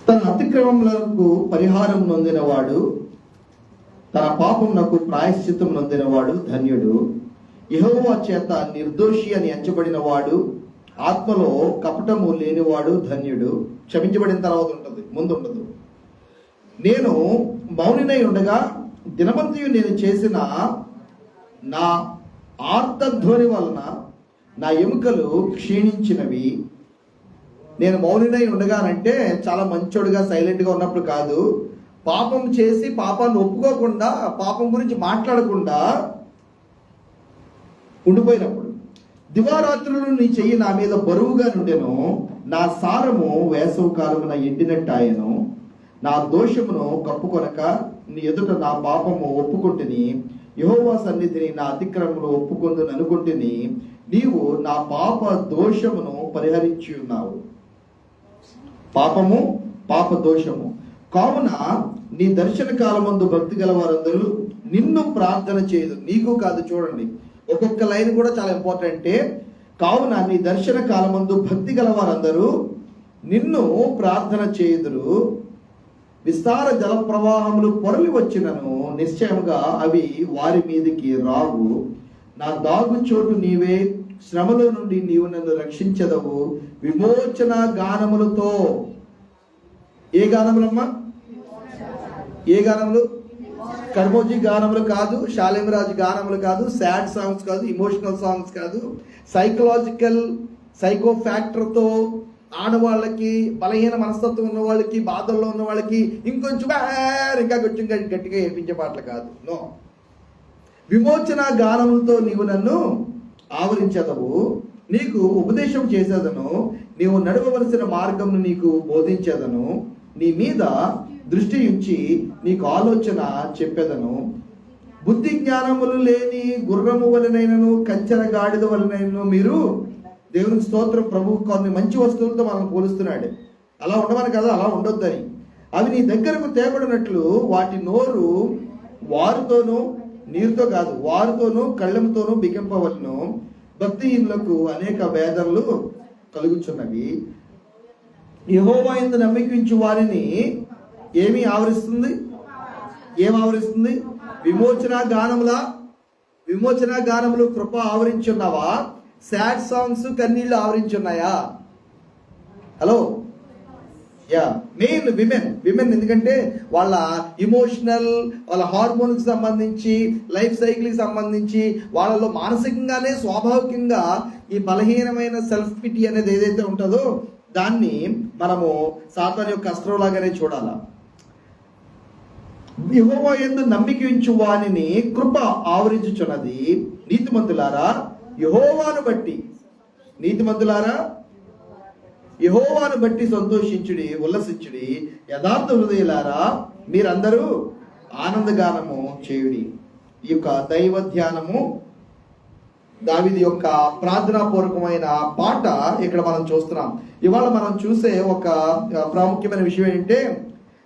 తన అతిక్రమములకు పరిహారం నొందినవాడు, తన పాపమునకు ప్రాయశ్చిత్తం నొందినవాడు ధన్యుడు. యెహోవా చేత నిర్దోషి అని ఎంచబడిన వాడు, ఆత్మలో కపటము లేనివాడు ధన్యుడు. క్షమించబడిన తర్వాత ఉంటుంది, ముందు ఉండదు. నేను మౌనినై ఉండగా దినమంతయు నేను చేసిన నా ఆర్తధ్వని వలన నా ఎముకలు క్షీణించినవి. నేను మౌనినై ఉండగానంటే చాలా మంచోడుగా సైలెంట్గా ఉన్నప్పుడు కాదు, పాపం చేసి పాపాన్ని ఒప్పుకోకుండా, పాపం గురించి మాట్లాడకుండా ఉండిపోయినప్పుడు. దివారాత్రులు నీ చెయ్యి నా మీద బరువుగా నుండెను, నా సారము వేసవి కాలమున ఎండినట్టాయను. నా దోషమును కప్పుకొనక నీ ఎదుట నా పాపము ఒప్పుకొంటిని, యెహోవా సన్నిధిని నా అతిక్రమములు ఒప్పుకొందును అనుకొంటిని. నీవు నా పాప దోషమును పరిహరించి ఉన్నావు. పాపము, పాప దోషము. కావున నీ దర్శన కాలమందు భక్తి గల వారందరూ నిన్ను ప్రార్థన చేయదు. నీకు కాదు, చూడండి ఒక్కొక్క లైన్ కూడా చాలా ఇంపార్టెంటే. కావున నీ దర్శన కాలమందు భక్తి గల వారందరూ నిన్ను ప్రార్థన చేయుదురు. విస్తార జల ప్రవాహములు పొరలి వచ్చినను నిశ్చయముగా అవి వారి మీదకి రావు. నా దాగు చోటు నీవే, శ్రమలో నుండి నీవు నన్ను రక్షించదవు. విమోచన గానములతో. ఏ గానములమ్మా? ఏ గానములు? కర్మోజీ గానములు కాదు, శాలేమరాజు గానములు కాదు, సాడ్ సాంగ్స్ కాదు, ఇమోషనల్ సాంగ్స్ కాదు. సైకలాజికల్ సైకో ఫ్యాక్టర్తో ఆడవాళ్ళకి, బలహీన మనస్తత్వం ఉన్న వాళ్ళకి, బాధల్లో ఉన్న వాళ్ళకి ఇంకొంచెం ఇంకా కొంచెం గట్టిగా ఏర్పించే పాటలు కాదు. నో. విమోచన గానములతో నీవు నన్ను ఆవరించదవు. నీకు ఉపదేశం చేసేదను, నీవు నడవవలసిన మార్గంను నీకు బోధించేదను. నీ మీద దృష్టి ఉంచి నీకు ఆలోచన చెప్పేదను. బుద్ధి జ్ఞానములు లేని గుర్రము వలనైనను కంచెర గాడిద వలనైనను మీరు, దేవునికి స్తోత్రం, ప్రభు కొన్ని మంచి వస్తువులతో మనం పోలుస్తున్నాడు. అలా ఉండమని కదా, అలా ఉండొద్దని. అవి నీ దగ్గరకు తేబడినట్లు వాటి నోరు వారుతోనూ, నీరుతో కాదు వారుతోనూ కళ్ళెంతోనూ బిగింపవలను. భక్తిహీనులకు అనేక వేదనలు కలుగుచున్నవి. యెహోవా యందు నమ్మకించు వారిని ఏమి ఆవరిస్తుంది? ఏం ఆవరిస్తుంది? విమోచన గానములా? విమోచన గానములు కృప ఆవరించున్నావా? సాడ్ సాంగ్స్ కన్నీళ్లు ఆవరించున్నాయా? Hello yeah. మెయిన్ విమెన్ ఎందుకంటే వాళ్ళ ఇమోషనల్, వాళ్ళ హార్మోన్కి సంబంధించి, లైఫ్ సైకిల్కి సంబంధించి వాళ్ళలో మానసికంగానే స్వాభావికంగా ఈ బలహీనమైన సెల్ఫ్ పిటీ అనేది ఏదైతే ఉంటుందో దాన్ని మనము సాతాను యొక్క అస్త్రం లాగానే చూడాలా. యెహోవా యందు నమ్మిక ఉంచు వానిని కృప ఆవరించుచున్నది. నీతిమంతులారా యెహోవాను బట్టి, నీతిమంతులారా యెహోవాను బట్టి సంతోషించుడి, ఉల్లసించుడి. యథార్థ హృదయులారా మీరందరూ ఆనందగానము చేయుడి. ఈ యొక్క దైవ ధ్యానము, దావీదు యొక్క ప్రార్థనాపూర్వకమైన పాట ఇక్కడ మనం చూస్తున్నాం. ఇవాళ మనం చూసే ఒక ప్రాముఖ్యమైన విషయం ఏంటంటే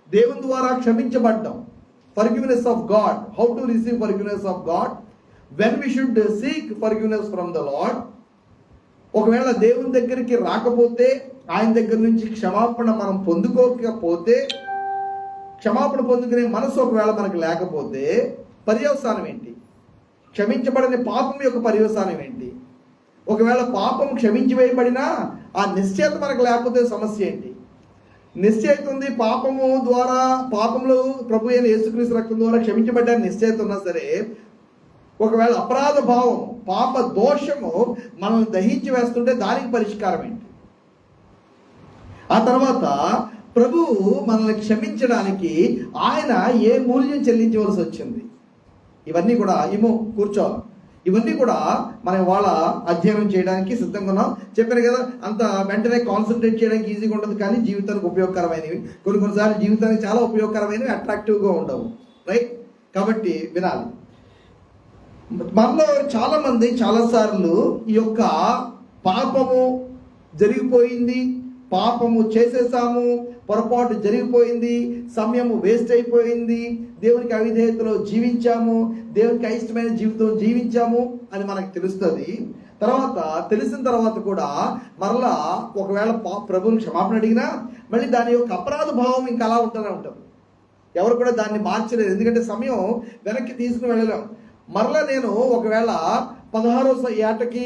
దేవుని ద్వారా క్షమించబడ్డం. Forgiveness of God. How to receive forgiveness of God? When we should seek forgiveness from the Lord. ఒకవేళ దేవుని దగ్గరికి రాకపోతే, ఆయన దగ్గర నుంచి క్షమాపణ మనం పొందుకోకపోతే, క్షమాపణ పొందుకునే మనసు ఒకవేళ మనకు లేకపోతే పర్యవసానం ఏంటి? క్షమించబడని పాపం యొక్క పర్యవసానం ఏంటి? ఒకవేళ పాపం క్షమించి వేయబడినా ఆ నిశ్చయత మనకు లేకపోతే సమస్య ఏంటి? నిశ్చయత ఉంది, పాపము ద్వారా, పాపంలో ప్రభు అయిన యేసుక్రీస్తు రక్తం ద్వారా క్షమించబడ్డాన్ని నిశ్చయత ఉన్నా సరే, ఒకవేళ అపరాధ భావం, పాప దోషము మనల్ని దహించి వేస్తుంటే దానికి పరిష్కారం ఏంటి? ఆ తర్వాత ప్రభువు మనల్ని క్షమించడానికి ఆయన ఏ మూల్యం చెల్లించవలసి వచ్చింది? ఇవన్నీ కూడా కూర్చోవాలి. ఇవన్నీ కూడా మనం వాళ్ళ అధ్యయనం చేయడానికి సిద్ధంగా ఉన్నాం. చెప్పాను కదా, అంత వెంటనే కాన్సన్ట్రేట్ చేయడానికి ఈజీగా ఉండదు, కానీ జీవితానికి ఉపయోగకరమైనవి, కొన్నిసార్లు జీవితానికి చాలా ఉపయోగకరమైనవి, అట్రాక్టివ్గా ఉండవు. రైట్? కాబట్టి వినాలి. మనలో చాలా మంది చాలాసార్లు ఈ యొక్క పాపము జరిగిపోయింది, పాపము చేసేసాము, పొరపాటు జరిగిపోయింది, సమయము వేస్ట్ అయిపోయింది, దేవునికి అవిధేయతలో జీవించాము, దేవునికి అయిష్టమైన జీవితం జీవించాము అని మనకు తెలుస్తుంది. తర్వాత తెలిసిన తర్వాత కూడా మరలా ఒకవేళ ప్రభువుని క్షమాపణ అడిగినా మళ్ళీ దాని యొక్క అపరాధ భావం ఇంకా అలా ఉంటూనే ఉంటుంది. ఎవరు కూడా దాన్ని మార్చలేదు, ఎందుకంటే సమయం వెనక్కి తీసుకుని వెళ్ళలేం. మరలా నేను ఒకవేళ 16వ ఏటకి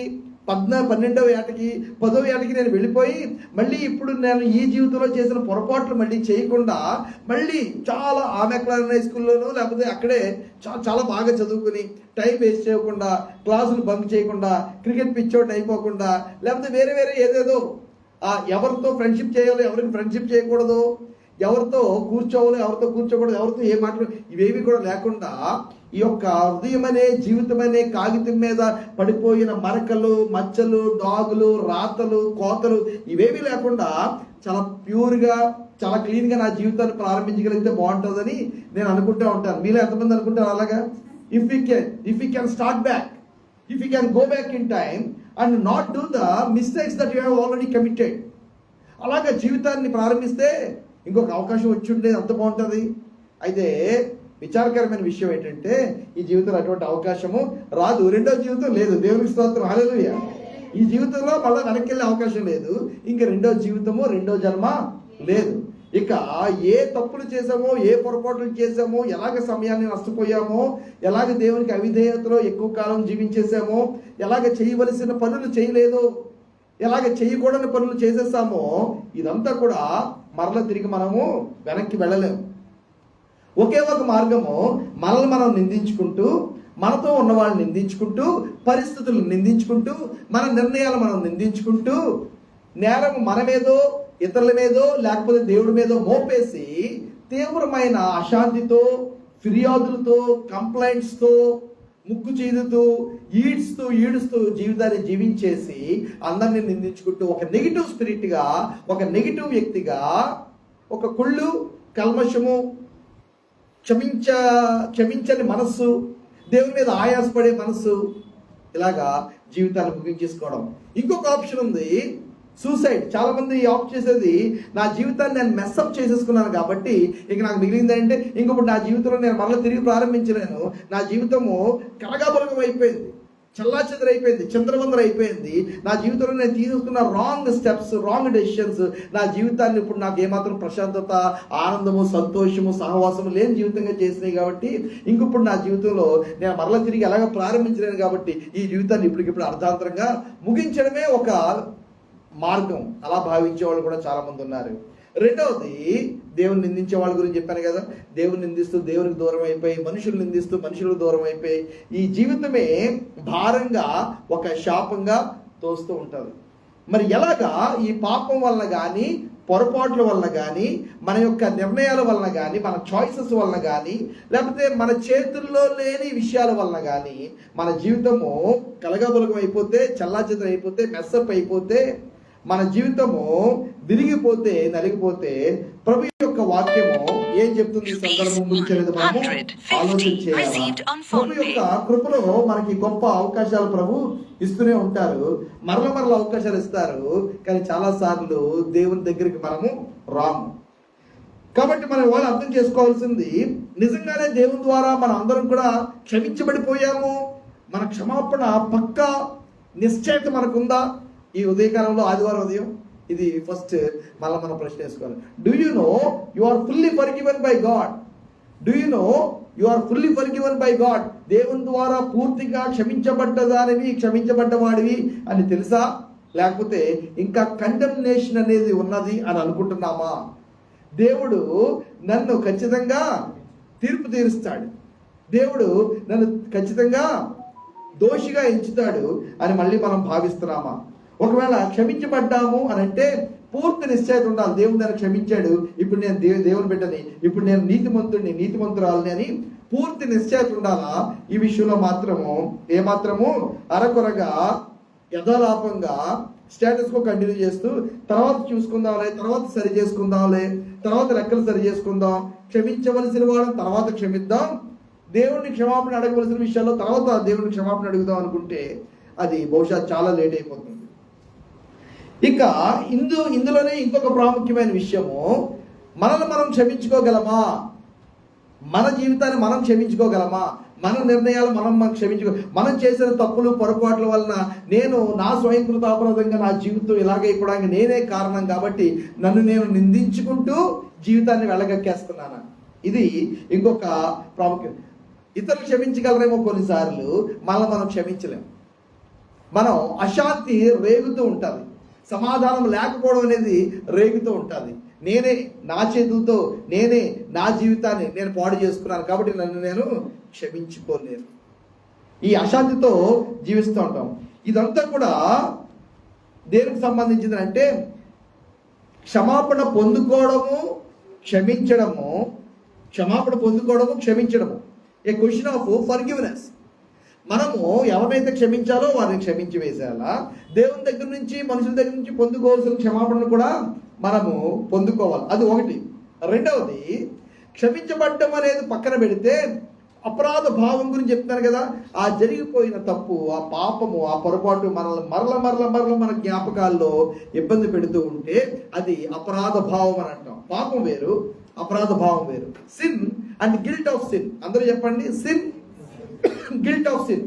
12వ ఏటకి 10వ ఏటకి నేను వెళ్ళిపోయి మళ్ళీ ఇప్పుడు నేను ఈ జీవితంలో చేసిన పొరపాట్లు మళ్ళీ చేయకుండా మళ్ళీ చాలా ఆమెక్లాన్ హై స్కూల్లోనూ లేకపోతే అక్కడే చాలా బాగా చదువుకుని టైం వేస్ట్ చేయకుండా, క్లాసులు బంక్ చేయకుండా, క్రికెట్ పిచ్ అవుట్ అయిపోకుండా, లేకపోతే వేరే వేరే ఏదేదో ఎవరితో ఫ్రెండ్షిప్ చేయాలో ఎవరికి ఫ్రెండ్షిప్ చేయకూడదు, ఎవరితో కూర్చోవాలి ఎవరితో కూర్చోకూడదు, ఎవరితో ఏ మాటలు ఇవేవి కూడా లేకుండా ఈ యొక్క హృదయం అనే జీవితం అనే కాగితం మీద పడిపోయిన మరకలు, మచ్చలు, డాగులు, రాతలు, కోతలు ఇవేవి లేకుండా చాలా ప్యూర్గా, చాలా క్లీన్గా నా జీవితాన్ని ప్రారంభించగలిగితే బాగుంటుందని నేను అనుకుంటూ ఉంటాను. మీలో ఎంతమంది అనుకుంటారు అలాగా? If you can start back, if you can go back in time and not do the mistakes that you have already committed, అలాగా జీవితాన్ని ప్రారంభిస్తే ఇంకొక అవకాశం వచ్చి ఉండేది అంత బాగుంటుంది. అయితే విచారకరమైన విషయం ఏంటంటే ఈ జీవితంలో అటువంటి అవకాశము రాదు. రెండో జీవితం లేదు. దేవునికి స్తోత్రం, హల్లెలూయా. ఈ జీవితంలో మళ్ళీ వెనక్కి వెళ్ళే అవకాశం లేదు. ఇంకా రెండో జీవితము, రెండో జన్మ లేదు. ఇక ఏ తప్పులు చేసామో, ఏ పొరపాట్లు చేసామో, ఎలాగ సమయాన్ని నష్టపోయామో, ఎలాగ దేవునికి అవిధేయతలో ఎక్కువ కాలం జీవించేసామో, ఎలాగ చేయవలసిన పనులు చేయలేదో, ఎలాగ చేయకూడని పనులు చేసేసామో, ఇదంతా కూడా మరల తిరిగి మనము వెనక్కి వెళ్ళలేము. ఒకే ఒక మార్గము, మనల్ని మనం నిందించుకుంటూ, మనతో ఉన్న వాళ్ళని నిందించుకుంటూ, పరిస్థితులను నిందించుకుంటూ, మన నిర్ణయాలు మనం నిందించుకుంటూ, నేరం మన మీదో, ఇతరుల మీదో, లేకపోతే దేవుడి మీదో మోపేసి తీవ్రమైన అశాంతితో, ఫిర్యాదులతో, కంప్లైంట్స్తో, ముక్కు చీదుతూ, ఈడుస్తూ జీవితాన్ని జీవించేసి అందరినీ నిందించుకుంటూ ఒక నెగిటివ్ స్పిరిట్గా, ఒక నెగిటివ్ వ్యక్తిగా, ఒక కుళ్ళు, కల్మషము, క్షమించని మనస్సు, దేవుని మీద ఆయాసపడే మనస్సు, ఇలాగా జీవితాన్ని ముగించేసుకోవడం. ఇంకొక ఆప్షన్ ఉంది, సూసైడ్. చాలా మంది ఆప్ట్ చేసేది, నా జీవితాన్ని నేను మెస్అప్ చేసేసుకున్నాను కాబట్టి ఇక నాకు మిగిలింది అంటే ఇంకొకటి నా జీవితంలో నేను మరలా తిరిగి ప్రారంభించలేను, నా జీవితము కలగాబలగం అయిపోయింది, చల్లాచెదరైపోయింది, చంద్రవందర అయిపోయింది, నా జీవితంలో నేను తీసుకున్న రాంగ్ స్టెప్స్, రాంగ్ డెసిషన్స్ నా జీవితాన్ని ఇప్పుడు నాకు ఏమాత్రం ప్రశాంతత, ఆనందము, సంతోషము, సహవాసము లేని జీవితంగా చేసినాయి కాబట్టి ఇంకొప్పుడు నా జీవితంలో నేను మరలా తిరిగి ఎలాగ ప్రారంభించలేను కాబట్టి ఈ జీవితాన్ని ఇప్పటికిప్పుడు అర్థాంతరంగా ముగించడమే ఒక మార్గం. అలా భావించే వాళ్ళు కూడా చాలా మంది ఉన్నారు. రెండవది, దేవుని నిందించే వాళ్ళ గురించి చెప్పాను కదా. దేవుని నిందిస్తూ దేవునికి దూరం అయిపోయి, మనుషులు నిందిస్తూ మనుషులకు దూరం అయిపోయి ఈ జీవితమే భారంగా, ఒక శాపంగా తోస్తూ ఉంటుంది. మరి ఎలాగా ఈ పాపం వల్ల కానీ, పొరపాట్ల వల్ల కానీ, మన యొక్క నిర్ణయాల వలన కానీ, మన చాయిసెస్ వలన కానీ, లేకపోతే మన చేతుల్లో లేని విషయాల వలన కానీ మన జీవితము కలగబలగం అయిపోతే, చల్లాచెదరం అయిపోతే, మెస్సప్ అయిపోతే, మన జీవితము విరిగిపోతే, నలిగిపోతే ప్రభు యొక్క వాక్యము ఏం చెప్తుంది ఈ సందర్భం గురించి అనేది మనము ఆలోచన చేయాలి. ప్రభు యొక్క కృపలో మనకి గొప్ప అవకాశాలు ప్రభు ఇస్తూనే ఉంటారు, మరల అవకాశాలు ఇస్తారు. కానీ చాలా సార్లు దేవుని దగ్గరికి మనము రాము. కాబట్టి మనం వాళ్ళు అర్థం చేసుకోవాల్సింది, నిజంగానే దేవుని ద్వారా మనం అందరం కూడా క్షమించబడిపోయాము, మన క్షమాపణ పక్కా నిశ్చయిత మనకుందా? ఈ ఉదయకాలంలో, ఆదివారం ఉదయం, ఇది ఫస్ట్ మనం ప్రశ్న వేసుకోవాలి. Do you know you are fully forgiven by God? Do you know you are fully forgiven by God? దేవుని ద్వారా పూర్తిగా క్షమించబడ్డదానివి, క్షమించబడ్డవాడివి అని తెలుసా? లేకపోతే ఇంకా కండెమ్నేషన్ అనేది ఉన్నది అని అనుకుంటున్నామా? దేవుడు నన్ను ఖచ్చితంగా తీర్పు తీరుస్తాడు, దేవుడు నన్ను ఖచ్చితంగా దోషిగా ఎంచుతాడు అని మళ్ళీ మనం భావిస్తున్నామా? ఒకవేళ క్షమించబడ్డాము అని అంటే పూర్తి నిశ్చయిత ఉండాలి. దేవుడు నన్ను క్షమించాడు, ఇప్పుడు నేను దేవుని బిడ్డని, ఇప్పుడు నేను నీతిమంతురాలని అని పూర్తి నిశ్చయిత ఉండాలా? ఈ విషయంలో మాత్రము ఏమాత్రము అరకొరగా, యథాలాపంగా స్టేటస్ కో కంటిన్యూ చేస్తూ తర్వాత చూసుకుందాంలే, తర్వాత సరి చేసుకుందాంలే, తర్వాత లెక్కలు సరి చేసుకుందాం, క్షమించవలసిన వాళ్ళని తర్వాత క్షమిద్దాం, దేవుడిని క్షమాపణ అడగవలసిన విషయాల్లో తర్వాత దేవుడిని క్షమాపణ అడుగుదాం అనుకుంటే అది బహుశా చాలా లేట్ అయిపోతుంది. ఇక ఇందులోనే ఇంకొక ప్రాముఖ్యమైన విషయము, మనల్ని మనం క్షమించుకోగలమా? మన జీవితాన్ని మనం క్షమించుకోగలమా? మన నిర్ణయాలు మనం మనం చేసిన తప్పులు పొరపాట్ల వలన నేను నా స్వయంకృతాపరాధంగా నా జీవితం ఇలాగైపోవడానికి నేనే కారణం కాబట్టి నన్ను నేను నిందించుకుంటూ జీవితాన్ని వెళ్ళగక్కేస్తున్నాను. ఇది ఇంకొక ప్రాముఖ్యత. ఇతరులు క్షమించగలరేమో కొన్నిసార్లు, మనం క్షమించలేము. మనం అశాంతి రేగుతూ ఉంటుంది, సమాధానం లేకపోవడం అనేది రేగుతూ ఉంటుంది. నేనే నా చేతులతో నేనే నా జీవితాన్ని నేను పాడు చేసుకున్నాను కాబట్టి నన్ను నేను క్షమించుకోలేను. ఈ అశాంతితో జీవిస్తూ ఉంటాం. ఇదంతా కూడా దేనికి సంబంధించింది అంటే క్షమాపణ పొందుకోవడము, క్షమించడము. క్షమాపణ పొందుకోవడము, క్షమించడము. ఏ క్వశ్చన్ ఆఫ్ ఫర్గివ్నెస్. మనము ఎవరైతే క్షమించాలో వారిని క్షమించి వేసేయాలా. దేవుని దగ్గర నుంచి, మనుషుల దగ్గర నుంచి పొందుకోవాల్సిన క్షమాపణను కూడా మనము పొందుకోవాలి. అది ఒకటి. రెండవది, క్షమించబడ్డం అనేది పక్కన పెడితే అపరాధ భావం గురించి చెప్తాను కదా. ఆ జరిగిపోయిన తప్పు, ఆ పాపము, ఆ పొరపాటు మనల్ని మరల మన జ్ఞాపకాల్లో ఇబ్బంది పెడుతూ ఉంటే అది అపరాధ భావం అని అంటాం. పాపం వేరు, అపరాధ భావం వేరు. Sin and guilt of sin. అందరూ చెప్పండి, సిన్, గిల్ట్ ఆఫ్ సిన్.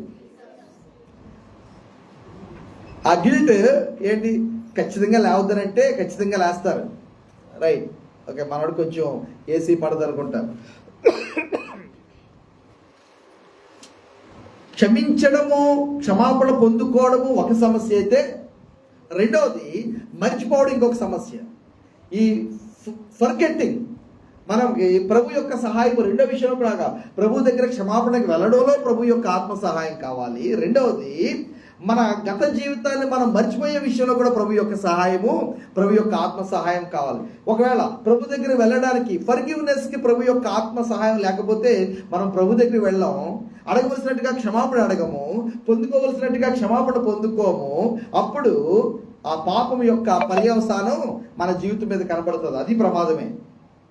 ఆ గిల్ట్ ఏంటి? ఖచ్చితంగా లేవద్దనంటే ఖచ్చితంగా లేస్తారు. Right, okay. మనోడు కొంచెం ఏసీ పడదు అనుకుంటా. క్షమించడము, క్షమాపణ పొందుకోవడము ఒక సమస్య అయితే, రెండవది మర్చిపోవడం ఇంకొక సమస్య. ఈ ఫర్గెట్టింగ్, మనం ప్రభు యొక్క సహాయం రెండో విషయంలో కూడా ప్రభు దగ్గర క్షమాపణకి వెళ్ళడంలో ప్రభు యొక్క ఆత్మ సహాయం కావాలి. రెండవది, మన గత జీవితాన్ని మనం మర్చిపోయే విషయంలో కూడా ప్రభు యొక్క సహాయము, ప్రభు యొక్క ఆత్మ సహాయం కావాలి. ఒకవేళ ప్రభు దగ్గర వెళ్ళడానికి, ఫర్గివ్నెస్కి ప్రభు యొక్క ఆత్మ సహాయం లేకపోతే మనం ప్రభు దగ్గర వెళ్ళాం. అడగవలసినట్టుగా క్షమాపణ అడగము, పొందుకోవలసినట్టుగా క్షమాపణ పొందుకోము. అప్పుడు ఆ పాపం యొక్క పర్యవసానం మన జీవితం మీద కనబడుతుంది. అది ప్రమాదమే,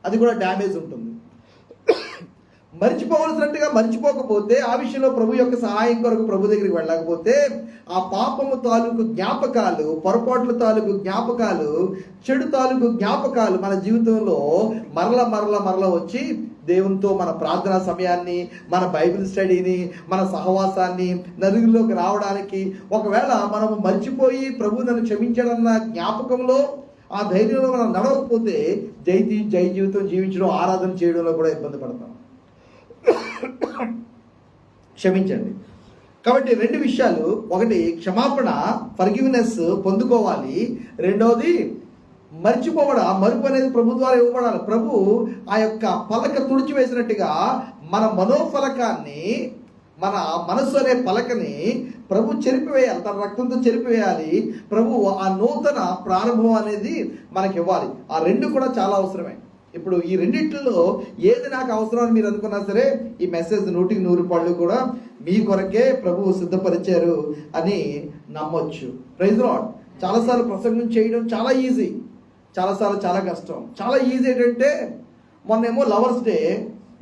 అది కూడా డ్యామేజ్ ఉంటుంది. మర్చిపోవలసినట్టుగా మర్చిపోకపోతే, ఆ విషయంలో ప్రభు యొక్క సహాయం కొరకు ప్రభు దగ్గరికి వెళ్ళకపోతే, ఆ పాపము తాలూకు జ్ఞాపకాలు, పొరపాట్ల తాలూకు జ్ఞాపకాలు, చెడు తాలూకు జ్ఞాపకాలు మన జీవితంలో మరల వచ్చి దేవునితో మన ప్రార్థనా సమయాన్ని, మన బైబిల్ స్టడీని, మన సహవాసాన్ని, నలుగురిలోకి రావడానికి, ఒకవేళ మనము మర్చిపోయి ప్రభు నన్ను క్షమించాడన్న జ్ఞాపకంలో, ఆ ధైర్యంలో మనం నడవకపోతే జై జీవితం జీవించడం, ఆరాధన చేయడంలో కూడా ఇబ్బంది పడతాం. క్షమించండి. కాబట్టి రెండు విషయాలు. ఒకటి, క్షమాపణ, ఫర్గివ్నెస్ పొందుకోవాలి. రెండవది, మర్చిపోవడం, మరుపు అనేది ప్రభు ద్వారా ఇవ్వబడాలి. ప్రభు ఆ యొక్క పలక తుడిచివేసినట్టుగా మన మనోఫలకాన్ని, మన మనస్సు అనే పలకని ప్రభు చెరిపివేయాలి, తన రక్తంతో చెరిపివేయాలి. ప్రభు ఆ నూతన ప్రారంభం అనేది మనకి ఇవ్వాలి. ఆ రెండు కూడా చాలా అవసరమే. ఇప్పుడు ఈ రెండింటిలో ఏది నాకు అవసరం అని మీరు అనుకున్నా సరే, ఈ మెసేజ్ 100% కూడా మీ కొరకే ప్రభువు సిద్ధపరిచారు అని నమ్మొచ్చు. Praise Lord. చాలాసార్లు ప్రసంగం చేయడం చాలా ఈజీ, చాలాసార్లు చాలా కష్టం. చాలా ఈజీ ఏంటంటే, మొన్నేమో లవర్స్ డే,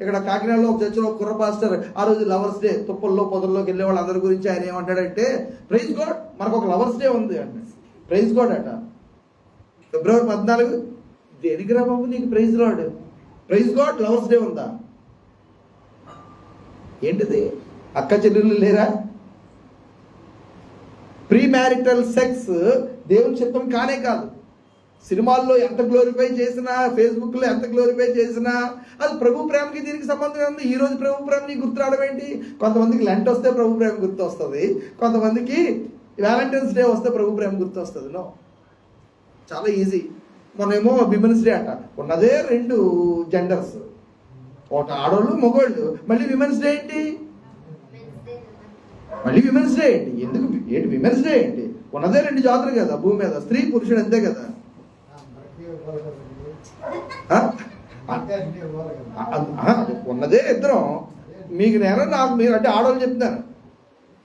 ఇక్కడ కాకినాడలో ఒక చర్చిలో ఒక కుర్ర పాస్టర్ ఆ రోజు లవర్స్ డే, తుప్పల్లో పొదల్లోకి వెళ్ళే వాళ్ళందరి గురించి ఆయన ఏమంటాడంటే, ప్రైజ్ గాడ్, మనకు ఒక లవర్స్ డే ఉంది అంటే. ప్రైజ్ గాడ్ అట. ఫిబ్రవరి 14, దేనికి రా బాబు నీకు praise Lord? Praise God, lovers day ఉందా? ఏంటిది? అక్క చెల్లెళ్ళు లేరా? ప్రీ మ్యారిటల్ సెక్స్ దేవుని చిత్తం కానే కాదు. సినిమాల్లో ఎంత గ్లోరిఫై చేసినా, ఫేస్బుక్లో ఎంత గ్లోరిఫై చేసినా, అది ప్రభు ప్రేమకి దీనికి సంబంధం ఉంది. ఈ రోజు ప్రభు ప్రేమ నీకు గుర్తు రావడం ఏంటి? కొంతమందికి లెంట్ వస్తే ప్రభు ప్రేమ గుర్తు వస్తుంది, కొంతమందికి వ్యాలంటైన్స్ డే వస్తే ప్రభు ప్రేమ గుర్తు వస్తుంది. నో, చాలా ఈజీ. మొన్నేమో విమెన్స్ డే అంట. ఉన్నదే 2 జెండర్స్, ఒక ఆడవాళ్ళు, మగవాళ్ళు. మళ్ళీ విమెన్స్ డే ఏంటి? మళ్ళీ విమెన్స్ డే ఏంటి? ఎందుకు ఏంటి విమెన్స్ డే ఏంటి? ఉన్నదే 2 జాతులు కదా భూమి మీద, స్త్రీ పురుషుడు అంతే కదా. ఉన్నదే ఇద్దరం. మీకు నేను, నాకు మీరు అంటే ఆడవాళ్ళు చెప్తాను.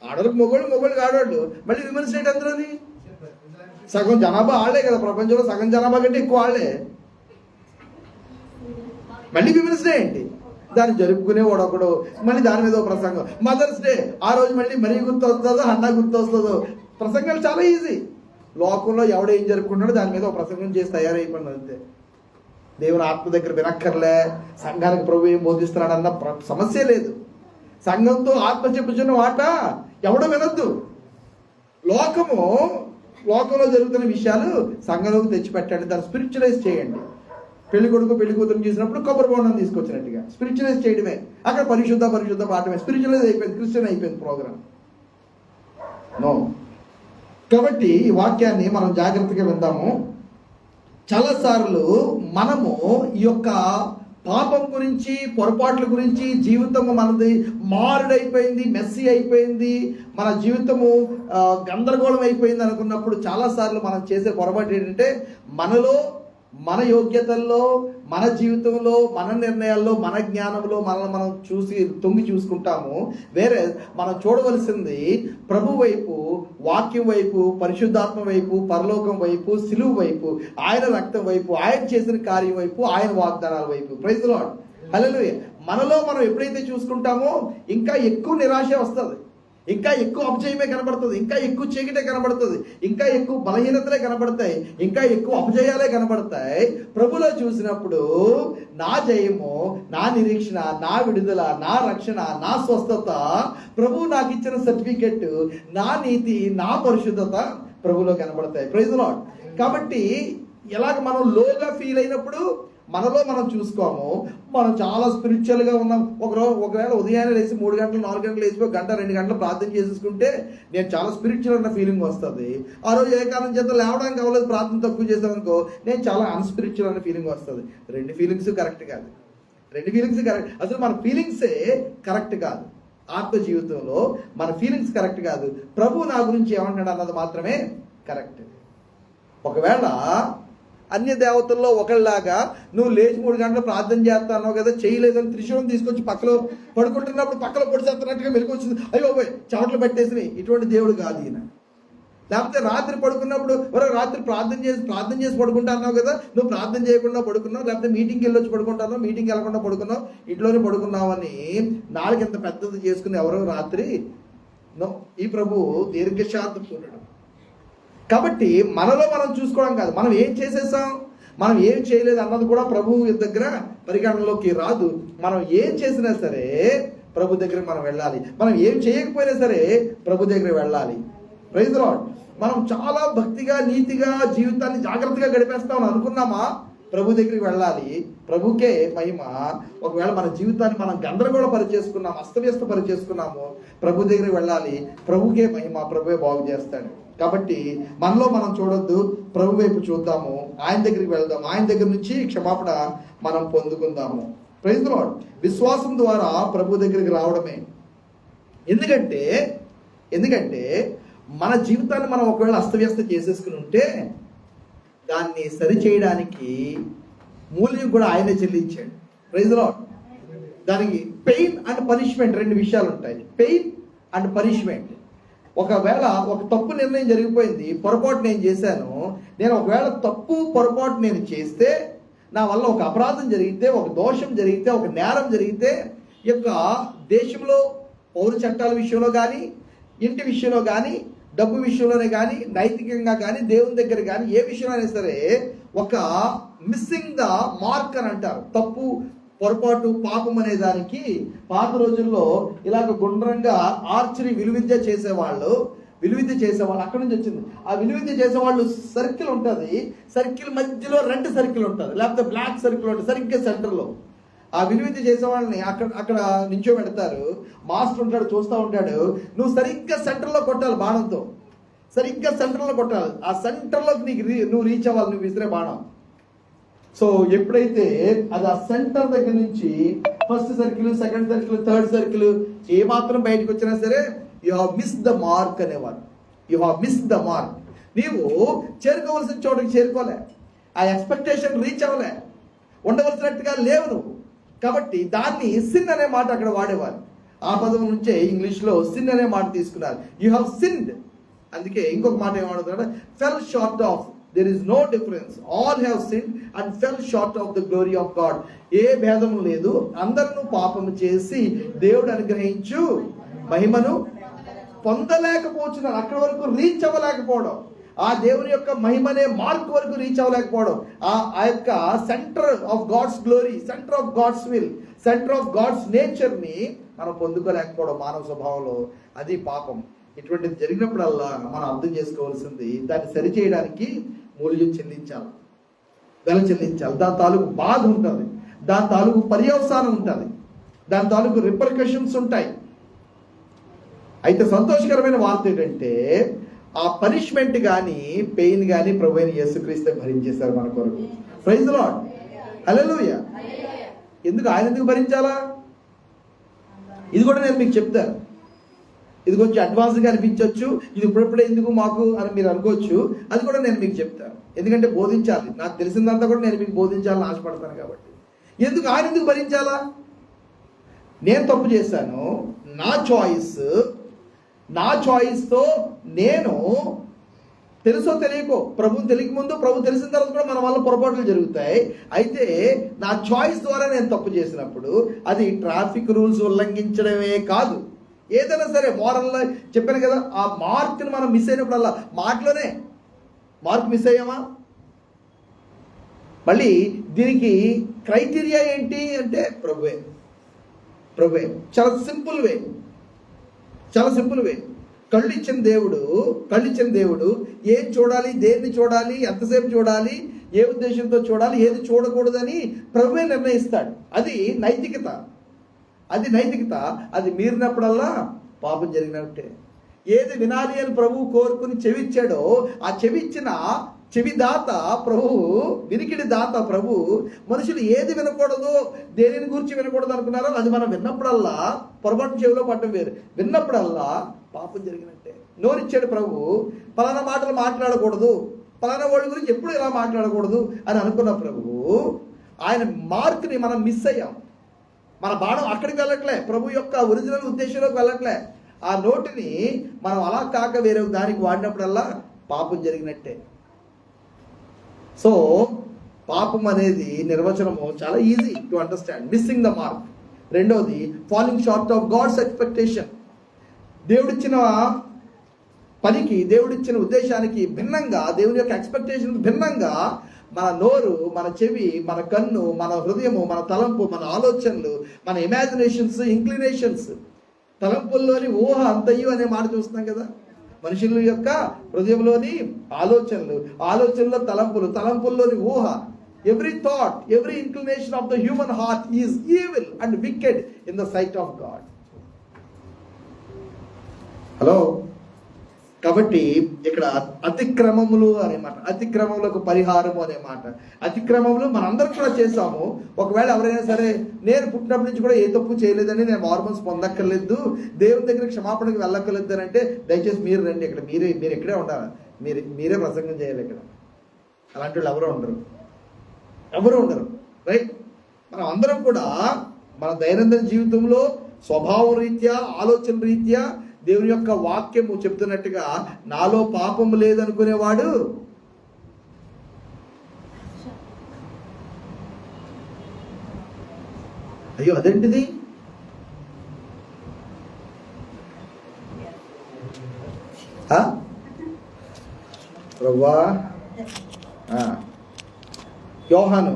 ఆడవాళ్ళకి మొగోళ్ళు, మొగోళ్ళకి ఆడవాళ్ళు. మళ్ళీ విమెన్స్ డే అందరూ సగం జనాభా ఆళ్లే కదా, ప్రపంచంలో సగం జనాభా కంటే ఎక్కువ ఆళ్లే. మళ్ళీ విమెన్స్ డే ఏంటి? దాన్ని జరుపుకునేవాడు ఒకడు, మళ్ళీ దాని మీద ఒక ప్రసంగం. మదర్స్ డే, ఆ రోజు మళ్ళీ మరీ గుర్తు వస్తుందో, అన్నా గుర్తు వస్తుందో. ప్రసంగాలు చాలా ఈజీ. లోకంలో ఎవడు ఏం జరుపుకుంటాడో దాని మీద ఒక ప్రసంగం చేసి తయారైపోయింది అంతే. దేవుని ఆత్మ దగ్గర వినక్కర్లే, సంఘానికి ప్రభు ఏం బోధిస్తున్నాడన్న సమస్య లేదు. సంఘంతో ఆత్మ చెప్పుచున్న మాట ఎవడో వినొద్దు. లోకంలో జరుగుతున్న విషయాలు సంఘంలోకి తెచ్చిపెట్టండి, దాన్ని స్పిరిచువలైజ్ చేయండి. పెళ్లి కొడుకు పెళ్లి కూతురు చూసినప్పుడు కొబ్బరి బోండం తీసుకొచ్చినట్టుగా స్పిరిచువలైజ్ చేయడమే. అక్కడ పరిశుద్ధ పాఠమే స్పిరిచువలైజ్ అయిపోయింది, క్రిస్టియన్ అయిపోయింది ప్రోగ్రామ్. నో. కాబట్టి ఈ వాక్యాన్ని మనం జాగ్రత్తగా విందాము. చాలాసార్లు మనము ఈ యొక్క పాపం గురించి, పొరపాట్ల గురించి, జీవితము మనది మారుడైపోయింది, మెస్సీ అయిపోయింది, మన జీవితము గందరగోళం అయిపోయింది అనుకున్నప్పుడు చాలాసార్లు మనం చేసే పొరపాటు ఏంటంటే, మనలో, మన యోగ్యతల్లో, మన జీవితంలో, మన నిర్ణయాల్లో, మన జ్ఞానంలో మనల్ని మనం తొంగి చూసుకుంటాము. వేరే మనం చూడవలసింది ప్రభు వైపు, వాక్యం వైపు, పరిశుద్ధాత్మ వైపు, పరలోకం వైపు, సిలువ వైపు, ఆయన రక్తం వైపు, ఆయన చేసిన కార్యం వైపు, ఆయన వాగ్దానాల వైపు. Praise the Lord. హల్లెలూయా. మనలో మనం ఎప్పుడైతే చూసుకుంటామో ఇంకా ఎక్కువ నిరాశ వస్తుంది, ఇంకా ఎక్కువ అపజయమే కనబడుతుంది, ఇంకా ఎక్కువ చీకటే కనబడుతుంది, ఇంకా ఎక్కువ బలహీనతలే కనబడతాయి, ఇంకా ఎక్కువ అపజయాలే కనబడతాయి. ప్రభులో చూసినప్పుడు నా జయము, నా నిరీక్షణ, నా విడుదల, నా రక్షణ, నా స్వస్థత, ప్రభువు నాకు ఇచ్చిన సర్టిఫికెట్, నా నీతి, నా పరిశుద్ధత ప్రభులో కనబడతాయి. Praise the Lord. కాబట్టి ఎలాగ మనం లోగా ఫీల్ అయినప్పుడు మనలో మనం చూసుకోము, మనం చాలా స్పిరిచువల్గా ఉన్నాం. ఒకవేళ ఉదయాన్నే లేచి 3 గంటలు 4 గంటలు లేచిపోయి 1-2 గంటలు ప్రార్థన చేసేసుకుంటే నేను చాలా స్పిరిచువల్ అన్న ఫీలింగ్ వస్తుంది. ఆ రోజు ఏ కారణం చేత లేవడానికి అవ్వలేదు, ప్రార్థన తక్కువ చేసామనుకో, నేను చాలా అన్స్పిరిచువల్ అన్న ఫీలింగ్ వస్తుంది. 2 ఫీలింగ్స్ కరెక్ట్ కాదు. 2 ఫీలింగ్స్ కరెక్ట్. అసలు మన ఫీలింగ్సే కరెక్ట్ కాదు. ఆత్మ జీవితంలో మన ఫీలింగ్స్ కరెక్ట్ కాదు. ప్రభు నా గురించి ఏమంటాడు అన్నది మాత్రమే కరెక్ట్. ఒకవేళ అన్య దేవతల్లో ఒకళ్ళలాగా నువ్వు లేచి 3 గంటలు ప్రార్థన చేస్తాను కదా, చేయలేదని త్రిశూలం తీసుకొచ్చి పక్కలో పడుకుంటున్నప్పుడు పక్కలో పొడిచేస్తున్నట్టుగా మెలకు వచ్చింది, అయ్యో పోయి చెమటలు పెట్టేసి, ఇటువంటి దేవుడు కాదు ఈయన. లేకపోతే రాత్రి పడుకున్నప్పుడు రాత్రి ప్రార్థన చేసి పడుకుంటా అన్నావు కదా, నువ్వు ప్రార్థన చేయకుండా పడుకున్నావు, లేకపోతే మీటింగ్కి వెళ్ళొచ్చి పడుకుంటాను, మీటింగ్కి వెళ్ళకుండా పడుకున్నావు, ఇంట్లోనే పడుకున్నావు అని నాలుగు ఎంత పెద్దది చేసుకుని ఎవరో రాత్రి ఈ ప్రభు దీర్ఘశాంతపూర్ణుడు. కాబట్టి మనలో మనం చూసుకోవడం కాదు, మనం ఏం చేసేసాం, మనం ఏం చేయలేదు అన్నది కూడా ప్రభువు దగ్గర పరిగణనలోకి రాదు. మనం ఏం చేసినా సరే ప్రభు దగ్గర మనం వెళ్ళాలి, మనం ఏం చేయకపోయినా సరే ప్రభు దగ్గర వెళ్ళాలి. Praise the Lord. మనం చాలా భక్తిగా, నీతిగా జీవితాన్ని జాగ్రత్తగా గడిపేస్తామని అనుకున్నామా, ప్రభు దగ్గరికి వెళ్ళాలి, ప్రభుకే మహిమ. ఒకవేళ మన జీవితాన్ని మనం గందరగోళ పరిచేసుకున్నాము, అస్తవ్యస్త పరిచేసుకున్నాము, ప్రభు దగ్గరికి వెళ్ళాలి, ప్రభుకే మహిమ, ప్రభువే బాగు చేస్తాడు. కాబట్టి మనలో మనం చూడొద్దు, ప్రభు వైపు చూద్దాము, ఆయన దగ్గరికి వెళ్దాం, ఆయన దగ్గర నుంచి క్షమాపణ మనం పొందుకుందాము. Praise the lord. విశ్వాసం ద్వారా ప్రభు దగ్గరికి రావడమే. ఎందుకంటే మన జీవితాన్ని మనం ఒకవేళ అస్తవ్యస్త చేసేసుకుని ఉంటే దాన్ని సరిచేయడానికి మూల్యం కూడా ఆయనే చెల్లించాడు. Praise the Lord. దానికి పెయిన్ అండ్ పనిష్మెంట్ 2 విషయాలు ఉంటాయి. Pain and punishment. ఒకవేళ ఒక తప్పు నిర్ణయం జరిగిపోయింది, పొరపాటు నేను చేశాను, నేను ఒకవేళ తప్పు పొరపాటు నేను చేస్తే, నా వల్ల ఒక అపరాధం జరిగితే, ఒక దోషం జరిగితే, ఒక నేరం జరిగితే, ఈ యొక్క దేశంలో పౌర చట్టాల విషయంలో కానీ, ఇంటి విషయంలో కానీ, డబ్బు విషయంలోనే కానీ, నైతికంగా కానీ, దేవుని దగ్గర కానీ, ఏ విషయంలో అయినా సరే ఒక మిస్సింగ్ ద మార్క్ అని అంటారు. తప్పు, పొరపాటు, పాపం అనే దానికి పాత రోజుల్లో ఇలాగ గుండ్రంగా ఆర్చరీ విలువిద్య చేసేవాళ్ళు అక్కడి నుంచి వచ్చింది. ఆ విలువిద్య చేసేవాళ్ళు సర్కిల్ ఉంటుంది, సర్కిల్ మధ్యలో రెడ్ సర్కిల్ ఉంటుంది, లేకపోతే బ్లాక్ సర్కిల్ ఉంటుంది సరిగ్గా సెంటర్లో. ఆ విలువిద్య చేసేవాళ్ళని అక్కడ నించో పెడతారు, మాస్టర్ ఉంటాడు, చూస్తూ ఉంటాడు, నువ్వు సరిగ్గా సెంటర్లో కొట్టాలి, బాణంతో సరిగ్గా సెంటర్లో కొట్టాలి, ఆ సెంటర్లోకి నువ్వు రీచ్ అవ్వాలి, నువ్వు విసిరే బాణం. సో ఎప్పుడైతే అది ఆ సెంటర్ దగ్గర నుంచి first circle, second circle, third circle ఏమాత్రం బయటకు వచ్చినా సరే you have miss the mark అనేవారు. You have miss the mark. నీవు చేరుకోవాల్సిన చోటుకి చేరుకోలే, ఆ ఎక్స్పెక్టేషన్ రీచ్ అవ్వలే, ఉండవలసినట్టుగా లేవు నువ్వు. కాబట్టి దాన్ని సిన్ అనే మాట అక్కడ వాడేవారు. ఆ పదం నుంచే ఇంగ్లీష్లో సిన్ అనే మాట తీసుకున్నారు. You have sinned. అందుకే ఇంకొక మాట ఏమడుతున్నాడు, fell short of. There is no difference. All have sinned and fell short of the glory of God. ఏ భేదం లేదు, అందరూ పాపము చేసి దేవుడు అనుగ్రహించు మహిమను పొందలేకపోతున్నారు. అక్కడి వరకు రీచ్ అవ్వలేకపోవడం, ఆ దేవుని యొక్క మహిమనే మార్క్ వరకు రీచ్ అవ్వలేకపోవడం, ఆ యొక్క centre of God's glory, centre of God's will, centre of God's నేచర్ని మనం పొందుకోలేకపోవడం మానవ స్వభావంలో, అది పాపం. ఇటువంటిది జరిగినప్పుడల్లా మనం అర్థం చేసుకోవాల్సింది, దాన్ని సరిచేయడానికి మూల్యం చెల్లించాలి, వెల చెల్లించాలి. దాని తాలూకు బాధ ఉంటుంది, దాని తాలూకు పర్యవసానం ఉంటుంది, దాని తాలూకు రిపర్కషన్స్ ఉంటాయి. అయితే సంతోషకరమైన వార్త ఏంటంటే ఆ పనిష్మెంట్ కానీ పెయిన్ కానీ ప్రభు అయిన యేసుక్రీస్తే భరించేశారు మన కొరకు. ప్రైజ్ ది లార్డ్, హల్లెలూయా. ఆయన ఎందుకు భరించాలా? ఇది కూడా నేను మీకు చెప్తాను. ఇది కొంచెం అడ్వాన్స్గా అనిపించవచ్చు, ఇది ఇప్పుడప్పుడే ఎందుకు మాకు అని మీరు అనుకోవచ్చు. అది కూడా నేను మీకు చెప్తాను, ఎందుకంటే బోధించాలి. నాకు తెలిసిందంతా కూడా నేను మీకు బోధించాలని ఆశపడతాను కాబట్టి. ఆయన ఎందుకు భరించాలా? నేను తప్పు చేశాను, నా చాయిస్తో నేను తెలుసో తెలియకో, ప్రభుని తెలియక ముందు, ప్రభు తెలిసిన తర్వాత కూడా మన వల్ల పొరపాట్లు జరుగుతాయి. అయితే నా చాయిస్ ద్వారా నేను తప్పు చేసినప్పుడు అది ట్రాఫిక్ రూల్స్ ఉల్లంఘించడమే కాదు, ఏదైనా సరే మోరల్లో చెప్పాను కదా, ఆ మార్క్ని మనం మిస్ అయినప్పుడల్లా, మాటలోనే మార్క్ మిస్ అయ్యామా? మళ్ళీ దీనికి క్రైటీరియా ఏంటి అంటే ప్రభువే. చాలా సింపుల్ వే. కళ్ళు ఇచ్చిన దేవుడు ఏం చూడాలి, దేన్ని చూడాలి, ఎంతసేపు చూడాలి, ఏ ఉద్దేశంతో చూడాలి, ఏది చూడకూడదని ప్రభువే నిర్ణయిస్తాడు. అది నైతికత. అది మీరినప్పుడల్లా పాపం జరిగినట్టే. ఏది వినాలి అని ప్రభువు కోరుకుని చెవిచ్చాడో ఆ చెవిదాత ప్రభువు, వినికిడి దాత ప్రభు. మనుషులు ఏది వినకూడదు, దేనిని గురించి వినకూడదు అనుకున్నారో అది మనం విన్నప్పుడల్లా, పొరపాటు చెవిలో పట్టడం వేరు, విన్నప్పుడల్లా పాపం జరిగినట్టే. నోరిచ్చాడు ప్రభు, పలానా మాటలు మాట్లాడకూడదు, పలానా వాళ్ళ గురించి ఎప్పుడు ఇలా మాట్లాడకూడదు అని అనుకున్న ప్రభువు, ఆయన మార్క్ని మనం మిస్ అయ్యాం. మన బాణం అక్కడికి వెళ్ళట్లే, ప్రభు యొక్క ఒరిజినల్ ఉద్దేశంలోకి వెళ్ళట్లే. ఆ నోటిని మనం అలా కాక వేరే దానికి వాడినప్పుడల్లా పాపం జరిగినట్టే. సో పాపం అనేది నిర్వచనము చాలా easy to understand. Missing the mark. రెండోది falling short of God's expectation. దేవుడిచ్చిన పనికి, దేవుడిచ్చిన ఉద్దేశానికి భిన్నంగా, దేవుని యొక్క ఎక్స్పెక్టేషన్ భిన్నంగా మన నోరు, మన చెవి, మన కన్ను, మన హృదయము, మన తలంపు, మన ఆలోచనలు, మన ఇమాజినేషన్స్, ఇంక్లినేషన్స్, తలంపుల్లోని ఊహ అంతయు అనే మాట చూస్తున్నాం కదా. మనుషుల యొక్క హృదయంలోని ఆలోచనలో తలంపులు, తలంపుల్లోని ఊహ. Every thought, every inclination of the human heart is evil and wicked in the sight of God. Hello. కాబట్టి ఇక్కడ అతిక్రమములు అనే మాట, అతిక్రమములకు పరిహారము అనే మాట. అతిక్రమములు మనందరం కూడా చేసాము. ఒకవేళ ఎవరైనా సరే, నేను పుట్టినప్పటి నుంచి కూడా ఏ తప్పు చేయలేదని, నేను మార్మల్స్ పొందక్కర్లేదు, దేవుని దగ్గర క్షమాపణకు వెళ్ళక్కర్లేదు అని అంటే, దయచేసి మీరు రండి, ఇక్కడ మీరు ఇక్కడే ఉండాలి, మీరే ప్రసంగం చేయాలి. ఇక్కడ అలాంటి వాళ్ళు ఎవరు ఉండరు. రైట్. మనం అందరం కూడా మన దైనందిన జీవితంలో స్వభావం రీత్యా, ఆలోచన రీత్యా దేవుని యొక్క వాక్యము చెప్తున్నట్టుగా, నాలో పాపము లేదనుకునేవాడు అయ్యో అదేంటిది, ప్రభువా, యోహాను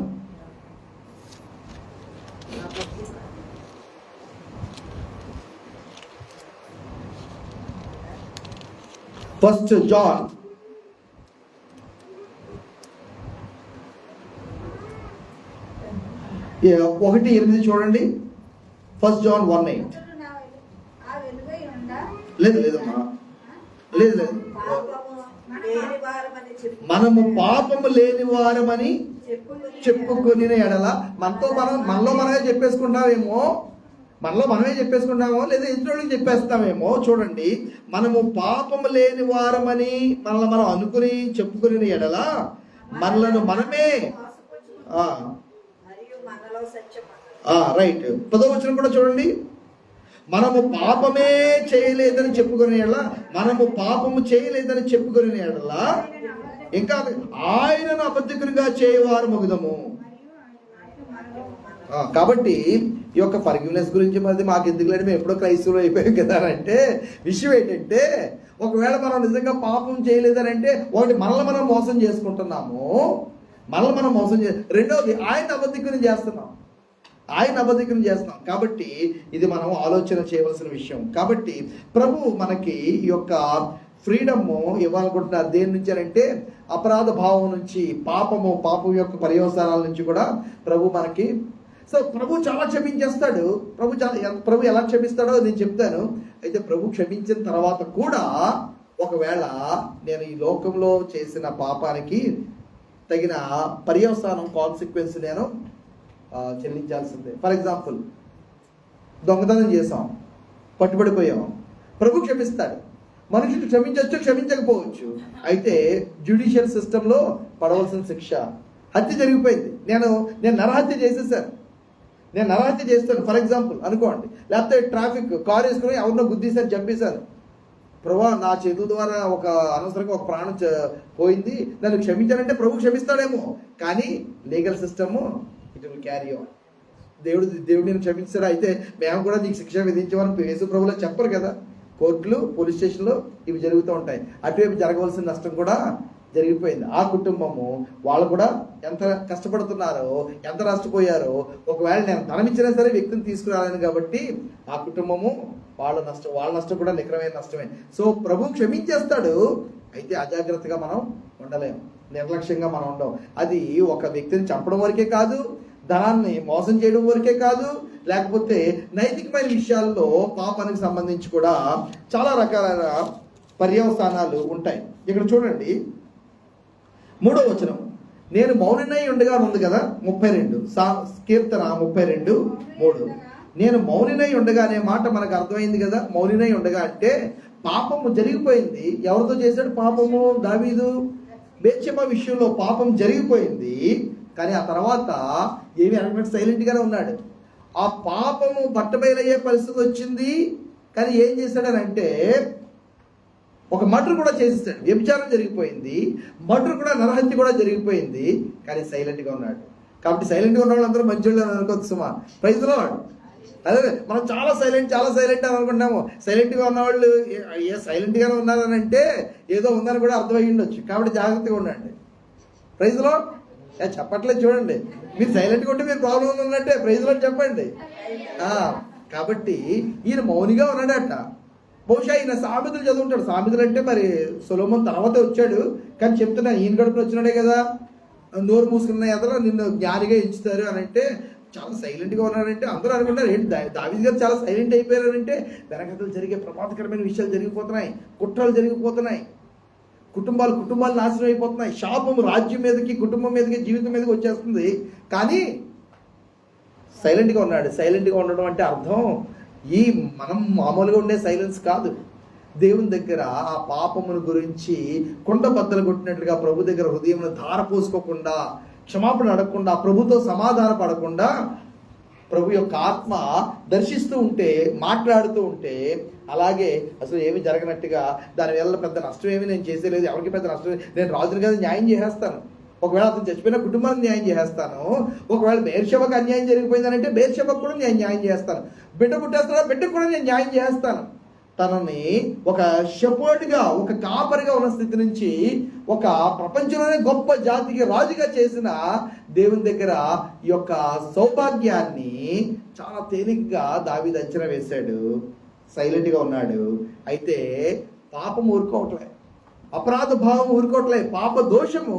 1 John 1:8 చూడండి. 1 John 1:8. లేదమ్మా, లేదు. మనము పాపము లేని వారమని చెప్పుకొని ఎడల, మనలో మనమే చెప్పేసుకుంటామో లేదా ఇతరులకు చెప్పేస్తామేమో. చూడండి, మనము పాపము లేని వారమని మనల్ని మనం అనుకుని చెప్పుకుని ఎడల మనలను మనమే, రైట్. 10వ వచనం కూడా చూడండి. మనము పాపమే చేయలేదని చెప్పుకునే ఎడల, మనము పాపము చేయలేదని చెప్పుకునే ఎడల ఇంకా ఆయనను అబద్ధికునిగా చేయవారు మగుదము. కాబట్టి ఈ యొక్క ఫర్గివ్నెస్ గురించి మరి మాకు ఎందుకు లేదు, మేము ఎప్పుడో క్రైస్తవులు అయిపోయాం కదా అని అంటే, విషయం ఏంటంటే ఒకవేళ మనం నిజంగా పాపం చేయలేదని అంటే ఒకటి మనల్ని మనం మోసం చేసుకుంటున్నాము, మనల్ని మనం మోసం రెండవది ఆయన అబద్ధికుని చేస్తున్నాం, కాబట్టి ఇది మనం ఆలోచన చేయవలసిన విషయం. కాబట్టి ప్రభు మనకి ఈ యొక్క ఫ్రీడమ్ ఇవ్వాలనుకుంటున్నారు. దేని నుంచి అంటే అపరాధ భావం నుంచి, పాపం యొక్క పర్యవసానాల నుంచి కూడా ప్రభు మనకి. సో ప్రభు చాలా క్షమించేస్తాడు. ప్రభు ఎలా క్షమిస్తాడో నేను చెప్తాను. అయితే ప్రభు క్షమించిన తర్వాత కూడా ఒకవేళ నేను ఈ లోకంలో చేసిన పాపానికి తగిన పర్యవసానం, కాన్సిక్వెన్స్ నేను చెల్లించాల్సిందే. ఫర్ ఎగ్జాంపుల్, దొంగతనం చేసాం, పట్టుబడిపోయాం, ప్రభు క్షమిస్తాడు. మనుషులు క్షమించవచ్చు, క్షమించకపోవచ్చు. అయితే జ్యుడిషియల్ సిస్టంలో పడవలసిన శిక్ష, హత్య జరిగిపోయింది, నేను నరహత్య చేసేసాను, నేను నరహత్య చేస్తాను ఫర్ ఎగ్జాంపుల్ అనుకోండి. లేకపోతే ట్రాఫిక్ కారు వేసుకుని ఎవరినో గుద్దీసాను, చంపేశాను. ప్రభు నా చేతుల ద్వారా అనవసరంగా ఒక ప్రాణం పోయింది, నన్ను క్షమించానంటే ప్రభు క్షమిస్తాడేమో, కానీ legal system it will carry on. దేవుడు నేను క్షమించాడు, అయితే మేము కూడా నీకు శిక్ష విధించమని యేసు ప్రభులో చెప్పరు కదా. కోర్టులు, పోలీస్ స్టేషన్లో ఇవి జరుగుతూ ఉంటాయి. అటువైపు జరగవలసిన నష్టం కూడా జరిగిపోయింది. ఆ కుటుంబము వాళ్ళు కూడా ఎంత కష్టపడుతున్నారో, ఎంత నష్టపోయారో. ఒకవేళ నేను ధనం ఇచ్చినా సరే వ్యక్తిని తీసుకురాలేను కాబట్టి ఆ కుటుంబము వాళ్ళ నష్టం కూడా నికరమైన నష్టమే. సో ప్రభు క్షమించేస్తాడు. అయితే అజాగ్రత్తగా మనం ఉండలేము, నిర్లక్ష్యంగా మనం ఉండవు. అది ఒక వ్యక్తిని చంపడం వరకే కాదు, ధనాన్ని మోసం చేయడం వరకే కాదు, లేకపోతే నైతికమైన విషయాల్లో పాపానికి సంబంధించి కూడా చాలా రకాలైన పర్యవసానాలు ఉంటాయి. ఇక్కడ చూడండి 3వ వచనం, నేను మౌనినై ఉండగా ఉంది కదా, 32 కీర్తన 32:3. నేను మౌనినై ఉండగా అనే మాట మనకు అర్థమైంది కదా. మౌనినై ఉండగా అంటే పాపము జరిగిపోయింది. ఎవరితో చేశాడు పాపము? దావీదు బేత్షెబా విషయంలో పాపం జరిగిపోయింది. కానీ ఆ తర్వాత ఏమి అనకుండా సైలెంట్గానే ఉన్నాడు. ఆ పాపము బట్టబయలయ్యే పరిస్థితి వచ్చింది. కానీ ఏం చేశాడని అంటే ఒక మర్డర్ కూడా చేసేస్తాడు. వ్యభిచారం జరిగిపోయింది, మర్డర్ కూడా, నరహత్య కూడా జరిగిపోయింది. కానీ సైలెంట్గా ఉన్నాడు. కాబట్టి సైలెంట్గా ఉన్న వాళ్ళందరూ మంచోళ్ళు అని అనుకోవచ్చు సుమా. Praise the lord. అదే మనం చాలా సైలెంట్ అని అనుకుంటాము. సైలెంట్గా ఉన్నవాళ్ళు సైలెంట్గానే ఉన్నారని అంటే ఏదో ఉందని కూడా అర్థమై ఉండొచ్చు. కాబట్టి జాగ్రత్తగా ఉండండి. Praise the Lord. చెప్పట్లేదు చూడండి. మీరు సైలెంట్గా ఉంటే మీరు ప్రాబ్లం ఉన్నట్టే. ప్రైజ్ ది లార్డ్ చెప్పండి. కాబట్టి ఈయన మౌనిగా ఉన్నాడట. బహుశా ఈయన సామెతలు చదువుంటాడు. సామెతలు అంటే మరి సొలొమోన్ తర్వాత వచ్చాడు, కానీ చెప్తున్నా ఈయన గడుపులో వచ్చినాడే కదా. నోరు మూసుకున్న ఎదరో నిన్ను జ్ఞానిగా ఎంచుతారు అని అంటే చాలా సైలెంట్గా ఉన్నాడంటే అందరూ అనుకుంటారు ఏంటి దావీదు గారు చాలా సైలెంట్ అయిపోయారంటే వెనకతలు జరిగే ప్రమాదకరమైన విషయాలు జరిగిపోతున్నాయి, కుట్రలు జరిగిపోతున్నాయి, కుటుంబాలు నాశనం అయిపోతున్నాయి, శాపం రాజ్యం మీదకి, కుటుంబం మీదకి, జీవితం మీదకి వచ్చేస్తుంది. కానీ సైలెంట్గా ఉన్నాడు. సైలెంట్గా ఉండడం అంటే అర్థం మనం మామూలుగా ఉండే సైలెన్స్ కాదు. దేవుని దగ్గర ఆ పాపమును గురించి కొండ బద్దలు కొట్టినట్లుగా ప్రభు దగ్గర హృదయంలో ధార పోసుకోకుండా, క్షమాపణ అడగకుండా, ప్రభుతో సమాధాన పడకుండా ప్రభు యొక్క ఆత్మ దర్శిస్తూ ఉంటే, మాట్లాడుతూ ఉంటే, అలాగే అసలు ఏమి జరగనట్టుగా దానివల్ల పెద్ద నష్టం ఏమి నేను చేసేలేదు, ఎవరికి పెద్ద నష్టం, నేను రాజుని కదా న్యాయం చేసేస్తాను, ఒకవేళ అతను చచ్చిపోయిన కుటుంబానికి న్యాయం చేసేస్తాను, ఒకవేళ బెయేర్షెబాకు అన్యాయం జరిగిపోయిందనంటే బెయేర్షెబాకు కూడా నేను న్యాయం చేస్తాను, బిడ్డ పుట్టేస్తాడా బిడ్డకు కూడా నేను న్యాయం చేస్తాను. తనని ఒక షెపర్డ్గా, ఒక కాపరిగా ఉన్న స్థితి నుంచి ఒక ప్రపంచంలోనే గొప్ప జాతికి రాజుగా చేసిన దేవుని దగ్గర ఈ యొక్క సౌభాగ్యాన్ని చాలా తేలికగా దావీదు అంచనా వేశాడు. సైలెంట్గా ఉన్నాడు. అయితే పాపం ఊరుకోవట్లే, అపరాధ భావం ఊరుకోవట్లే, పాప దోషము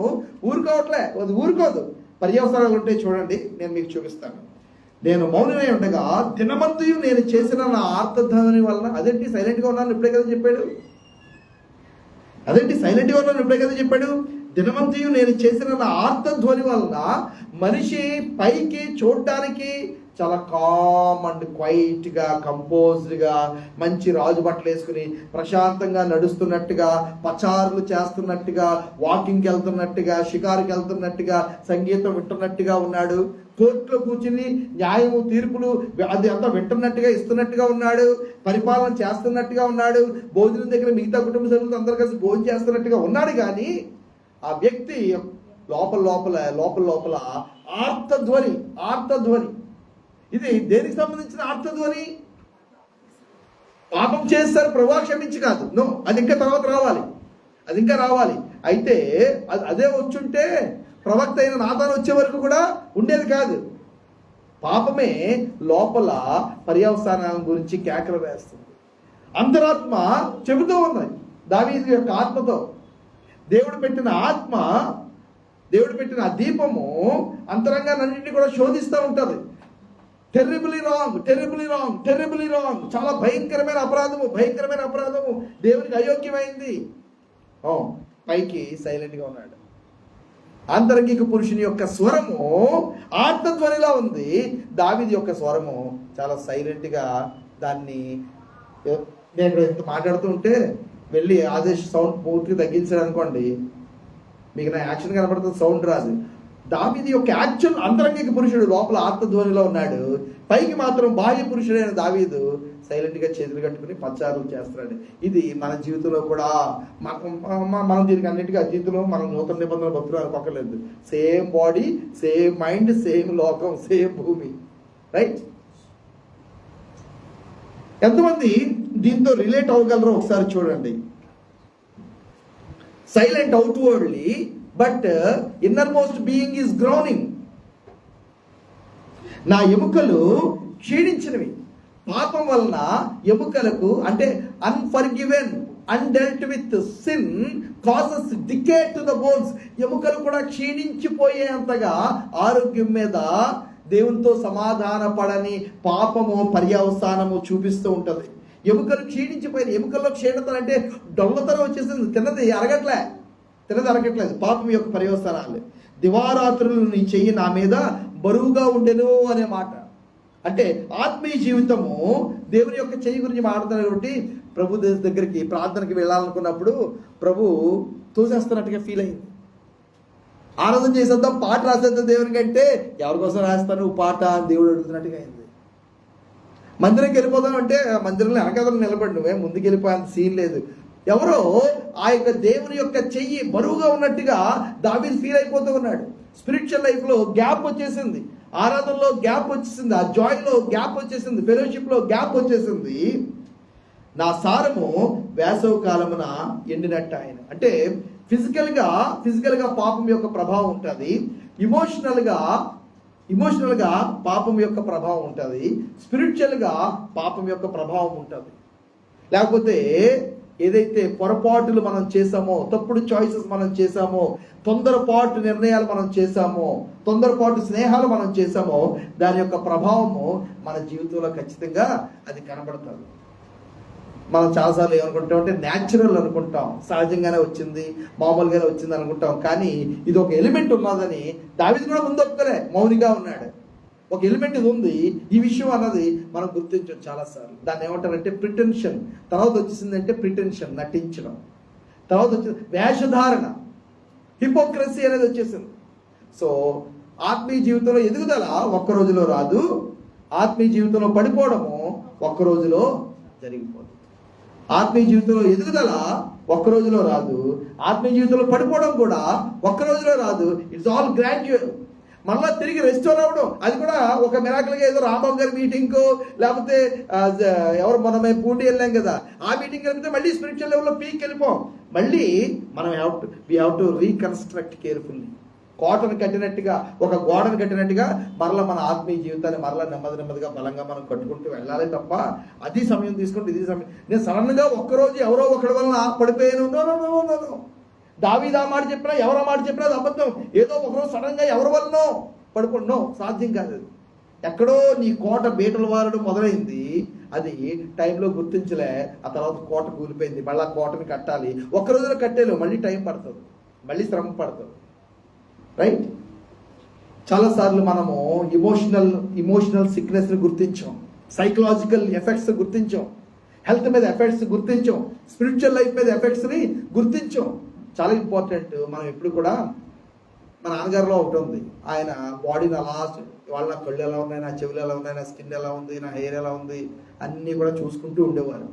ఊరుకోవట్లే, అది ఊరుకోదు. పర్యవసరాలు ఉంటాయి చూడండి, నేను మీకు చూపిస్తాను. నేను మౌనమై ఉండగా దినమంతయు నేను చేసిన నా ఆర్తధ్వని వలన. అదేంటి సైలెంట్గా ఉన్నాను ఇప్పుడే కదా చెప్పాడు. దినమంతయు నేను చేసిన నా ఆర్తధ్వని వలన మనిషి పైకి చూడటానికి చాలా కామ్ అండ్ క్వైట్గా, కంపోజ్డ్గా, మంచి రాజు బట్టలు వేసుకుని ప్రశాంతంగా నడుస్తున్నట్టుగా, పచారులు చేస్తున్నట్టుగా, వాకింగ్కి వెళ్తున్నట్టుగా, షికారుకి వెళ్తున్నట్టుగా, సంగీతం వింటున్నట్టుగా ఉన్నాడు. కోర్టులో కూర్చుని న్యాయము, తీర్పులు అది అంతా వింటున్నట్టుగా, ఇస్తున్నట్టుగా ఉన్నాడు. పరిపాలన చేస్తున్నట్టుగా ఉన్నాడు. భోజనం దగ్గర మిగతా కుటుంబ సభ్యులతో అందరూ కలిసి భోజనం చేస్తున్నట్టుగా ఉన్నాడు. కానీ ఆ వ్యక్తి లోపల ఆర్తధ్వని ఇది దేనికి సంబంధించిన ఆర్తధ్వని? పాపం చేస్తారు ప్రభువా క్షమించి కాదు, నో, అది ఇంకా తర్వాత రావాలి, అది ఇంకా రావాలి. అయితే అదే వచ్చుంటే ప్రవక్త అయిన నాతాను వచ్చే వరకు కూడా ఉండేది కాదు. పాపమే లోపల పర్యవసానాల గురించి కేకలు వేస్తుంది. అంతరాత్మ చెబుతూ ఉన్నది దావీదు యొక్క ఆత్మతో. దేవుడు పెట్టిన ఆత్మ, దేవుడు పెట్టిన ఆ దీపము అంతరంగాన్నింటినీ కూడా శోధిస్తూ ఉంటుంది. టెర్రిబులీ రాంగ్, టెర్రిబులీ రాంగ్, టెర్రిబులీ రాంగ్, చాలా భయంకరమైన అపరాధము, భయంకరమైన అపరాధము, దేవునికి అయోగ్యమైంది. పైకి సైలెంట్గా ఉన్నాడు. ఆంతరంగిక పురుషుని యొక్క స్వరము ఆర్తధ్వనిలా ఉంది. దావీదు యొక్క స్వరము చాలా సైలెంట్గా దాన్ని, నేను ఇక్కడ ఎంత మాట్లాడుతూ ఉంటే వెళ్ళి ఆదేశ సౌండ్ పూర్తిగా తగ్గించాడు అనుకోండి, మీకు నా యాక్షన్ కనపడుతుంది, సౌండ్ రాదు. దావీదు యొక్క యాక్చువల్ అంతరంగిక పురుషుడు లోపల ఆత్మధ్వనిలో ఉన్నాడు, పైకి మాత్రం బాహ్య పురుషుడైన దావీదు సైలెంట్గా చేతులు కట్టుకుని పచ్చారులు చేస్తున్నాడు. ఇది మన జీవితంలో కూడా మనం దీనికి అన్నిటికీ జీవితంలో మనం నూతన నిబంధనలు భక్తులు అనుకోకర్లేదు. Same body, same mind, same లోకం, సేమ్ భూమి, రైట్? ఎంతమంది దీంతో రిలేట్ అవ్వగలరో ఒకసారి చూడండి. Silent outwardly but innermost being is groaning. నా ఎముకలు క్షీణించినవి. పాపం వలన ఎముకలకు, అంటే unforgiven, undealt with sin causes decay to the bones. ఎముకలు కూడా క్షీణించిపోయేంతగా ఆరోగ్యం మీద దేవునితో సమాధాన పడని పాపము పర్యవసానము చూపిస్తూ ఉంటుంది. ఎముకలు క్షీణించిపోయిన, ఎముకల్లో క్షీణత అంటే డొల్లతనం వచ్చేసింది, తిన్నది అరగట్లేదు. పాపం యొక్క పర్యవసానాలు. దివారాత్రులు నీ చెయ్యి నా మీద బరువుగా ఉండెను అనే మాట. అంటే ఆత్మీయ జీవితము దేవుని యొక్క చెయ్యి గురించి మాట్లాడుతున్నారు కాబట్టి ప్రభు దగ్గరికి ప్రార్థనకి వెళ్ళాలనుకున్నప్పుడు ప్రభు తోసేస్తున్నట్టుగా ఫీల్ అయింది. ఆనందం చేసేద్దాం, పాట రాసేద్దాం దేవునికి అంటే ఎవరి కోసం రాస్తాను పాట దేవుడు అడుగుతున్నట్టుగా అయింది. మందిరంకి వెళ్ళిపోదాం అంటే మందిరంలో వెనకాల నిలబడి నువ్వే ముందుకు వెళ్ళిపోయేంత సీన్ లేదు. ఎవరో ఆ యొక్క దేవుని యొక్క చెయ్యి బరువుగా ఉన్నట్టుగా దావీదు ఫీల్ అయిపోతూ ఉన్నాడు. స్పిరిచువల్ లైఫ్లో గ్యాప్ వచ్చేసింది, ఆరాధనలో గ్యాప్ వచ్చేసింది, ఆ జాయ్లో గ్యాప్ వచ్చేసింది, ఫెలోషిప్లో గ్యాప్ వచ్చేసింది. నా సారము వేసవి కాలమున ఎండినట్టు ఆయన. అంటే ఫిజికల్గా పాపం యొక్క ప్రభావం ఉంటుంది, ఇమోషనల్గా పాపం యొక్క ప్రభావం ఉంటుంది, స్పిరిచువల్గా పాపం యొక్క ప్రభావం ఉంటుంది. లేకపోతే ఏదైతే పొరపాటులు మనం చేసామో, తప్పుడు చాయిసెస్ మనం చేసామో, తొందరపాటు నిర్ణయాలు మనం చేసామో, తొందరపాటు స్నేహాలు మనం చేసామో, దాని యొక్క ప్రభావము మన జీవితంలో ఖచ్చితంగా అది కనబడుతుంది. మనం చాలాసార్లు ఏమనుకుంటాం అంటే న్యాచురల్ అనుకుంటాం, సహజంగానే వచ్చింది, మామూలుగానే వచ్చింది అనుకుంటాం. కానీ ఇది ఒక ఎలిమెంట్ ఉన్నదని దావీదు కూడా ముందు ఒప్పుకోలే, మౌనిగా ఉన్నాడు. ఒక ఎలిమెంట్ ఇది ఉంది, ఈ విషయం అన్నది మనం గుర్తించాం చాలాసార్లు. దాన్ని ఏమంటారంటే ప్రిటెన్షన్. తర్వాత వచ్చేసిందంటే ప్రిటెన్షన్, నటించడం. తర్వాత వచ్చేసి వేషధారణ, హిపోక్రసీ అనేది వచ్చేసింది. సో ఆత్మీయ జీవితంలో ఎదుగుదల ఒక్క రోజులో రాదు, ఆత్మీయ జీవితంలో పడిపోవడము ఒక్క రోజులో జరిగిపోదు. ఆత్మీయ జీవితంలో ఎదుగుదల ఒక్క రోజులో రాదు, ఆత్మీయ జీవితంలో పడిపోవడం కూడా ఒక్క రోజులో రాదు. It's all gradual. మళ్ళీ తిరిగి రెస్టోర్ అవ్వడం అది కూడా ఒక మిరాకిల్గా, ఏదో రాంబాబు గారి మీటింగ్ లేకపోతే ఎవరు మనమే పూటి వెళ్ళాం కదా, ఆ మీటింగ్ వెళ్తే మళ్ళీ స్పిరిచువల్ లెవెల్లో పీక్ వెళ్ళిపోం. మళ్ళీ మనం we have to reconstruct carefully. కోటను కట్టినట్టుగా, ఒక గోడను కట్టినట్టుగా మరలా మన ఆత్మీయ జీవితాన్ని మరలా నెమ్మదిగా బలంగా మనం కట్టుకుంటూ వెళ్ళాలి తప్ప అది సమయం తీసుకుంటే ఇది సమయం. నేను సడన్గా ఒక్కరోజు ఎవరో ఒకటి వలన పడిపోయాను, నో. దావీదు ఆ మాట చెప్పినా, ఎవరో మాట చెప్పినా అది అబద్ధం. ఏదో ఒకరోజు సడన్గా ఎవరి వలనో పడుకోండి, సాధ్యం కాదు. ఎక్కడో నీ కోట బీటలు వారడం మొదలైంది, అది టైంలో గుర్తించలే, ఆ తర్వాత కోట కూలిపోయింది. మళ్ళీ కోటని కట్టాలి, ఒక్క రోజులో కట్టేలేవు, మళ్ళీ టైం పడుతుంది, మళ్ళీ శ్రమ పడుతుంది, రైట్? చాలాసార్లు మనము ఇమోషనల్ సిక్నెస్ని గుర్తించాం, సైకలాజికల్ ఎఫెక్ట్స్ గుర్తించాం, హెల్త్ మీద ఎఫెక్ట్స్ గుర్తించాం, స్పిరిచువల్ లైఫ్ మీద ఎఫెక్ట్స్ని గుర్తించాం. చాలా ఇంపార్టెంట్. మనం ఎప్పుడు కూడా, మా నాన్నగారిలో ఒకటి ఉంది, ఆయన బాడీని అలా, వాళ్ళ నా కళ్ళు ఎలా ఉన్నాయి, నా చెవులు ఎలా ఉన్నాయి, నా స్కిన్ ఎలా ఉంది, నా హెయిర్ ఎలా ఉంది, అన్నీ కూడా చూసుకుంటూ ఉండేవారు.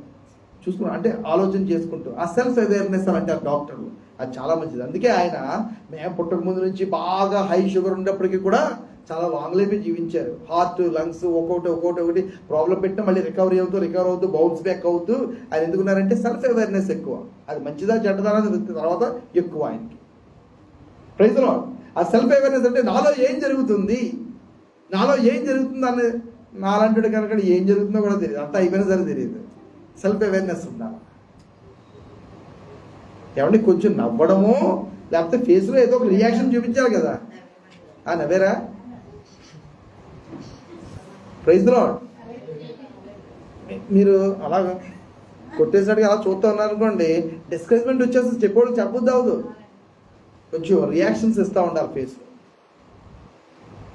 అంటే ఆలోచన చేసుకుంటూ, ఆ సెల్ఫ్ అవేర్నెస్ అని అంటారు డాక్టర్లు, అది చాలా మంచిది. అందుకే ఆయన మేము పుట్టక ముందు నుంచి బాగా హై షుగర్ ఉన్నప్పటికీ కూడా చాలా లాంగ్ లైఫ్ జీవించారు. హార్ట్, లంగ్స్ ఒక్కొక్కటి ప్రాబ్లం పెట్టినా మళ్ళీ రికవర్ అవుతూ బౌన్స్ బ్యాక్ అవుతూ ఆయన ఎందుకున్నారంటే సెల్ఫ్ అవేర్నెస్ ఎక్కువ. అది మంచిదా చెడ్డదా తర్వాత ఎక్కువ ఆయనకి. Praise the Lord. ఆ సెల్ఫ్ అవేర్నెస్ అంటే నాలో ఏం జరుగుతుంది అని నాలంటాడు కనుక ఏం జరుగుతుందో కూడా తెలియదు, అంతా అయిపోయినా సరే తెలియదు. సెల్ఫ్ అవేర్నెస్ ఉండాలి. ఏమంటే కొంచెం నవ్వడము లేకపోతే ఫేస్లో ఏదో ఒక రియాక్షన్ చూపించాలి కదా. నవ్వేరా? Praise the Lord. మీరు అలా కొట్టేసరికి అలా చూస్తూ ఉన్నారనుకోండి, డిస్కరేజ్మెంట్ వచ్చేసి చెప్పడం చెప్పొద్దు అవదు. కొంచెం రియాక్షన్స్ ఇస్తూ ఉండాలి ఫేస్లో.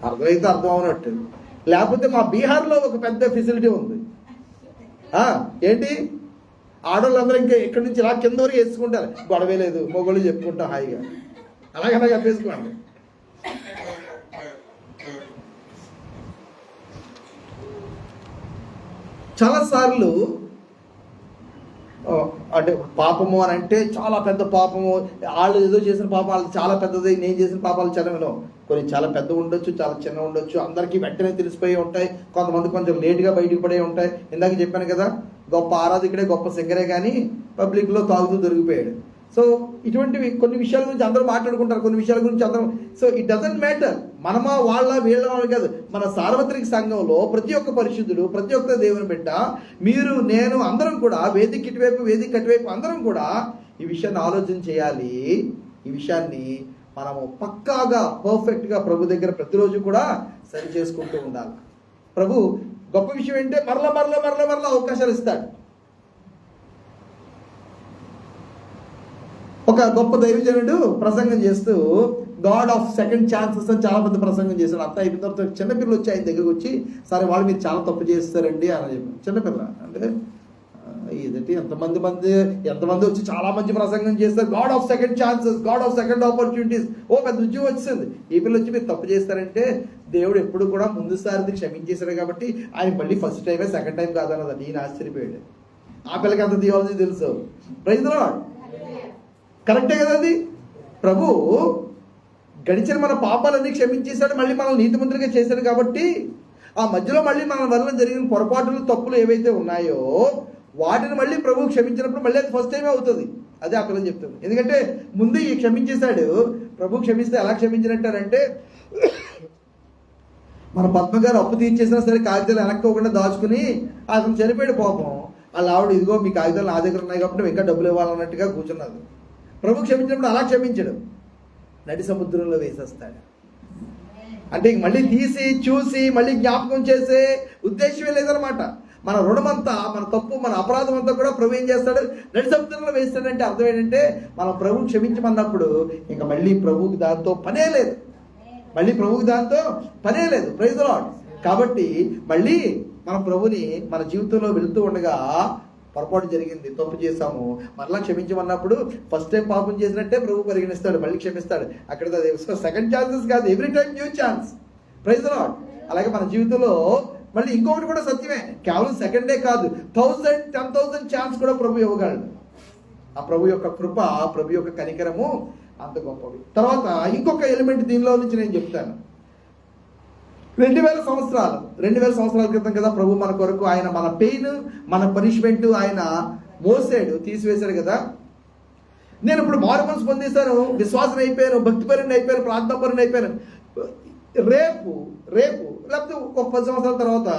అర్థమైతే అర్థం అవునట్టు. లేకపోతే మా బీహార్లో ఒక పెద్ద ఫెసిలిటీ ఉంది. ఏంటి, ఆడవాళ్ళందరూ ఇంకా ఇక్కడి నుంచి ఇలా కింద వరకు వేసుకుంటారు, గొడవే లేదు, మొగోళ్ళు చెప్పుకుంటాం హాయిగా. అలాగలా చెప్పేసుకోండి. చాలాసార్లు అంటే పాపము అని అంటే చాలా పెద్ద పాపము, వాళ్ళు ఏదో చేసిన పాపం వాళ్ళు చాలా పెద్దది, నేను చేసిన పాపాలు చిన్నవిలో కొన్ని చాలా పెద్ద ఉండొచ్చు, చాలా చిన్న ఉండొచ్చు, అందరికీ వెంటనే తెలిసిపోయి ఉంటాయి. కొంతమంది కొంచెం లేట్గా బయటకు పడే ఉంటాయి. ఇందాక చెప్పాను కదా, గొప్ప ఆరాధకుడే గొప్ప సింగరే కానీ పబ్లిక్లో తాగుతూ దొరికిపోయాడు. సో ఇటువంటివి కొన్ని విషయాల గురించి అందరూ మాట్లాడుకుంటారు, కొన్ని విషయాల గురించి అందరూ. సో ఇట్ డజంట్ మ్యాటర్ మనమా వాళ్ళ వీళ్ళ వాళ్ళు కాదు. మన సార్వత్రిక సంఘంలో ప్రతి ఒక్క పరిశుద్ధుడు, ప్రతి ఒక్క దేవుని బిడ్డ, మీరు నేను అందరం కూడా వేదిక ఇటువైపు వేదిక అటువైపు అందరం కూడా ఈ విషయాన్ని ఆలోచన చేయాలి. ఈ విషయాన్ని మనము పక్కాగా పర్ఫెక్ట్గా ప్రభు దగ్గర ప్రతిరోజు కూడా సరి చేసుకుంటూ ఉండాలి. ప్రభు గొప్ప విషయం ఏంటంటే మరలా అవకాశాలు ఇస్తాడు. ఒక గొప్ప దైవజనుడు ప్రసంగం చేస్తూ గాడ్ ఆఫ్ సెకండ్ ఛాన్సెస్ అని చాలా పెద్ద ప్రసంగం చేశాడు. అంతా అయిపోయిన తర్వాత చిన్నపిల్లలు వచ్చి ఆయన దగ్గరికి వచ్చి, సరే వాళ్ళు మీరు చాలా తప్పు చేస్తారండి అని చెప్పి. చిన్నపిల్ల అంటే ఇదంటే ఎంతమంది వచ్చి చాలా మంచి ప్రసంగం చేస్తారు, God of second chances, God of second opportunities. పెద్ద ఉద్యోగం వచ్చింది. ఈ పిల్లలు వచ్చి మీరు తప్పు చేస్తారంటే దేవుడు ఎప్పుడు కూడా ముందుసారి క్షమించేశాడు కాబట్టి ఆయన మళ్ళీ ఫస్ట్ టైమే సెకండ్ టైం కాదన్నది. నేను ఆశ్చర్యపోయాడు. ఆ పిల్లకి అంత థియాలజీ తెలుసు. Praise the Lord. కరెక్టే కదండి. ప్రభు గడిచిన మన పాపాలన్నీ క్షమించేశాడు, మళ్ళీ మనల్ని నీతిమంతులుగా చేశాడు కాబట్టి ఆ మధ్యలో మళ్ళీ మన వల్ల జరిగిన పొరపాటులు, తప్పులు ఏవైతే ఉన్నాయో వాటిని మళ్ళీ ప్రభు క్షమించినప్పుడు మళ్ళీ అది ఫస్ట్ టైమే అవుతుంది. అదే ఆ పిల్లలు చెప్తుంది. ఎందుకంటే ముందు ఈ క్షమించేశాడు. ప్రభు క్షమిస్తే ఎలా క్షమించినట్టారంటే, మన పద్మగారు అప్పు తీర్చేసినా సరే కాగితాలు వెనక్కోకుండా దాచుకుని అతను చనిపోయాడు పాపం. వాళ్ళ ఆవిడ ఇదిగో మీ కాగితాలు నా దగ్గర ఉన్నాయి కాబట్టి ఇంకా డబ్బులు ఇవ్వాలన్నట్టుగా కూర్చున్నది. ప్రభు క్షమించినప్పుడు అలా క్షమించడు, నడి సముద్రంలో వేసేస్తాడు. అంటే మళ్ళీ తీసి చూసి మళ్ళీ జ్ఞాపకం చేసే ఉద్దేశమే లేదనమాట. మన రుణమంతా, మన తప్పు, మన అపరాధం అంతా కూడా ప్రభు ఏం చేస్తాడు, నడి సముద్రంలో వేస్తాడంటే అర్థం ఏంటంటే మనం ప్రభు క్షమించమన్నప్పుడు ఇంకా మళ్ళీ ప్రభువుకి దాంతో పనే లేదు. Praise the Lord. కాబట్టి మళ్ళీ మన ప్రభుని మన జీవితంలో వెళుతూ ఉండగా పొరపాటు జరిగింది, తప్పు చేశాము, మరలా క్షమించమన్నప్పుడు ఫస్ట్ టైం పాపం చేసినట్టే ప్రభు పరిగణిస్తాడు, మళ్ళీ క్షమిస్తాడు. అక్కడ సెకండ్ ఛాన్సెస్ కాదు, every time new chance. Praise the Lord. అలాగే మన జీవితంలో మళ్ళీ ఇంకొకటి కూడా సత్యమే, కేవలం సెకండే కాదు, 1000, 10,000 ఛాన్స్ కూడా ప్రభు ఇవ్వగలడు. ఆ ప్రభు యొక్క కృప, ప్రభు యొక్క కనికరము అంత గొప్పవి. తర్వాత ఇంకొక ఎలిమెంట్ దీనిలో నుంచి నేను చెప్తాను. 2000 సంవత్సరాల క్రితం కదా ప్రభు మన కొరకు ఆయన మన పెయిన్, మన పనిష్మెంట్ ఆయన మోసాడు, తీసివేశాడు కదా. నేను ఇప్పుడు మారు మనసు పొందేశాను, విశ్వాసం అయిపోయాను, భక్తిపరుని అయిపోయాను, ప్రార్థనాపరుని అయిపోయాను. రేపు లేకపోతే ఒక 10 సంవత్సరాల తర్వాత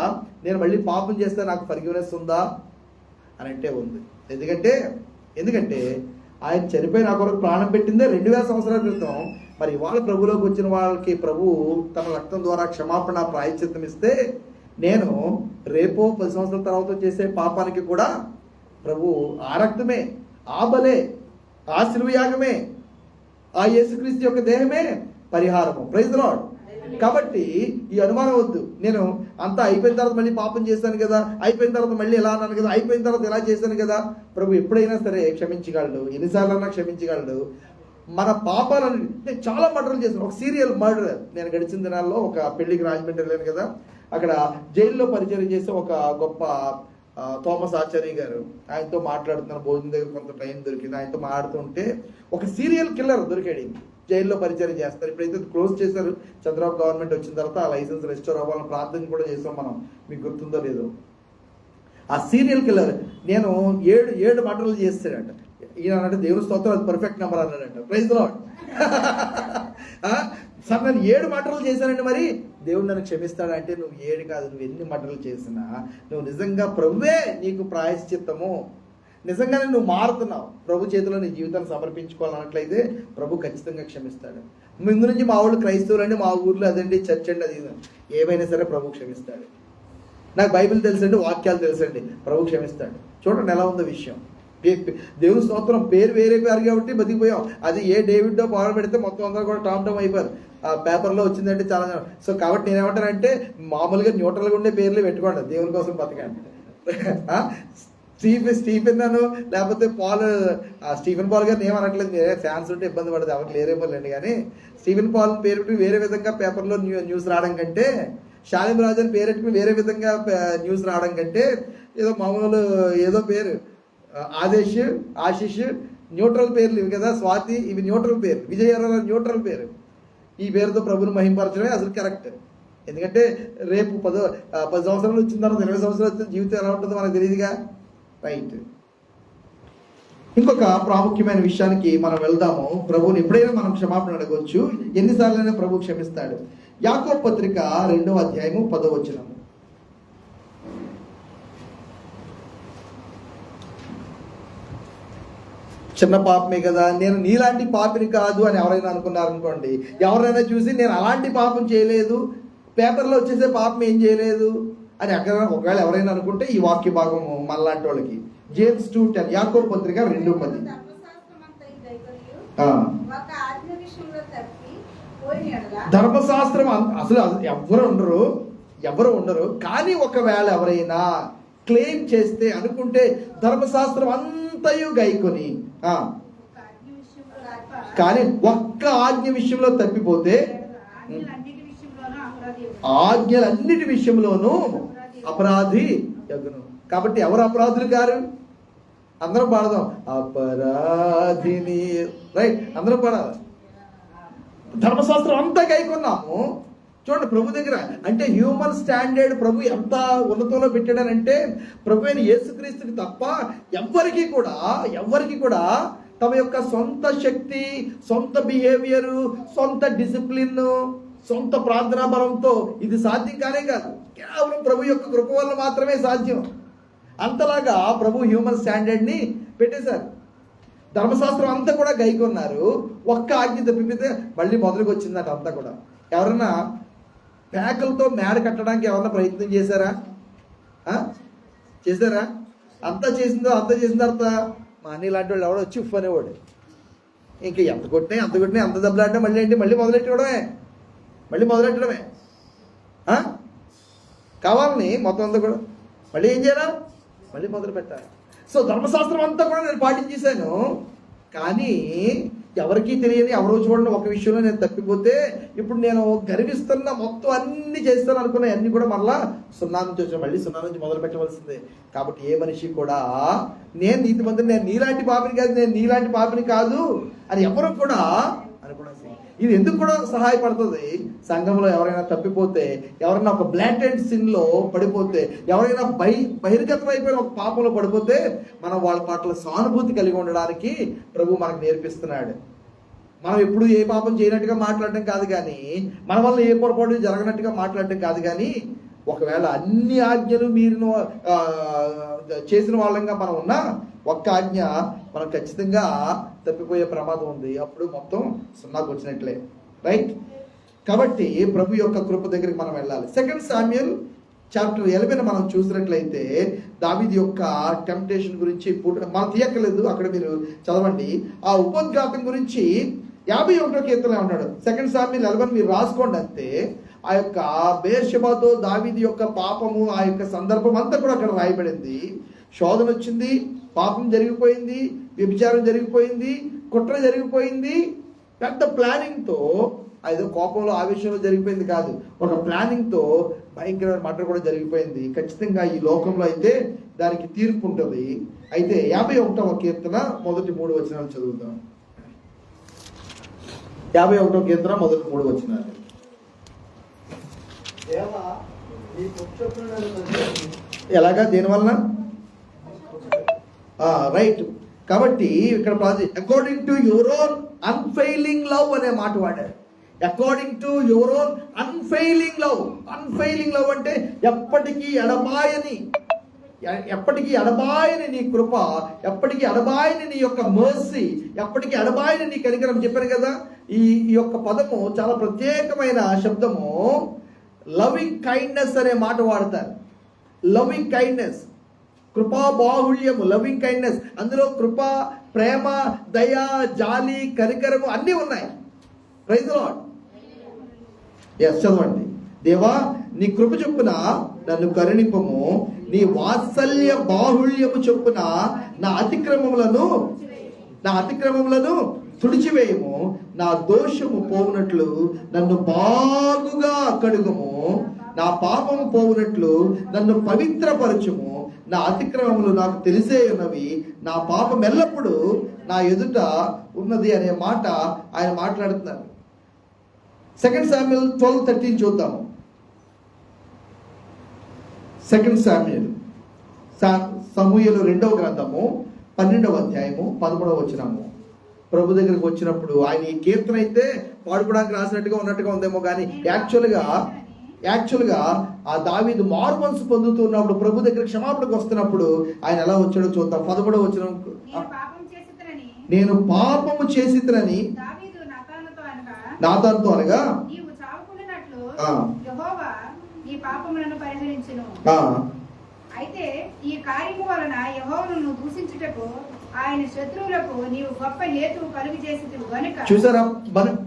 నేను మళ్ళీ పాపం చేస్తే నాకు ఫర్గివ్నెస్ ఉందా అని అంటే ఉంది. ఎందుకంటే ఆయన చనిపోయి నా కొరకు ప్రాణం పెట్టిందే 2000 సంవత్సరాల క్రితం. మరి ఇవాళ ప్రభులోకి వచ్చిన వాళ్ళకి ప్రభు తన రక్తం ద్వారా క్షమాపణ, ప్రాయశ్చిత్తం ఇస్తే నేను రేపో 10 సంవత్సరాల తర్వాత చేసే పాపానికి కూడా ప్రభు ఆ రక్తమే, ఆ బలే, ఆ శిలువ యాగమే, ఆ యేసుక్రీస్తు యొక్క దేహమే పరిహారము. Praise the Lord. కాబట్టి ఈ అనుమానం వద్దు, నేను అంతా అయిపోయిన తర్వాత మళ్ళీ పాపం చేశాను కదా, అయిపోయిన తర్వాత మళ్ళీ ఎలా అన్నాను కదా, అయిపోయిన తర్వాత ఎలా చేశాను కదా. ప్రభు ఎప్పుడైనా సరే క్షమించగలడు, ఎన్నిసార్లన్నా క్షమించగలడు. మన పాపాలను చాలా మర్డర్లు చేశాను. ఒక సీరియల్ మర్డర్. నేను గడిచిన దినాల్లో ఒక పెళ్లికి రాజమండ్రి వెళ్ళాను కదా, అక్కడ జైల్లో పరిచయం చేసే ఒక గొప్ప థామస్ ఆచార్య గారు, ఆయనతో మాట్లాడుతున్నాను. భోజనం దగ్గర కొంత టైం దొరికింది, ఆయనతో మాట్లాడుతుంటే ఒక సీరియల్ కిల్లర్ దొరికాడు. జైల్లో పరిచయం చేస్తారు. ఇప్పుడైతే క్లోజ్ చేశారు. చంద్రబాబు గవర్నమెంట్ వచ్చిన తర్వాత ఆ లైసెన్స్ రెస్టోర్ అవ్వాలని ప్రార్థన కూడా చేసాం మనం, మీకు గుర్తుందో లేదో. ఆ సీరియల్ కిల్లర్ నేను 7 మర్డర్లు చేస్తాడంట. ఈయన అంటే దేవుని స్తోత్రం, అది పర్ఫెక్ట్ నెంబర్ అన్నాడంట. Praise the Lord. సార్ నేను 7 మర్డర్లు చేశానండి, మరి దేవుడు నన్ను క్షమిస్తాడంటే నువ్వు 7 కాదు, నువ్వు ఎన్ని మర్డర్లు చేసినా నువ్వు నిజంగా ప్రభువే నీకు ప్రాయశ్చిత్తము, నిజంగానే నువ్వు మారుతున్నావు, ప్రభు చేతిలో నీ జీవితాన్ని సమర్పించుకోవాలన్నట్లయితే ప్రభు ఖచ్చితంగా క్షమిస్తాడు. ముందు నుంచి మా వాళ్ళు క్రైస్తవులండి, మా ఊర్లో అదండి చర్చ్ అండి, అది ఏమైనా సరే ప్రభు క్షమిస్తాడు. నాకు బైబిల్ తెలుసండి, వాక్యాలు తెలుసండి, ప్రభు క్షమిస్తాడు. చూడండి ఎలా ఉందో విషయం. దేవుని స్తోత్రం, పేరు వేరే పేరు కాబట్టి బతికిపోయాం. అది ఏ డేవిడ్డో పవర్ పెడితే మొత్తం అందరూ కూడా టామ్ అయిపోయారు. ఆ పేపర్లో వచ్చిందంటే చాలా. సో కాబట్టి నేనేమంటానంటే మామూలుగా న్యూట్రల్గా ఉండే పేర్లు పెట్టుకోండి, దేవుని కోసం బతకండి. స్టీఫెన్ అను లేకపోతే స్టీఫెన్ పాల్ గారిని ఏమనట్లేదు, ఫ్యాన్స్ ఉంటే ఇబ్బంది పడదు, ఎవరికి లేరేమోలేండి. కానీ స్టీఫెన్ పాల్ పేరు పెట్టి వేరే విధంగా పేపర్లో న్యూస్ రావడం కంటే, షాలిం రాజు అని పేరెట్టుకుని వేరే విధంగా న్యూస్ రావడం కంటే, ఏదో మామూలు ఏదో పేరు ఆశిష్ న్యూట్రల్ పేర్లు ఇవి కదా, స్వాతి ఇవి న్యూట్రల్ పేరు, విజయ న్యూట్రల్ పేరు. ఈ పేరుతో ప్రభుని మహింపరచడమే అసలు కరెక్ట్. ఎందుకంటే రేపు 10 సంవత్సరాలు వచ్చిన తర్వాత 20 సంవత్సరాలు వచ్చిన జీవితం ఎలా ఉంటుందో మనకు తెలియదుగా. రైట్. ఇంకొక ప్రాముఖ్యమైన విషయానికి మనం వెళ్దాము. ప్రభువుని ఎప్పుడైనా మనం క్షమాపణ అడగవచ్చు, ఎన్నిసార్లైనా ప్రభు క్షమిస్తాడు. యాకోబు పత్రిక 2వ అధ్యాయము 10వ వచనము. చిన్న పాపమే కదా, నేను నీలాంటి పాపిని కాదు అని ఎవరైనా అనుకున్నారనుకోండి, ఎవరైనా చూసి నేను అలాంటి పాపం చేయలేదు, పేపర్లో వచ్చేసే పాపం ఏం చేయలేదు అని ఒకవేళ ఎవరైనా అనుకుంటే ఈ వాక్య భాగము మనలాంటి వాళ్ళకి. జేమ్స్ 2:10, యాకోబు పత్రిక 2:10. ధర్మశాస్త్రం అసలు ఎవరు ఉండరు. కానీ ఒకవేళ ఎవరైనా క్లెయిమ్ చేస్తే అనుకుంటే ధర్మశాస్త్రం అంతయు గైకొని కానీ ఒక్క ఆజ్ఞ విషయంలో తప్పిపోతే ఆజ్ఞలన్నిటి విషయంలోనూ అపరాధి యగును. కాబట్టి ఎవరు అపరాధులు గారు? అందరం పాడదాం, అపరాధిని. రైట్, అందరం పాడాలి. ధర్మశాస్త్రం అంతా గైకొన్నాము. చూడండి ప్రభు దగ్గర అంటే హ్యూమన్ స్టాండర్డ్ ప్రభు ఎంత ఉన్నతంలో పెట్టాడనంటే, ప్రభు అయిన యేసుక్రీస్తుకి తప్ప ఎవ్వరికి కూడా తమ యొక్క సొంత శక్తి, సొంత బిహేవియరు, సొంత డిసిప్లిన్, సొంత ప్రార్థనా బలంతో ఇది సాధ్యం కానే కాదు. కేవలం ప్రభు యొక్క కృప వల్ల మాత్రమే సాధ్యం. అంతలాగా ప్రభు హ్యూమన్ స్టాండర్డ్ని పెట్టేశారు. ధర్మశాస్త్రం అంతా కూడా గైకొన్నారు. ఒక్క ఆజ్ఞ తప్పితే మళ్ళీ మొదలుకు వచ్చిందట అంతా కూడా. ఎవరన్నా పేకలతో మేడ కట్టడానికి ఏమన్నా ప్రయత్నం చేశారా? అంతా చేసిన తర్వాత మా అన్ని లాంటి వాళ్ళు ఎవడో వచ్చి ఉఫ్ అనేవాడు. ఇంకా ఎంత కొట్టినా అంత దెబ్బలాడినా మళ్ళీ మొదలెట్టడమే కావాలని మొత్తం అంతా కూడా మళ్ళీ ఏం చేయాలా? మళ్ళీ మొదలు పెట్టాలి. సో ధర్మశాస్త్రం అంతా కూడా నేను పాటించేశాను, కానీ ఎవరికీ తెలియని ఎవరో చూడండి ఒక విషయంలో నేను తప్పిపోతే ఇప్పుడు నేను గర్విస్తున్న మొత్తం అన్ని చేస్తాను అనుకున్నా అన్ని కూడా మళ్ళా 0 నుంచి వచ్చాను, మళ్ళీ 0 నుంచి మొదలు పెట్టవలసిందే. కాబట్టి ఏ మనిషి కూడా నేను నీతిమంతుని, నేను నీలాంటి పాపిని కాదు అని ఎవరు కూడా అనుకున్నాను. ఇది ఎందుకు కూడా సహాయపడుతుంది? సంఘంలో ఎవరైనా తప్పిపోతే, ఎవరైనా ఒక బ్లాటెంట్ సిన్లో పడిపోతే, ఎవరైనా బహిర్గతం అయిపోయిన ఒక పాపంలో పడిపోతే మనం వాళ్ళ పట్ల సానుభూతి కలిగి ఉండడానికి ప్రభు మనకు నేర్పిస్తున్నాడు. మనం ఎప్పుడు ఏ పాపం చేయనట్టుగా మాట్లాడటం కాదు, కానీ మన వల్ల ఏ పొరపాటు జరగనట్టుగా మాట్లాడటం కాదు, కానీ ఒకవేళ అన్ని ఆజ్ఞలు మీరు చేసిన వాళ్ళంగా మనం ఉన్నా ఒక్క ఆజ్ఞ మనం ఖచ్చితంగా తప్పిపోయే ప్రమాదం ఉంది. అప్పుడు మొత్తం 0కి వచ్చినట్లే. రైట్. కాబట్టి ప్రభు యొక్క కృప దగ్గరికి మనం వెళ్ళాలి. 2 సామ్యూయల్ చాప్టర్ 11 మనం చూసినట్లయితే దావీదు యొక్క టెంప్టేషన్ గురించి మనం తీయక్కర్లేదు, అక్కడ మీరు చదవండి. ఆ ఉపోద్ఘాతం గురించి 51వ కీర్తనలో ఉన్నాడు. 2 సామ్యూయల్ 11 మీరు రాసుకోండి. అంతే ఆ యొక్క బెర్షెబాతో దావీదు యొక్క పాపము, ఆ యొక్క సందర్భం అంతా కూడా అక్కడ రాయబడింది. శోధన వచ్చింది, పాపం జరిగిపోయింది, వ్యభిచారం జరిగిపోయింది, కుట్ర జరిగిపోయింది. పెద్ద ప్లానింగ్తో, ఏదో కోపంలో ఆవేశంలో జరిగిపోయింది కాదు, ఒక ప్లానింగ్తో భయంకరమైన మర్డర్ కూడా జరిగిపోయింది. ఖచ్చితంగా ఈ లోకంలో అయితే దానికి తీర్పు ఉంటుంది. అయితే 51వ కీర్తన మొదటి 3 వచనాలు చదువుతాం. 51వ కీర్తన మొదటి 3 వచనాలు. ఎలాగా, దేనివలన? రైట్. కాబట్టి ఇక్కడ according to your own unfailing love అనే మాట వాడారు. According to your own unfailing love. Unfailing love అంటే ఎప్పటికీ ఎడబాయని నీ కృప, ఎప్పటికీ ఎడబాయని నీ యొక్క మర్సీ, ఎప్పటికీ ఎడబాయని నీ కనికరం. చెప్పాను కదా, ఈ యొక్క పదము చాలా ప్రత్యేకమైన శబ్దము. లవింగ్ కైండ్నెస్ అనే మాట వాడతారు. లవింగ్ కైండ్నెస్, కృపా బాహుళ్యము, లవింగ్ కైండ్నెస్. అందులో కృప, ప్రేమ, దయ, జాలి, కనికరము అన్నీ ఉన్నాయి. Praise the Lord. చదవండి. దేవా, నీ కృప చొప్పున నన్ను కరుణింపము, నీ వాత్సల్య బాహుళ్యము చొప్పున నా అతిక్రమములను తుడిచివేయము, నా దోషము పోవునట్లు నన్ను బాగుగా కడుగుము, నా పాపము పోవునట్లు నన్ను పవిత్రపరచుము, నా అతిక్రమములు నాకు తెలిసే ఉన్నవి, నా పాపం ఎల్లప్పుడూ నా ఎదుట ఉన్నది అనే మాట ఆయన మాట్లాడుతున్నారు. 2 Samuel 12:13 చూద్దాము. 2 Samuel, సమూయేలు 2వ గ్రంథము 12వ అధ్యాయము 11వ వచనము. ప్రభు దగ్గరికి వచ్చినప్పుడు ఆయన ఈ కీర్తన అయితే పాడుకోవడానికి రాసినట్టుగా ఉన్నట్టుగా ఉందేమో కానీ యాక్చువల్గా ఆ దావీదు మారు మనసు పొందుతున్నప్పుడు, ప్రభు దగ్గర క్షమాపణకు వస్తున్నప్పుడు ఆయన ఎలా వచ్చాడో చూద్దాం. 11వ వచనం. నేను పాపము చేసినని నాతానుతో అనగా అయితే ఈ కార్యము వలన యెహోవాను దూషించుటకు ఆయన శత్రువులకు నీవు గొప్ప హేతువు కలుగు చేసితివి గనుక. చూసారా,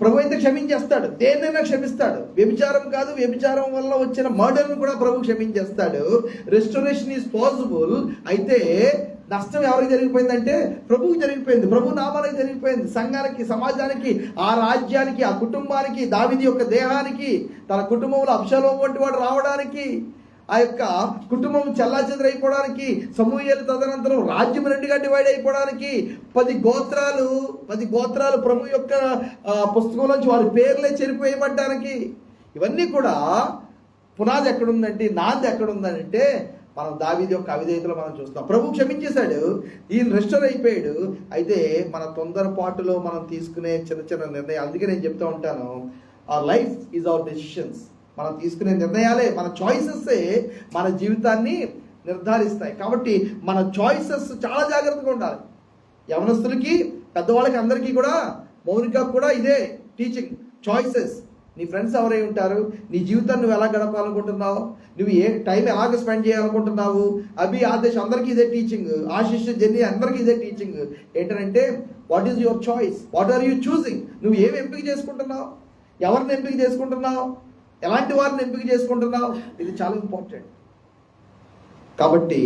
ప్రభు అయితే క్షమించేస్తాడు, దేన్నైనా క్షమిస్తాడు. వ్యభిచారం కాదు, వ్యభిచారం వల్ల వచ్చిన మర్డర్ను కూడా ప్రభు క్షమించేస్తాడు. Restoration is possible. అయితే నష్టం ఎవరికి జరిగిపోయిందంటే ప్రభువుకి జరిగిపోయింది, ప్రభు నామానికి జరిగిపోయింది. సంఘానికి, సమాజానికి, ఆ రాజ్యానికి, ఆ కుటుంబానికి, దావీదు యొక్క దేహానికి, తన కుటుంబంలో అబ్షాలోము వంటి వాడు రావడానికి, ఆ యొక్క కుటుంబం చెల్లాచెదరైపోవడానికి, సమూయేలు తదనంతరం రాజ్యం 2గా డివైడ్ అయిపోవడానికి, 10 గోత్రాలు ప్రభు యొక్క పుస్తకంలోంచి వారి పేర్లే చెరిపోయబడ్డానికి, ఇవన్నీ కూడా పునాది ఎక్కడుందంటే, నాంది ఎక్కడుందంటే మనం దావీదు యొక్క అవిధేయతలో మనం చూస్తాం. ప్రభు క్షమించేశాడు, ఈయన రెస్టోర్ అయిపోయాడు. అయితే మన తొందరపాటులో మనం తీసుకునే చిన్న నిర్ణయాలు, అందుకే నేను చెప్తూ ఉంటాను, our life is our decisions. మనం తీసుకునే నిర్ణయాలే, మన చాయిసెస్సే మన జీవితాన్ని నిర్ధారిస్తాయి. కాబట్టి మన చాయిసెస్ చాలా జాగ్రత్తగా ఉండాలి. యవనస్తులకి, పెద్దవాళ్ళకి, అందరికీ కూడా, మౌనికకు కూడా ఇదే టీచింగ్. చాయిసెస్. నీ ఫ్రెండ్స్ ఎవరై ఉంటారు, నీ జీవితాన్ని నువ్వు ఎలా గడపాలనుకుంటున్నావు, నువ్వు ఏ టైం ఎలాగ స్పెండ్ చేయాలనుకుంటున్నావు, ఆదేశ్ అందరికీ ఇదే టీచింగ్, ఆశిష్, జెన్నీ అందరికీ ఇదే టీచింగ్. ఏంటంటే what is your choice, what are you choosing. నువ్వు ఏమి ఎంపిక చేసుకుంటున్నావు, ఎవరిని ఎంపిక చేసుకుంటున్నావు, ఎలాంటి వారిని ఎంపిక చేసుకుంటున్నావు, ఇది చాలా ఇంపార్టెంట్. కాబట్టి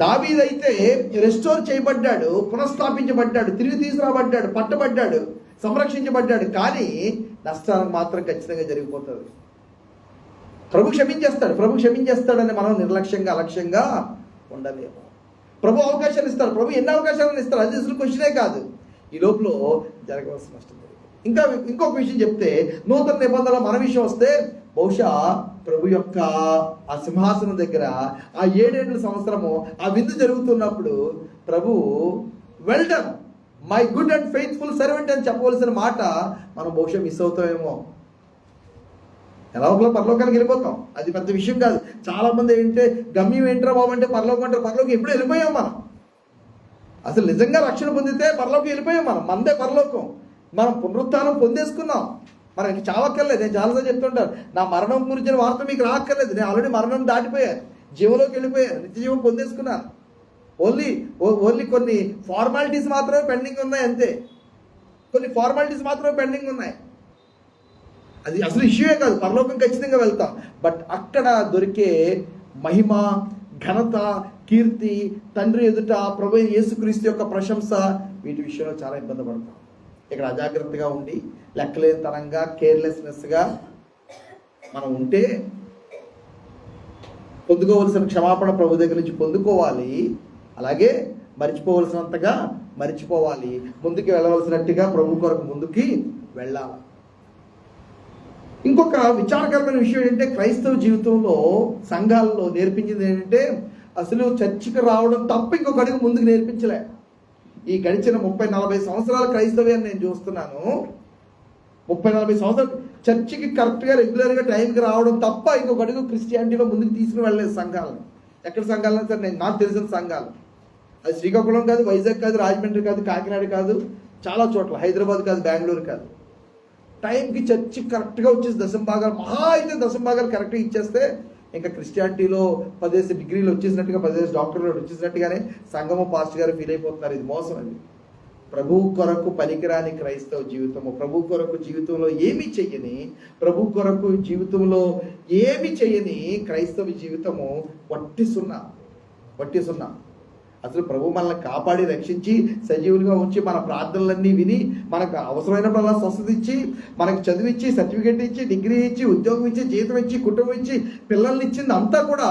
దావీదు అయితే రెస్టోర్ చేయబడ్డాడు, పునఃస్థాపించబడ్డాడు, తిరిగి తీసుకురాబడ్డాడు, పట్టబడ్డాడు, సంరక్షించబడ్డాడు. కానీ నష్టానికి మాత్రం ఖచ్చితంగా జరిగిపోతుంది. ప్రభు క్షమించేస్తాడని మనం నిర్లక్ష్యంగా, అలక్ష్యంగా ఉండలేము. ప్రభు అవకాశాలు ఇస్తాడు. ప్రభు ఎన్ని అవకాశాలను ఇస్తాడు, అది అసలు క్వశ్చనే కాదు. ఈ లోపల జరగవలసిన నష్టం. ఇంకొక విషయం చెప్తే, నూతన నిబంధనలో మన విషయం వస్తే, బహుశా ప్రభు యొక్క ఆ సింహాసనం దగ్గర ఆ 7 సంవత్సరము ఆ విందు జరుగుతున్నప్పుడు ప్రభు well done my good and faithful servant అని చెప్పవలసిన మాట మనం బహుశా మిస్ అవుతామేమో. ఎలా ఒకలా పరలోకానికి వెళ్ళిపోతాం, అది పెద్ద విషయం కాదు. చాలా మంది ఏంటంటే గమ్యం ఏంట్రా బాబు అంటే పరలోకం అంటారు. పరలోకం ఎప్పుడు వెళ్ళిపోయాం మనం. అసలు నిజంగా రక్షణ పొందితే పరలోకం వెళ్ళిపోయాం మనం. మనదే పరలోకం. మనం పునరుత్థానం పొందేసుకున్నాం, మనకి చావక్కర్లేదు. నేను చాలాసార్లు చెప్తుంటాను, నా మరణం గురించిన వార్త మీకు రాక్కర్లేదు. నేను ఆల్రెడీ మరణం దాటిపోయాను, జీవంలోకి వెళ్ళిపోయాను, నిత్య జీవం పొందేసుకున్నాను. ఓన్లీ కొన్ని ఫార్మాలిటీస్ మాత్రమే పెండింగ్ ఉన్నాయి, అంతే. కొన్ని ఫార్మాలిటీస్ మాత్రమే పెండింగ్ ఉన్నాయి. అది అసలు ఇష్యూయే కాదు. పరలోకం ఖచ్చితంగా వెళ్తాం. బట్ అక్కడ దొరికే మహిమ, ఘనత, కీర్తి, తండ్రి ఎదుట ప్రభు యేసుక్రీస్తు యొక్క ప్రశంస, వీటి విషయంలో చాలా ఇబ్బంది పడతాం. ఇక్కడ అజాగ్రత్తగా ఉండి, లెక్కలేనితనంగా, కేర్లెస్నెస్గా మనం ఉంటే పొందుకోవలసిన క్షమాపణ ప్రభు దగ్గర నుంచి పొందుకోవాలి. అలాగే మర్చిపోవలసినంతగా మర్చిపోవాలి. ముందుకు వెళ్ళవలసినట్టుగా ప్రభు కొరకు ముందుకి వెళ్ళాలి. ఇంకొక విచారకరమైన విషయం ఏంటంటే క్రైస్తవ జీవితంలో సంఘాల్లో నేర్పించింది ఏంటంటే అసలు చర్చికి రావడం తప్ప ఇంకొక అడుగు ముందుకు నేర్పించలే. ఈ గడిచిన 30-40 సంవత్సరాల క్రైస్తవ్యాన్ని నేను చూస్తున్నాను. 30-40 సంవత్సరాలు చర్చికి కరెక్ట్గా రెగ్యులర్గా టైంకి రావడం తప్ప ఇంకొక అడుగు క్రిస్టియానిటీలో ముందుకు తీసుకుని వెళ్ళలేదు సంఘాలను. ఎక్కడ సంఘాలను సార్, నేను నాకు తెలిసిన సంఘాలు అది శ్రీకాకుళం కాదు, వైజాగ్ కాదు, రాజమండ్రి కాదు, కాకినాడ కాదు, చాలా చోట్ల, హైదరాబాద్ కాదు, బెంగళూరు కాదు, టైంకి చర్చి కరెక్ట్గా వచ్చేసి దశంభాగాలు, మహా అయితే దశంభాగాలు కరెక్ట్గా ఇచ్చేస్తే ఇంకా క్రిస్టియానిటీలో 10 డిగ్రీలు వచ్చేసినట్టుగా, 10 డాక్టర్లు వచ్చేసినట్టుగానే సంఘము పాస్టర్ గారు ఫీల్ అయిపోతున్నారు. ఇది మోసం. అది ప్రభు కొరకు పనికిరాని క్రైస్తవ జీవితము. ప్రభు కొరకు జీవితంలో ఏమీ చెయ్యని, ప్రభు కొరకు జీవితంలో ఏమి చెయ్యని క్రైస్తవ జీవితము వట్టి సున్నా. అసలు ప్రభు మనల్ని కాపాడి రక్షించి సజీవులుగా ఉంచి మన ప్రార్థనలన్నీ విని మనకు అవసరమైనప్పుడల్లా స్వస్థత ఇచ్చి మనకు చదివిచ్చి సర్టిఫికేట్ ఇచ్చి డిగ్రీ ఇచ్చి ఉద్యోగం ఇచ్చి జీతం ఇచ్చి కుటుంబం ఇచ్చి పిల్లల్ని ఇచ్చింది అంతా కూడా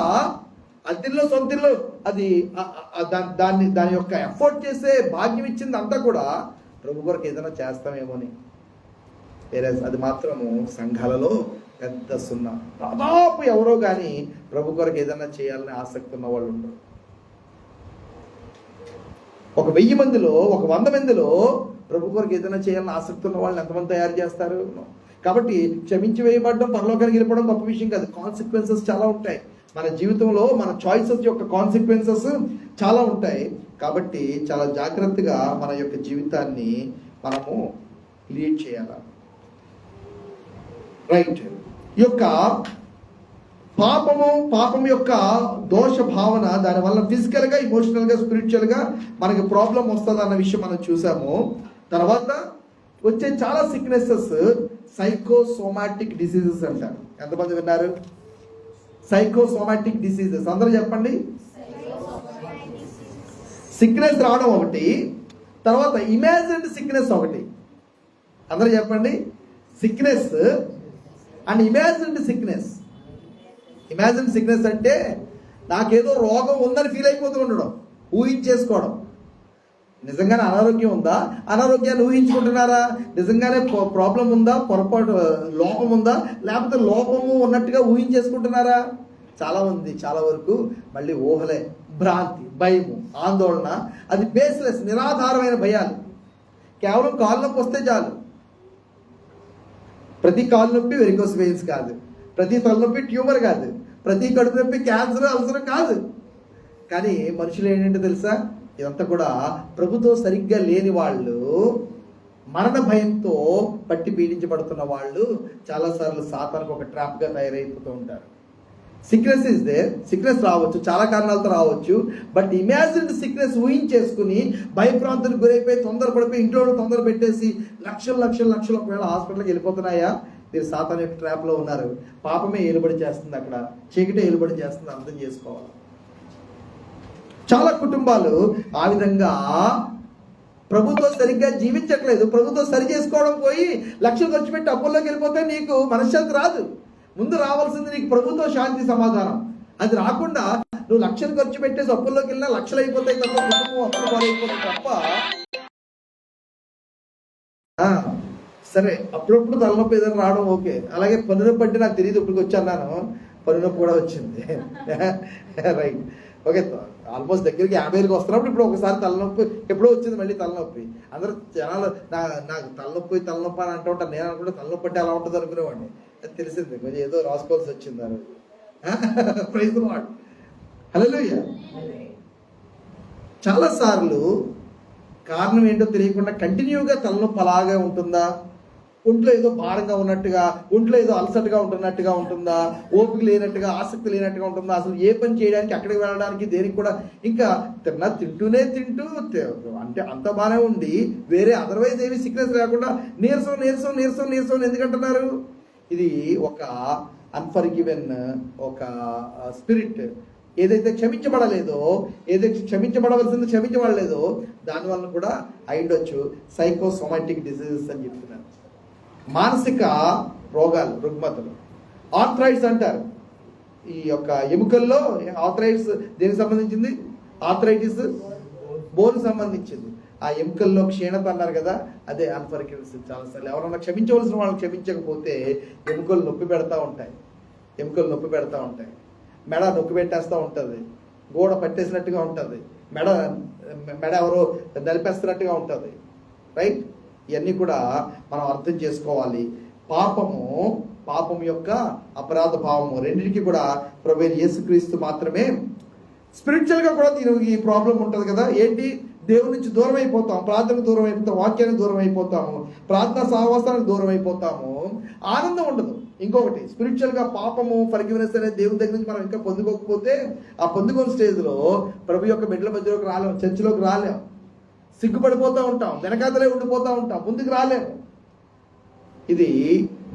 అద్దెల్లో సొంతిల్లో అది దాని యొక్క ఎఫర్ట్ చేసే భాగ్యం ఇచ్చింది అంతా కూడా ప్రభు కొరకు ఏదైనా చేస్తామేమోని. వేరే అది మాత్రము సంఘాలలో పెద్ద సున్నా. దాదాపు ఎవరో కానీ ప్రభు కొరకు ఏదైనా చేయాలని ఆసక్తి ఉన్న వాళ్ళు ఉండరు. ఒక 1000 మందిలో, ఒక 100 మందిలో ప్రభు కొరకు ఏదైనా చేయాలని ఆసక్తి ఉన్న వాళ్ళని ఎంతమంది తయారు చేస్తారు? కాబట్టి క్షమించి వేయబడడం, పరలోకానికి వెళ్ళిపోవడం గొప్ప విషయం కాదు. కాన్సిక్వెన్సెస్ చాలా ఉంటాయి మన జీవితంలో. మన చాయిసెస్ యొక్క కాన్సిక్వెన్సెస్ చాలా ఉంటాయి. కాబట్టి చాలా జాగ్రత్తగా మన యొక్క జీవితాన్ని మనము లీడ్ చేయాలి. రైట్. ఈ యొక్క పాపం యొక్క దోష భావన, దానివల్ల ఫిజికల్గా, ఇమోషనల్గా, స్పిరిచువల్గా మనకి ప్రాబ్లం వస్తుంది అన్న విషయం మనం చూసాము. తర్వాత వచ్చే చాలా సిక్నెసెస్ సైకోసోమాటిక్ డిసీజెస్ అంటారు. ఎంతమంది విన్నారు? సైకోసోమాటిక్ డిసీజెస్ అందరూ చెప్పండి. సిక్నెస్ రావడం ఒకటి, తర్వాత ఇమాజిన్డ్ సిక్నెస్ ఒకటి. అందరూ చెప్పండి. Sickness and imagined sickness. Imagine sickness అంటే నాకేదో రోగం ఉందని ఫీల్ అయిపోతూ ఉండడం, ఊహించేసుకోవడం. నిజంగానే అనారోగ్యం ఉందా? అనారోగ్యాన్ని ఊహించుకుంటున్నారా? నిజంగానే ప్రాబ్లం ఉందా? పొరపాటు లోపం ఉందా? లేకపోతే లోపము ఉన్నట్టుగా ఊహించేసుకుంటున్నారా? చాలా వరకు మళ్ళీ ఊహలే, భ్రాంతి, భయము, ఆందోళన. అది బేస్లెస్, నిరాధారమైన భయాలు. కేవలం కాలు నొప్పి వస్తే చాలు. ప్రతి కాలు నొప్పి వెరికోస్ వెయిన్స్ కాదు, ప్రతి తలనొప్పి ట్యూమర్ కాదు, ప్రతి కడుపు నొప్పి క్యాన్సర్, అల్సర్ కాదు. కానీ మనుషులు ఏంటంటే తెలుసా, ఇదంతా కూడా ప్రభుతో సరిగ్గా లేని వాళ్ళు, మరణ భయంతో పట్టి పీడించబడుతున్న వాళ్ళు చాలాసార్లు సాతానుకు ఒక ట్రాప్గా తయారైపోతూ ఉంటారు. Sickness is there. సిక్నెస్ రావచ్చు, చాలా కారణాలతో రావచ్చు. బట్ ఇమాజిన్డ్ సిక్నెస్ ఊహించేసుకుని భయప్రాంతానికి గురైపోయి తొందరపడిపోయి ఇంట్లో తొందర పెట్టేసి లక్షలు ఒకవేళ హాస్పిటల్కి వెళ్ళిపోతున్నాయా? మీరు సాతాను యొక్క ట్రాప్లో ఉన్నారు. పాపమే ఏలుబడి చేస్తుంది, అక్కడ చీకటే ఏలుబడి చేస్తుంది. అర్థం చేసుకోవాలి. చాలా కుటుంబాలు ఆ విధంగా ప్రభుతో సరిగ్గా జీవించట్లేదు. ప్రభుతో సరి చేసుకోవడం పోయి లక్షలు ఖర్చు పెట్టి అప్పుల్లోకి వెళ్ళిపోతే నీకు మనశ్శాంతి రాదు. ముందు రావాల్సింది నీకు ప్రభుతో శాంతి, సమాధానం. అది రాకుండా నువ్వు లక్షలు ఖర్చు పెట్టేసి అప్పుల్లోకి వెళ్ళినా లక్షలు అయిపోతాయి తప్ప, కుటుంబం అప్పులు పాలైపోతుంది తప్ప. సరే, అప్పుడప్పుడు తలనొప్పి ఏదైనా రావడం ఓకే. అలాగే పన్నునొప్పి అంటే నాకు తెలియదు, ఇప్పటికి వచ్చాను, పన్నునొప్పి కూడా వచ్చింది. Right, okay. ఆల్మోస్ట్ దగ్గరికి 50 వస్తున్నప్పుడు ఇప్పుడు ఒకసారి తలనొప్పి ఎప్పుడో వచ్చింది, మళ్ళీ తలనొప్పి. అందరూ జనాలు నాకు తలనొప్పి అని అంటూ ఉంటారు. నేను అనుకుంటే తలనొప్పి అంటే అలా ఉంటుంది అనుకునేవాడిని. అది తెలిసింది, కొంచెం ఏదో రాసుకోవాల్సి వచ్చింది. ఆ రోజు ప్రైజ్ ది లార్డ్, హల్లెలూయా. చాలాసార్లు కారణం ఏంటో తెలియకుండా కంటిన్యూగా తలనొప్పి అలాగే ఉంటుందా? ఒంట్లో ఏదో భారంగా ఉన్నట్టుగా, ఒంట్లో ఏదో అలసటగా ఉంటున్నట్టుగా ఉంటుందా? ఓపిక లేనట్టుగా, ఆసక్తి లేనట్టుగా ఉంటుందా? అసలు ఏ పని చేయడానికి, అక్కడికి వెళ్ళడానికి, దేనికి కూడా ఇంకా తింటూ అంటే అంత బాగానే ఉండి వేరే అదర్వైజ్ ఏమి సిక్నెస్ లేకుండా నీరసం ఎందుకంటున్నారు? ఇది ఒక అన్ఫర్గివెన్ ఒక స్పిరిట్. ఏదైతే క్షమించబడలేదో, ఏదైతే క్షమించబడవలసిందో క్షమించబడలేదో దానివల్ల కూడా అయ్యుండొచ్చు సైకోసోమాటిక్ డిసీజెస్ అని చెప్తున్నారు. మానసిక రోగాలు, రుగ్మతలు, ఆర్థరైటిస్ అంటారు. ఈ యొక్క ఎముకల్లో ఆర్థరైటిస్ దేనికి సంబంధించింది? ఆర్థరైటిస్ బోన్ సంబంధించింది. ఆ ఎముకల్లో క్షీణత అన్నారు కదా, అదే అన్ఫర్గివ్నెస్. చాలాసార్లు ఎవరన్నా క్షమించవలసిన వాళ్ళని క్షమించకపోతే ఎముకలు నొప్పి పెడతా ఉంటాయి, ఎముకలు నొప్పి పెడతా ఉంటాయి, మెడ నొక్కి పెట్టేస్తూ ఉంటుంది, గోడ పట్టేసినట్టుగా ఉంటుంది, మెడ ఎవరో నలిపేస్తున్నట్టుగా ఉంటుంది. రైట్? ఇవన్నీ కూడా మనం అర్థం చేసుకోవాలి. పాపం యొక్క అపరాధ భావము రెండింటికి కూడా ప్రభువైన యేసుక్రీస్తు మాత్రమే. స్పిరిచువల్గా కూడా ఈ ప్రాబ్లం ఉంటుంది కదా. ఏంటి? దేవుడి నుంచి దూరం అయిపోతాం, ప్రార్థనకు దూరం అయిపోతాం, వాక్యానికి దూరం అయిపోతాము, ప్రార్థనా సహవాసానికి దూరం అయిపోతాము, ఆనందం ఉండదు. ఇంకొకటి, స్పిరిచువల్గా పాపము ఫర్గివ్నెస్ అనేది దేవుని దగ్గర నుంచి మనం ఇంకా పొందుకోకపోతే ఆ పొందుకోని స్టేజ్లో ప్రభు యొక్క బిడ్డల మధ్యలోకి రాలేము, చర్చిలోకి రాలేము, సిగ్గుపడిపోతూ ఉంటాం, వెనకాతలే ఉండిపోతూ ఉంటాం, ముందుకు రాలేము. ఇది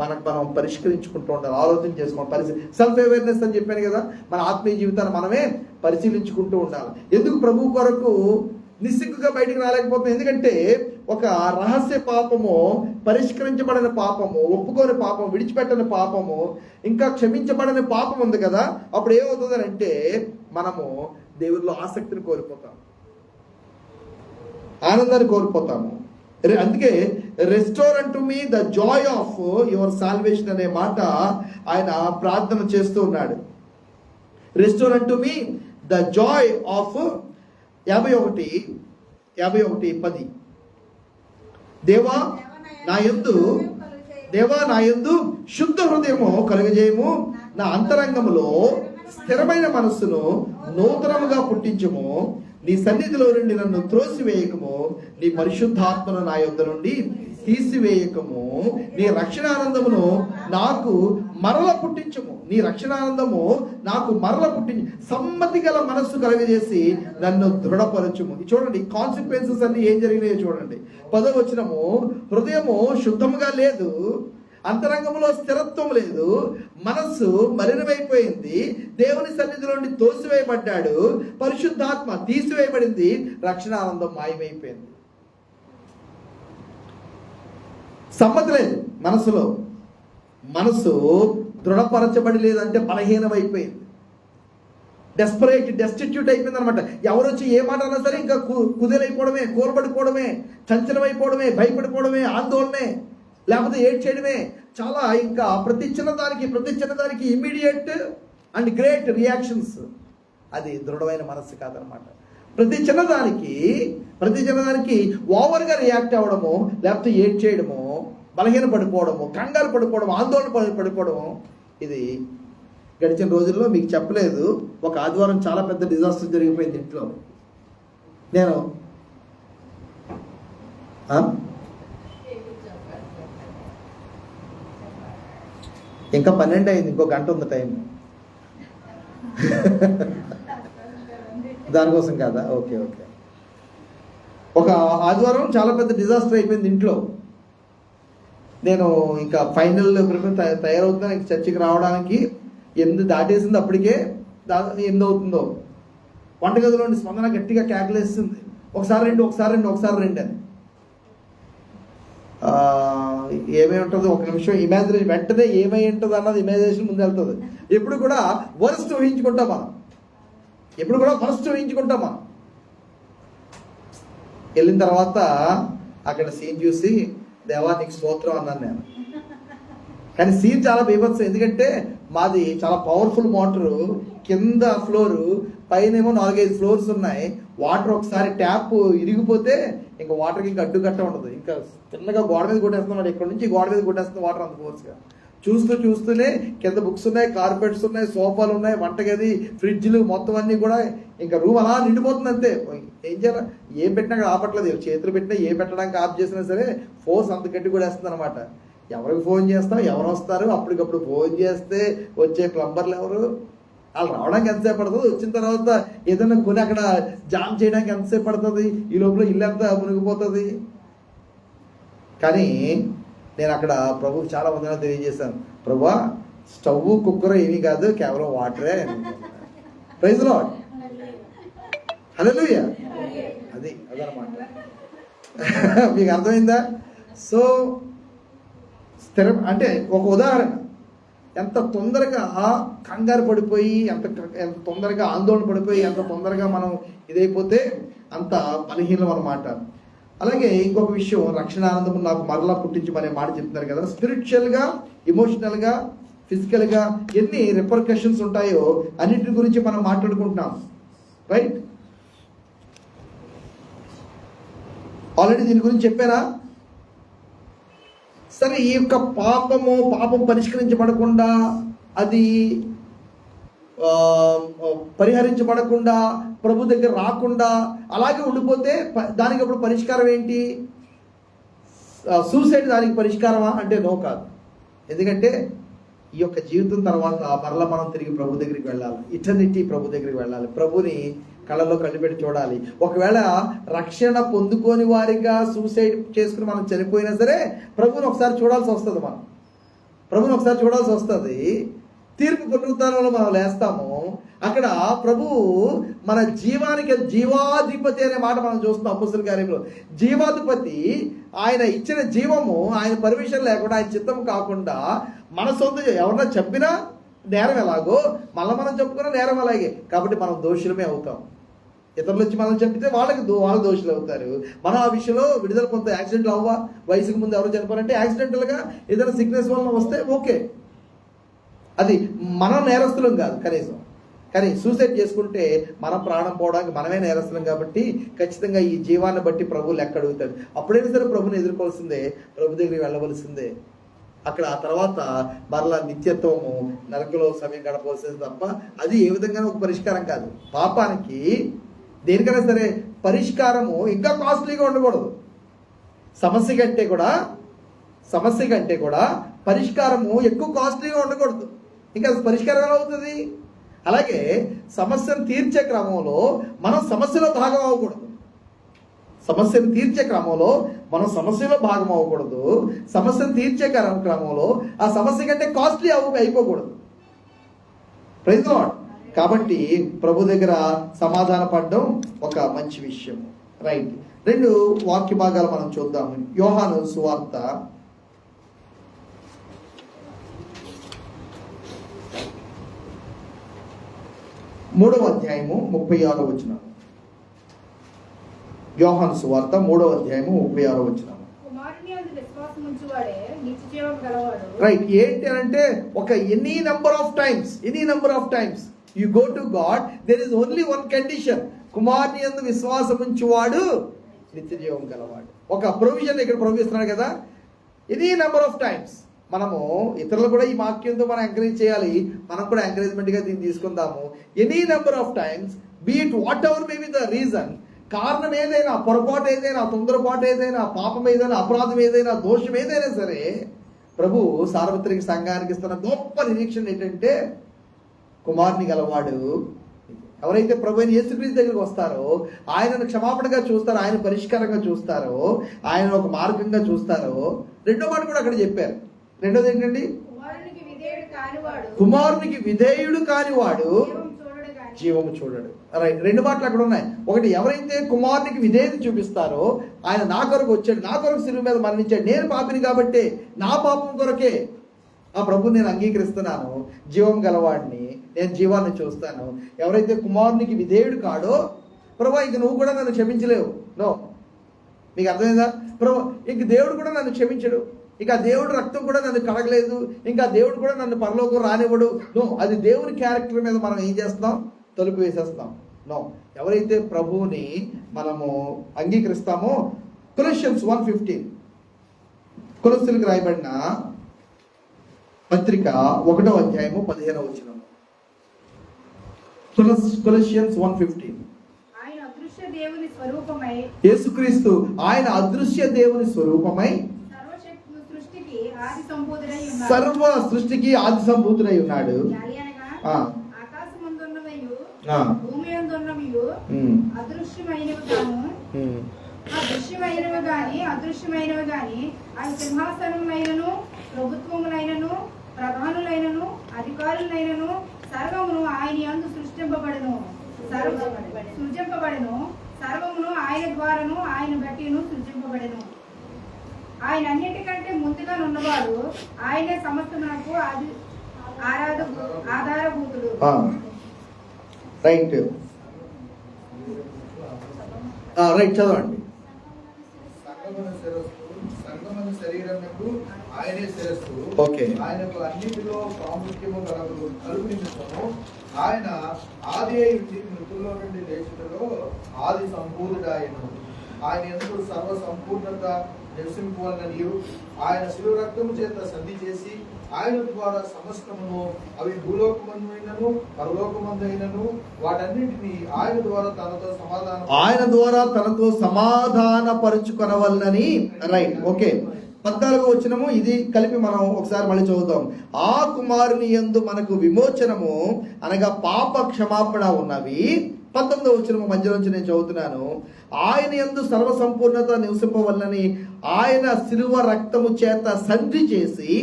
మనం పరిష్కరించుకుంటూ ఉండాలి, ఆలోచన చేసుకోవాలి. సెల్ఫ్ అవేర్నెస్ అని చెప్పాను కదా, మన ఆత్మీయ జీవితాన్ని మనమే పరిశీలించుకుంటూ ఉండాలి. ఎందుకు ప్రభు కొరకు నిస్సిగ్గుగా బయటకు రాలేకపోతున్నాం? ఎందుకంటే ఒక రహస్య పాపము, పరిష్కరించబడిన పాపము, ఒప్పుకోని పాపం, విడిచిపెట్టని పాపము, ఇంకా క్షమించబడని పాపం ఉంది కదా. అప్పుడు ఏమవుతుంది అంటే మనము దేవుడిలో ఆసక్తిని కోల్పోతాం, ఆనందాన్ని కోల్పోతాము. అందుకే restore unto me the Joy of your salvation అనే మాట ఆయన ప్రార్థన చేస్తూ ఉన్నాడు. Restore unto me the Joy of 51:10. దేవా నా యందు శుద్ధ హృదయము కలుగజేయము, నా అంతరంగములో స్థిరమైన మనస్సును నూతనముగా పుట్టించుము, నీ సన్నిధిలో నుండి నన్ను త్రోసివేయకము, నీ పరిశుద్ధాత్మను నా యొద్ద నుండి తీసివేయకము, నీ రక్షణానందమును నాకు మరల పుట్టించము, నీ రక్షణానందము నాకు మరల పుట్టించు, సమ్మతి గల మనస్సు కలుగజేసి నన్ను దృఢపరచుము. చూడండి కాన్సిక్వెన్సెస్ అన్ని ఏం జరిగినాయో చూడండి. 10వ వచనము, హృదయము శుద్ధముగా లేదు, అంతరంగంలో స్థిరత్వం లేదు, మనస్సు మలినమైపోయింది, దేవుని సన్నిధిలో నుండి తోసివేయబడ్డాడు, పరిశుద్ధాత్మ తీసివేయబడింది, రక్షణానందం మాయమైపోయింది. సమ్మతి లేదు మనసులో, మనసు దృఢపరచబడి లేదంటే బలహీనమైపోయింది, డెస్టిట్యూట్ అయిపోయింది అనమాట. ఎవరు వచ్చి ఏ మాట అన్నా సరే ఇంకా కుదేలైపోవడమే, కోల్పడిపోవడమే, చంచలమైపోవడమే, భయపడిపోవడమే, ఆందోళనే, లేకపోతే ఏడ్చేయడమే. చాలా ఇంకా ప్రతి చిన్నదానికి ఇమ్మీడియట్ అండ్ గ్రేట్ రియాక్షన్స్. అది దృఢమైన మనస్సు కాదనమాట. ప్రతి చిన్నదానికి ఓవర్గా రియాక్ట్ అవ్వడము, లేకపోతే ఏడ్చేయడము, బలహీన పడిపోవడము, కంగారు పడిపోవడం, ఆందోళన పడిపోవడము. ఇది గడిచిన రోజుల్లో మీకు చెప్పలేదు, ఒక ఆదివారం చాలా పెద్ద డిజాస్టర్ జరిగిపోయింది ఇంట్లో. నేను ఇంకా 12 అయింది, ఇంకో గంట ఉంది టైం. దానికోసం కాదా? ఓకే. ఒక ఆదివారం చాలా పెద్ద డిజాస్టర్ అయిపోయింది ఇంట్లో. నేను ఇంకా ఫైనల్ తయారవుతున్నాను ఇంక చర్చికి రావడానికి. 8 దాటేసింది, అప్పటికే 8 అవుతుందో. వంటగదిలోని స్పందన గట్టిగా కేకలేస్తుంది, ఒకసారి రెండు అని. ఏమై ఉంటుందో ఒక నిమిషం ఇమాజినేషన్, వెంటనే ఏమై ఉంటుంది అన్నది ఇమాజినేషన్ ముందు వెళ్తుంది. ఎప్పుడు కూడా వరస్ట్ ఊహించుకుంటాం మనం. వెళ్ళిన తర్వాత అక్కడ సీన్ చూసి దేవా నీకు స్తోత్రం అన్నాను నేను. కానీ సీన్ చాలా బీభత్సం, ఎందుకంటే మాది చాలా పవర్ఫుల్ మోటరు, కింద ఫ్లోరు, పైనేమో 4-5 ఫ్లోర్స్ ఉన్నాయి. వాటర్ ఒకసారి ట్యాప్ ఇరిగిపోతే ఇంకా వాటర్కి ఇంకా అడ్డుకట్ట ఉండదు. ఇంకా చిన్నగా గోడ మీద కొట్టేస్తున్నాడు, ఇక్కడ నుంచి గోడ మీద కొట్టేస్తున్న వాటర్ అంత ఫోర్స్గా. చూస్తూనే కింద బుక్స్ ఉన్నాయి, కార్పెట్స్ ఉన్నాయి, సోఫాలు ఉన్నాయి, వంటగది, ఫ్రిడ్జ్లు మొత్తం అన్నీ కూడా ఇంకా రూమ్ అలా నిండిపోతుంది అంతే. ఏం చేయాలి? ఏం పెట్టినా అక్కడ ఆపట్లేదు, చేతులు పెట్టినా ఏ పెట్టడానికి ఆఫ్ చేసినా సరే ఫోర్స్ అంత గట్టి కూడా వేస్తుంది అనమాట. ఎవరికి ఫోన్ చేస్తాం, ఎవరు వస్తారు, అప్పటికప్పుడు ఫోన్ చేస్తే వచ్చే ప్లంబర్లు ఎవరు, వాళ్ళు రావడానికి ఎంతసేపు పడుతుంది, వచ్చిన తర్వాత ఏదైనా కొని అక్కడ జామ్ చేయడానికి ఎంతసేపు పడుతుంది, ఈ లోపల ఇల్లు అంతా మునిగిపోతుంది. కానీ నేను అక్కడ ప్రభుకు చాలా వందనాలు తెలియజేశాను. ప్రభువా స్టవ్ కుక్కర్ ఏమీ కాదు, కేవలం వాటరే. ప్రైజ్ లార్డ్, హల్లెలూయా. అదనమాట. మీకు అర్థమైందా? సో స్థిరం అంటే ఒక ఉదాహరణ. ఎంత తొందరగా కంగారు పడిపోయి, ఎంత తొందరగా ఆందోళన పడిపోయి, ఎంత తొందరగా మనం ఇదైపోతే అంత బలహీనం అన్నమాట. అలాగే ఇంకొక విషయం, రక్షణ ఆనందం నాకు మరలా పుట్టించమనే మాట చెప్తున్నారు కదా. స్పిరిచువల్గా, ఎమోషనల్గా, ఫిజికల్గా ఎన్ని రిపర్కషన్స్ ఉంటాయో అన్నిటి గురించి మనం మాట్లాడుకుంటున్నాం. రైట్? ఆల్రెడీ దీని గురించి చెప్పారా? సరే, ఈ యొక్క పాపం పరిష్కరించబడకుండా, అది పరిహరించబడకుండా, ప్రభు దగ్గర రాకుండా అలాగే ఉండిపోతే దానికి అప్పుడు పరిష్కారం ఏంటి? సూసైడ్ దానికి పరిష్కారమా అంటే నో, కాదు. ఎందుకంటే ఈ యొక్క జీవితం తర్వాత మరలా మనం తిరిగి ప్రభు దగ్గరికి వెళ్ళాలి. ఇటర్నిటీ ప్రభు దగ్గరికి వెళ్ళాలి. ప్రభుని కళ్ళలో కళ్ళు పెట్టి చూడాలి. ఒకవేళ రక్షణ పొందుకోని వారిగా సూసైడ్ చేసుకుని మనం చనిపోయినా సరే ప్రభుని ఒకసారి చూడాల్సి వస్తుంది. ప్రభుని ఒకసారి చూడాల్సి వస్తుంది. తీర్పు పునరుత్థానంలో మనం లేస్తాము. అక్కడ ప్రభు మన జీవానికి జీవాధిపతి అనే మాట మనం చూస్తున్నాం అపొస్తలుల కార్యంలో. జీవాధిపతి, ఆయన ఇచ్చిన జీవము ఆయన పర్మిషన్ లేకుండా, ఆయన చిత్తం కాకుండా మన సొంత ఎవరన్నా చెప్పినా నేరం ఎలాగో మళ్ళీ మనం చెప్పుకున్న నేరం అలాగే. కాబట్టి మనం దోషులమే అవుతాం. ఇతరులు వచ్చి మనం చెప్పితే వాళ్ళు దోషులు అవుతారు. మనం ఆ విషయంలో విడుదల పొందుతాం. యాక్సిడెంట్లు అవ్వా, వయసుకు ముందు ఎవరు చనిపోవాలంటే యాక్సిడెంటల్గా ఏదైనా సిక్నెస్ వలన వస్తే ఓకే, అది మనం నేరస్తులం కాదు కనీసం. కానీ సూసైడ్ చేసుకుంటే మన ప్రాణం పోవడానికి మనమే నేరస్తున్నాం. కాబట్టి ఖచ్చితంగా ఈ జీవాన్ని బట్టి ప్రభు లెక్క అడుగుతాడు. అప్పుడైనా సరే ప్రభుని ఎదుర్కోవాల్సిందే, ప్రభు దగ్గరికి వెళ్ళవలసిందే. అక్కడ ఆ తర్వాత మరలా నిత్యత్వము నరకలో సమయం గడపవలసింది తప్ప అది ఏ విధంగా ఒక పరిష్కారం కాదు. పాపానికి దేనికైనా సరే పరిష్కారము ఇంకా కాస్ట్లీగా ఉండకూడదు. సమస్య కంటే కూడా పరిష్కారము ఎక్కువ కాస్ట్లీగా ఉండకూడదు. ఇంకా పరిష్కారం ఎలా అవుతుంది? అలాగే సమస్యను తీర్చే క్రమంలో మనం సమస్యలో భాగం అవ్వకూడదు. సమస్యను తీర్చే క్రమంలో మనం సమస్యలో భాగం అవ్వకూడదు. సమస్యను తీర్చే క్రమంలో ఆ సమస్య కంటే కాస్ట్లీ అయిపోకూడదు. Praise the Lord. కాబట్టి ప్రభు దగ్గర సమాధాన పడడం ఒక మంచి విషయం. రైట్. 2 వాక్య భాగాలు మనం చూద్దాము. యోహాను సువార్త 3వ అధ్యాయము 36వ వచనం. యోహాను సువార్త 3వ అధ్యాయము 36వ వచనం. రైట్. ఏంటి అంటే ఒక any number of times you go to God, there is only one condition. కుమారుని యందు విశ్వాసం ఉంచువాడు నిత్య జీవం గలవాడు. ఒక ప్రొవిజన్ ఇక్కడ ప్రొవిస్తున్నాడు కదా. ఎనీ నెంబర్ ఆఫ్ టైమ్స్ మనము ఇతరులు కూడా ఈ వాక్యంతో మనం ఎంకరేజ్ చేయాలి. మనం కూడా ఎంకరేజ్మెంట్గా దీన్ని తీసుకుందాము. Any number of times, be it whatever may be the reason, కారణం ఏదైనా, పొరపాటు ఏదైనా, తొందరపాటు ఏదైనా, పాపం ఏదైనా, అపరాధం ఏదైనా, దోషం ఏదైనా సరే ప్రభు సార్వత్రిక సంఘానికి ఇస్తున్న గొప్ప నిరీక్షణ ఏంటంటే కుమారుని గలవాడు. ఎవరైతే ప్రభు అయిన యేసుక్రీస్తు దగ్గరికి వస్తారో, ఆయనను క్షమాపణగా చూస్తారో, ఆయన పరిష్కారంగా చూస్తారో, ఆయన ఒక మార్గంగా చూస్తారో. రెండో మాట కూడా అక్కడ చెప్పారు. రెండోది ఏంటండి? కుమారునికి విధేయుడు కానివాడు జీవము చూడడు. రైట్. 2 మాటలు అక్కడ ఉన్నాయి. ఒకటి, ఎవరైతే కుమారునికి విధేయత చూపిస్తారో, ఆయన నా కొరకు వచ్చాడు, నా కొరకు శిలువ మీద మరణించాడు, నేను పాపిని కాబట్టి నా పాపం కొరకే ఆ ప్రభుని నేను అంగీకరిస్తున్నాను, జీవం గలవాడిని, నేను జీవాన్ని చూస్తాను. ఎవరైతే కుమారునికి విధేయుడు కాడో, ప్రభు ఇంక నువ్వు కూడా నన్ను క్షమించలేవు. నో. మీకు అర్థమైందా? ప్రభు ఇంక దేవుడు కూడా నన్ను క్షమించడు, ఇక దేవుడు రక్తం కూడా నన్ను కడగలేదు, ఇంకా దేవుడు కూడా నన్ను పరలోకం రానివ్వడు. నో. అది దేవుని క్యారెక్టర్ మీద మనం ఏం చేస్తాం? తలుపు వేసేస్తాం. నో. ఎవరైతే ప్రభువుని మనము అంగీకరిస్తామో, కొలస్సియన్స్ 1:15, కొలస్సీలకు రాయబడిన పత్రిక 1వ అధ్యాయము 15వ వచనం. కొలస్సియన్స్ 1:15. యేసుక్రీస్తు ఆయన అదృశ్య దేవుని స్వరూపమై సర్వ సృష్టికి ఆది సంభూతుడై ఉన్నాడు. అదృశ్యమైనవి గాని అది సింహాసనములైనను, ప్రభుత్వములైనను, ప్రధానులైనను, అధికారులైనను సర్వమును ఆయన యందు సృజింపబడెను. సర్వమును ఆయన ద్వారాను ఆయన బట్టిను సృజింపబడెను. ఆయన అన్నిటికంటే ముందుగా ఉన్నవాడు, ఆయనే సమస్తమునకు ఆధారభూతుడు. రైట్. రైట్, చదవండి. శరీరమునకు ఆయనే శిరస్సు. ఓకే. ఆయనకు అన్నిటిలో ప్రాముఖ్యము కలుగు నిమిత్తము ఆయన ఆది అయి ఉండి మృతుల్లో నుండి లేచుటలో ఆది సంపూర్ణుడాయను. ఆయన యందు సర్వ సంపూర్ణత నివసింపవలననియు ఆయన శిలువ రక్తము చేత సంధి చేసి ఆయన ద్వారా సమస్తమును, అవి భూలోకమందైనను పరలోకమందైనను వాటన్నింటినీ ఆయన ద్వారా తనతో సమాధాన పరుచుకొనవలనని. Right, okay. 14వ వచనము ఇది కలిపి మనం ఒకసారి మళ్ళీ చదువుతాం. ఆ కుమారుని యందు మనకు విమోచనము అనగా పాప క్షమాపణ ఉన్నవి. 19వ వచనము మధ్య నుంచి నేను చదువుతున్నాను. ఆయన యందు సర్వ సంపూర్ణత నివసింపవలనని ఆయన శిలువ రక్తము చేత సంధి చేసి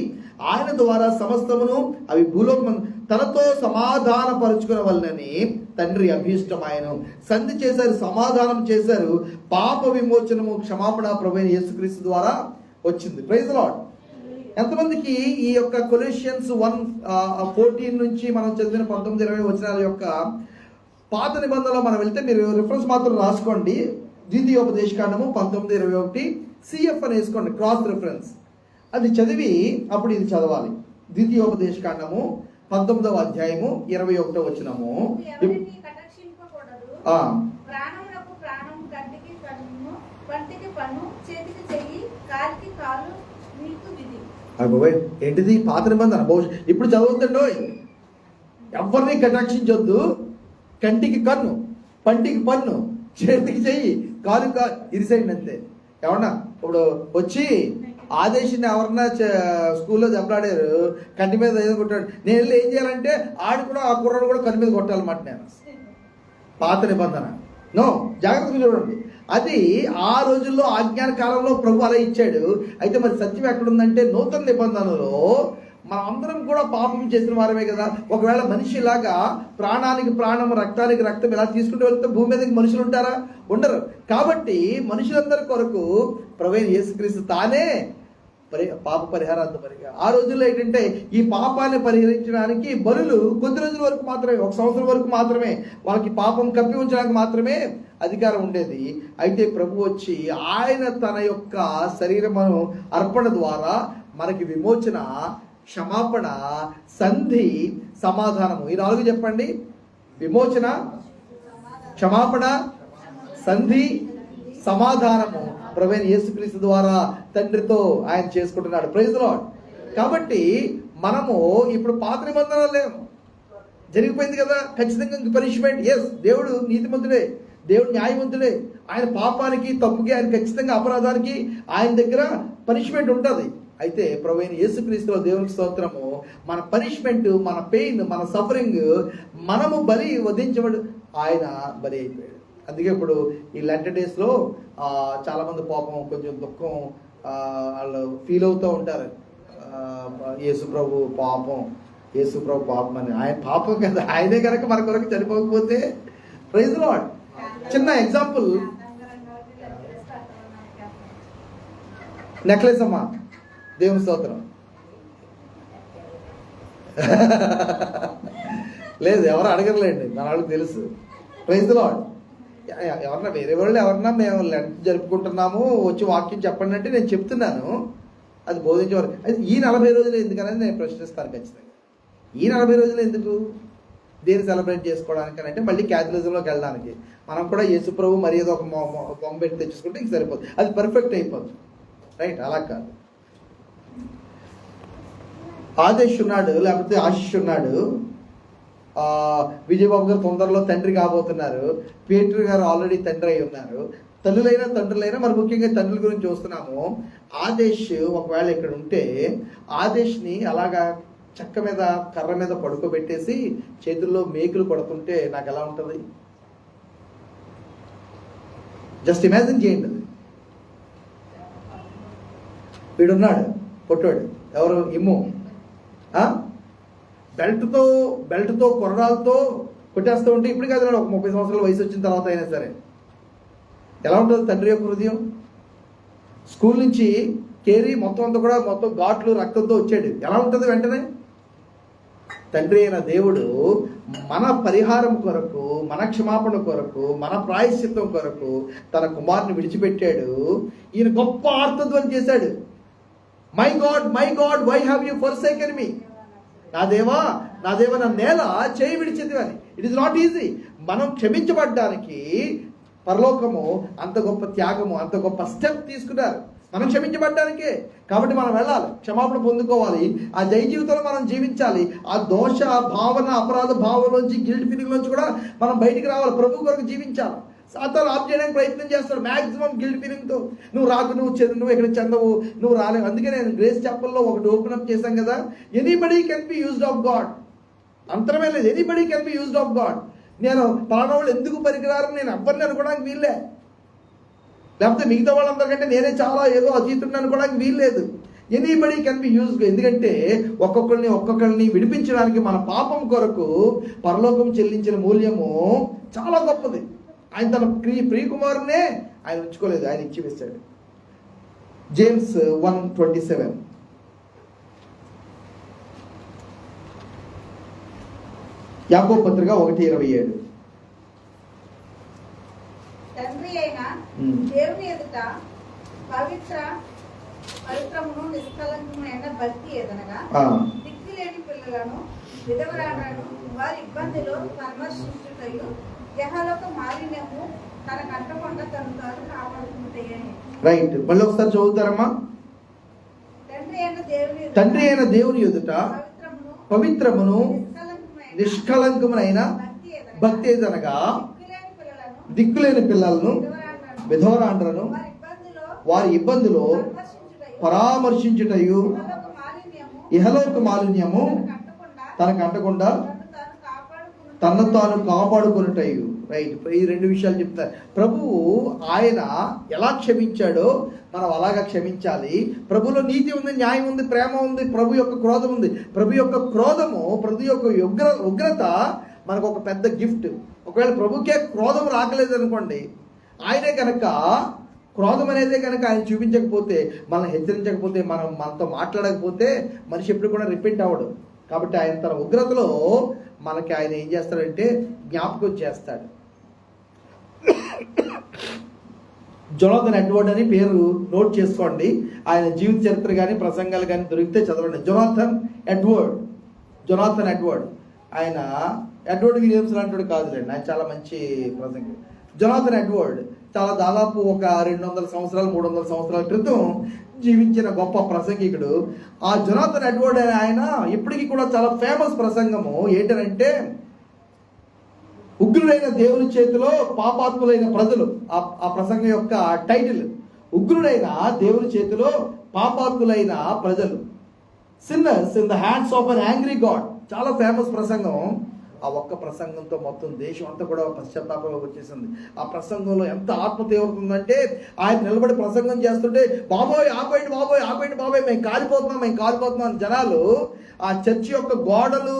ఆయన ద్వారా సమస్తమును, అవి భూలోకం తనతో సమాధాన పరుచుకునవలనని తండ్రి అభీష్టమాయను. సంధి చేశారు, సమాధానం చేశారు. పాప విమోచనము, క్షమాపణ ప్రభువైన యేసుక్రీస్తు ద్వారా వచ్చింది. Praise the Lord. ఎంతమందికి ఈ యొక్క కొలెషియన్స్ 1:14 నుంచి మనం చదివిన 19-20 వచనాల యొక్క పాత నిబంధనలో మనం వెళ్తే, మీరు రిఫరెన్స్ మాత్రం రాసుకోండి. ద్వితీయోపదేశకాండము 19:21 CF అని వేసుకోండి, క్రాస్ రిఫరెన్స్. అది చదివి అప్పుడు ఇది చదవాలి. ద్వితీయోపదేశకాండము 19వ అధ్యాయము 21వ వచనము. ప్రాణమునకు ప్రాణము, కంటికి కన్ను, పంటికి పన్ను, చేతికి చెయ్యి, కాలికి కాలు నీకు విధి. అయ్యో, ఏంటిది పాత నిబంధన? ఇప్పుడు చదువుతుండో ఎవరిని కటాక్షించొద్దు. కంటికి కన్ను, పంటికి పన్ను, చేతికి చెయ్యి, కాలు ఇరిసైండి అంతే. ఏమన్నా ఇప్పుడు వచ్చి ఆదేశాన్ని ఎవరన్నా స్కూల్లో దెబ్బలాడారు, కంటి మీద ఏదో కొట్టాడు, నేను వెళ్ళి ఏం చేయాలంటే ఆడు కూడా, ఆ కుర్రాడు కూడా కంటి మీద కొట్టాలన్నమాట. నేను పాత నిబంధన నో, జాగ్రత్తగా చూడండి. అది ఆ రోజుల్లో ఆజ్ఞాన కాలంలో ప్రభు అలా ఇచ్చాడు. అయితే మరి సత్యం ఎక్కడుందంటే, నూతన నిబంధనలో మనం అందరం కూడా పాపం చేసిన వారమే కదా. ఒకవేళ మనిషిలాగా ప్రాణానికి ప్రాణం, రక్తానికి రక్తం ఇలా తీసుకుంటూ వెళ్తే భూమి మీదకి మనుషులు ఉంటారా? ఉండరు. కాబట్టి మనుషులందరి కొరకు ప్రభువైన యేసుక్రీస్తు తానే పాప పరిహారార్థపరిగా. ఆ రోజుల్లో ఏంటంటే ఈ పాపాన్ని పరిహరించడానికి బలులు కొద్ది రోజుల వరకు మాత్రమే, 1 సంవత్సరం వరకు మాత్రమే, వాళ్ళకి పాపం కప్పి ఉంచడానికి మాత్రమే అధికారం ఉండేది. అయితే ప్రభు వచ్చి ఆయన తన యొక్క శరీరమును అర్పణ ద్వారా మనకి విమోచన, క్షమాపణ, సంధి, సమాధానము, ఈ 4 చెప్పండి. విమోచన, క్షమాపణ, సంధి, సమాధానము ప్రభువైన యేసుక్రీస్తు ద్వారా తండ్రితో ఆయన చేసుకుంటున్నాడు. Praise the Lord. కాబట్టి మనము ఇప్పుడు పాత నిబంధనలు లేవు, జరిగిపోయింది కదా. ఖచ్చితంగా పనిష్మెంట్. ఎస్, దేవుడు నీతిమంతుడే, దేవుడు న్యాయవంతుడే. ఆయన పాపానికి, తప్పుకి, ఆయన ఖచ్చితంగా అపరాధానికి ఆయన దగ్గర పనిష్మెంట్ ఉంటుంది. అయితే ప్రభువైన యేసుక్రీస్తులో దేవునికి స్తోత్రము, మన పనిష్మెంట్, మన పెయిన్, మన సఫరింగ్, మనము బలి వధించబడు, ఆయన బలి అయిపోయాడు. అందుకే ఇప్పుడు ఈ లెంట్ డేస్లో చాలామంది పాపం కొంచెం దుఃఖం వాళ్ళు ఫీల్ అవుతూ ఉంటారు. యేసుప్రభు పాపం అని. ఆయన పాపం కదా, ఆయనే కనుక మన కొరకు చనిపోకపోతే. Praise the Lord. చిన్న ఎగ్జాంపుల్, నెక్లెస్ అమ్మా, దేవుని స్తోత్రం. లేదు, ఎవరు అడగలేండి, మన వాళ్ళకి తెలుసు. Praise the Lord. ఎవరన్నా వేరే వాళ్ళు ఎవరన్నా మేము లెంట్ జరుపుకుంటున్నాము వచ్చి వాక్యం చెప్పండి అంటే నేను చెప్తున్నాను, అది బోధించేవారు. అయితే ఈ 40 రోజులు ఎందుకనేది నేను ప్రశ్నిస్తాను ఖచ్చితంగా. ఈ 40 రోజులు ఎందుకు, దేన్ని సెలబ్రేట్ చేసుకోవడానికి అంటే మళ్ళీ క్యాథలిజంలోకి వెళ్ళడానికి. మనం కూడా యేసుప్రభు మరి ఏదో ఒక బొమ్మ పెట్టి తెచ్చుకుంటే ఇంక సరిపోతుంది, అది పర్ఫెక్ట్ అయిపోతుంది. రైట్, అలా కాదు. ఆదేశ్ ఉన్నాడు, లేకపోతే ఆశిష్ ఉన్నాడు, విజయబాబు గారు తొందరలో తండ్రి కాబోతున్నారు, పీటర్ గారు ఆల్రెడీ తండ్రి అయి ఉన్నారు. తల్లులైనా తండ్రులైనా మరి ముఖ్యంగా తండ్రుల గురించి చూస్తున్నాము. ఆదేశ్ ఒకవేళ ఇక్కడ ఉంటే ఆదేశ్ని అలాగా చెక్క మీద, కర్ర మీద పడుకోబెట్టేసి చేతుల్లో మేకులు కొడుతుంటే నాకు ఎలా ఉంటుంది? జస్ట్ ఇమాజిన్ చేయండి. అది వీడున్నాడు కొట్టాడు, ఎవరు? ఇమ్ము. బెల్ట్తో కొర్రాలతో కొట్టేస్తూ ఉంటే, ఇప్పుడు కాదు, ఒక 30 సంవత్సరాల వయసు వచ్చిన తర్వాత అయినా సరే ఎలా ఉంటుంది తండ్రి యొక్క హృదయం? స్కూల్ నుంచి కేరీ మొత్తం అంతా కూడా మొత్తం ఘాట్లు రక్తంతో వచ్చాడు, ఎలా ఉంటుంది వెంటనే? తండ్రి అయిన దేవుడు మన పరిహారం కొరకు, మన క్షమాపణ కొరకు, మన ప్రాయశ్చిత్తం కొరకు తన కుమారుని విడిచిపెట్టాడు. ఈయన గొప్ప ఆర్తధ్వని చేశాడు. My God why have you forsaken me. నా దేవా నా నేల చేయి విడిచింది అని. It is not easy. మనం క్షమించబడ్డానికి పరలోకము అంత గొప్ప త్యాగము, అంత గొప్ప స్టెప్ తీసుకున్నారు మనం క్షమించబడ్డానికే. కాబట్టి మనం వెళ్ళాలి, క్షమాపణ పొందుకోవాలి, ఆ జయ జీవితంలో మనం జీవించాలి. ఆ దోష భావన, అపరాధ భావంలోంచి, గిల్ట్ ఫీలింగ్ నుంచి కూడా మనం బయటికి రావాలి, ప్రభు కొరకు జీవించాలి. సాతాను ఆప్ చేయడానికి ప్రయత్నం చేస్తాడు మాక్సిమం గిల్ట్ ఫీలింగ్తో. నువ్వు రాకు, నువ్వు ఇక్కడ చెందవు, నువ్వు రాలేవు. అందుకే నేను గ్రేస్ చాపెల్లో ఒకటి ఓపెన్ అప్ చేశాం కదా, anybody can be used of God. అంతరమే లేదు, anybody can be used of God. నేను పలానా వాళ్ళు ఎందుకు పనికిరారని నేను ఎవరిని అనుకోవడానికి వీల్లే, లేకపోతే మిగతా వాళ్ళందరికంటే నేనే చాలా ఏదో అతీతుడిని అనుకోవడానికి వీల్లేదు. Anybody can be used. ఎందుకంటే ఒక్కొక్కరిని విడిపించడానికి మన పాపం కొరకు పరలోకం చెల్లించిన మూల్యము చాలా గొప్పది. ఆయన తన ప్రియకుమారునే ఆయన ఉంచుకోలేదు, ఆయన ఇచ్చి వేశాడు. జేమ్స్ 1:27. యాకోబు పత్రిక 1:27. తండ్రి అయిన దేవుని ఎదుట పవిత్రమును నిష్కలంకమైన భక్తి ఎదనగా దిక్కులేని పిల్లలను విధవరాలను వారి ఇబ్బందిలో పరామర్శించుటయు యెహోవాకు మాలిన్యము తనకు అంటకుండా తను తాను కాపాడుకుంటాయని. రైట్, మళ్ళీ ఒకసారి చదువుతారమ్మా. తండ్రి అయిన దేవుని ఎదుట పవిత్రమును నిష్కలంకమైన భక్తి ఎదనగా దిక్కులేని పిల్లలను విధవరాండ్రను వారి ఇబ్బందులో పరామర్శించుటయు ఇహలోక మాలిన్యము తనకు అంటకుండా తనను తాను కాపాడుకున్నటయు. రైట్, ఈ రెండు విషయాలు చెప్తారు. ప్రభువు ఆయన ఎలా క్షమించాడో మనం అలాగా క్షమించాలి. ప్రభులో నీతి ఉంది, న్యాయం ఉంది, ప్రేమ ఉంది, ప్రభు యొక్క క్రోధం ఉంది. ప్రభు యొక్క క్రోధము, ప్రభు యొక్క ఉగ్రత మనకు ఒక పెద్ద గిఫ్ట్. ఒకవేళ ప్రభుకే క్రోధం రాకలేదు అనుకోండి, ఆయనే కనుక క్రోధం అనేదే కనుక ఆయన చూపించకపోతే, మనల్ని హెచ్చరించకపోతే, మనతో మాట్లాడకపోతే మనిషి ఎప్పుడు కూడా రిపీట్ అవ్వడు. కాబట్టి ఆయన తన ఉగ్రతలో మనకి ఆయన ఏం చేస్తాడంటే జ్ఞాపకం చేస్తాడు. జొనాథన్ ఎడ్వర్డ్ అని పేరు నోట్ చేసుకోండి. ఆయన జీవిత చరిత్ర కానీ ప్రసంగాలు కానీ దొరికితే చదవండి. Jonathan Edward. ఆయన ఎడ్వర్డ్ విలియమ్స్ లాంటి కాదులేండి, ఆయన చాలా మంచి ప్రసంగి. జొనాథన్ ఎడ్వర్డ్ చాలా దాదాపు ఒక 200 సంవత్సరాలు 300 సంవత్సరాల క్రితం జీవించిన గొప్ప ప్రసంగికుడు. ఆ జొనాథన్ ఎడ్వర్డ్ ఆయన ఇప్పటికీ కూడా చాలా ఫేమస్ ప్రసంగము ఏంటంటే, ఉగ్రుడైన దేవుని చేతిలో పాపాత్ములైన ప్రజలు. ఆ ప్రసంగం యొక్క టైటిల్ ఉగ్రుడైన దేవుని చేతిలో పాపాత్ములైన ప్రజలు, sinners in the hands of an angry God. చాలా ఫేమస్ ప్రసంగం. ఆ ఒక్క ప్రసంగంతో మొత్తం దేశం అంతా కూడా పశ్చాత్తాపంలో వచ్చేసింది. ఆ ప్రసంగంలో ఎంత ఆత్మతీవ్రత ఉందంటే, ఆయన నిలబడి ప్రసంగం చేస్తుంటే బాబోయ్ ఆపేయండి మేము కాలిపోతున్నాం జనాలు ఆ చర్చి యొక్క గోడలు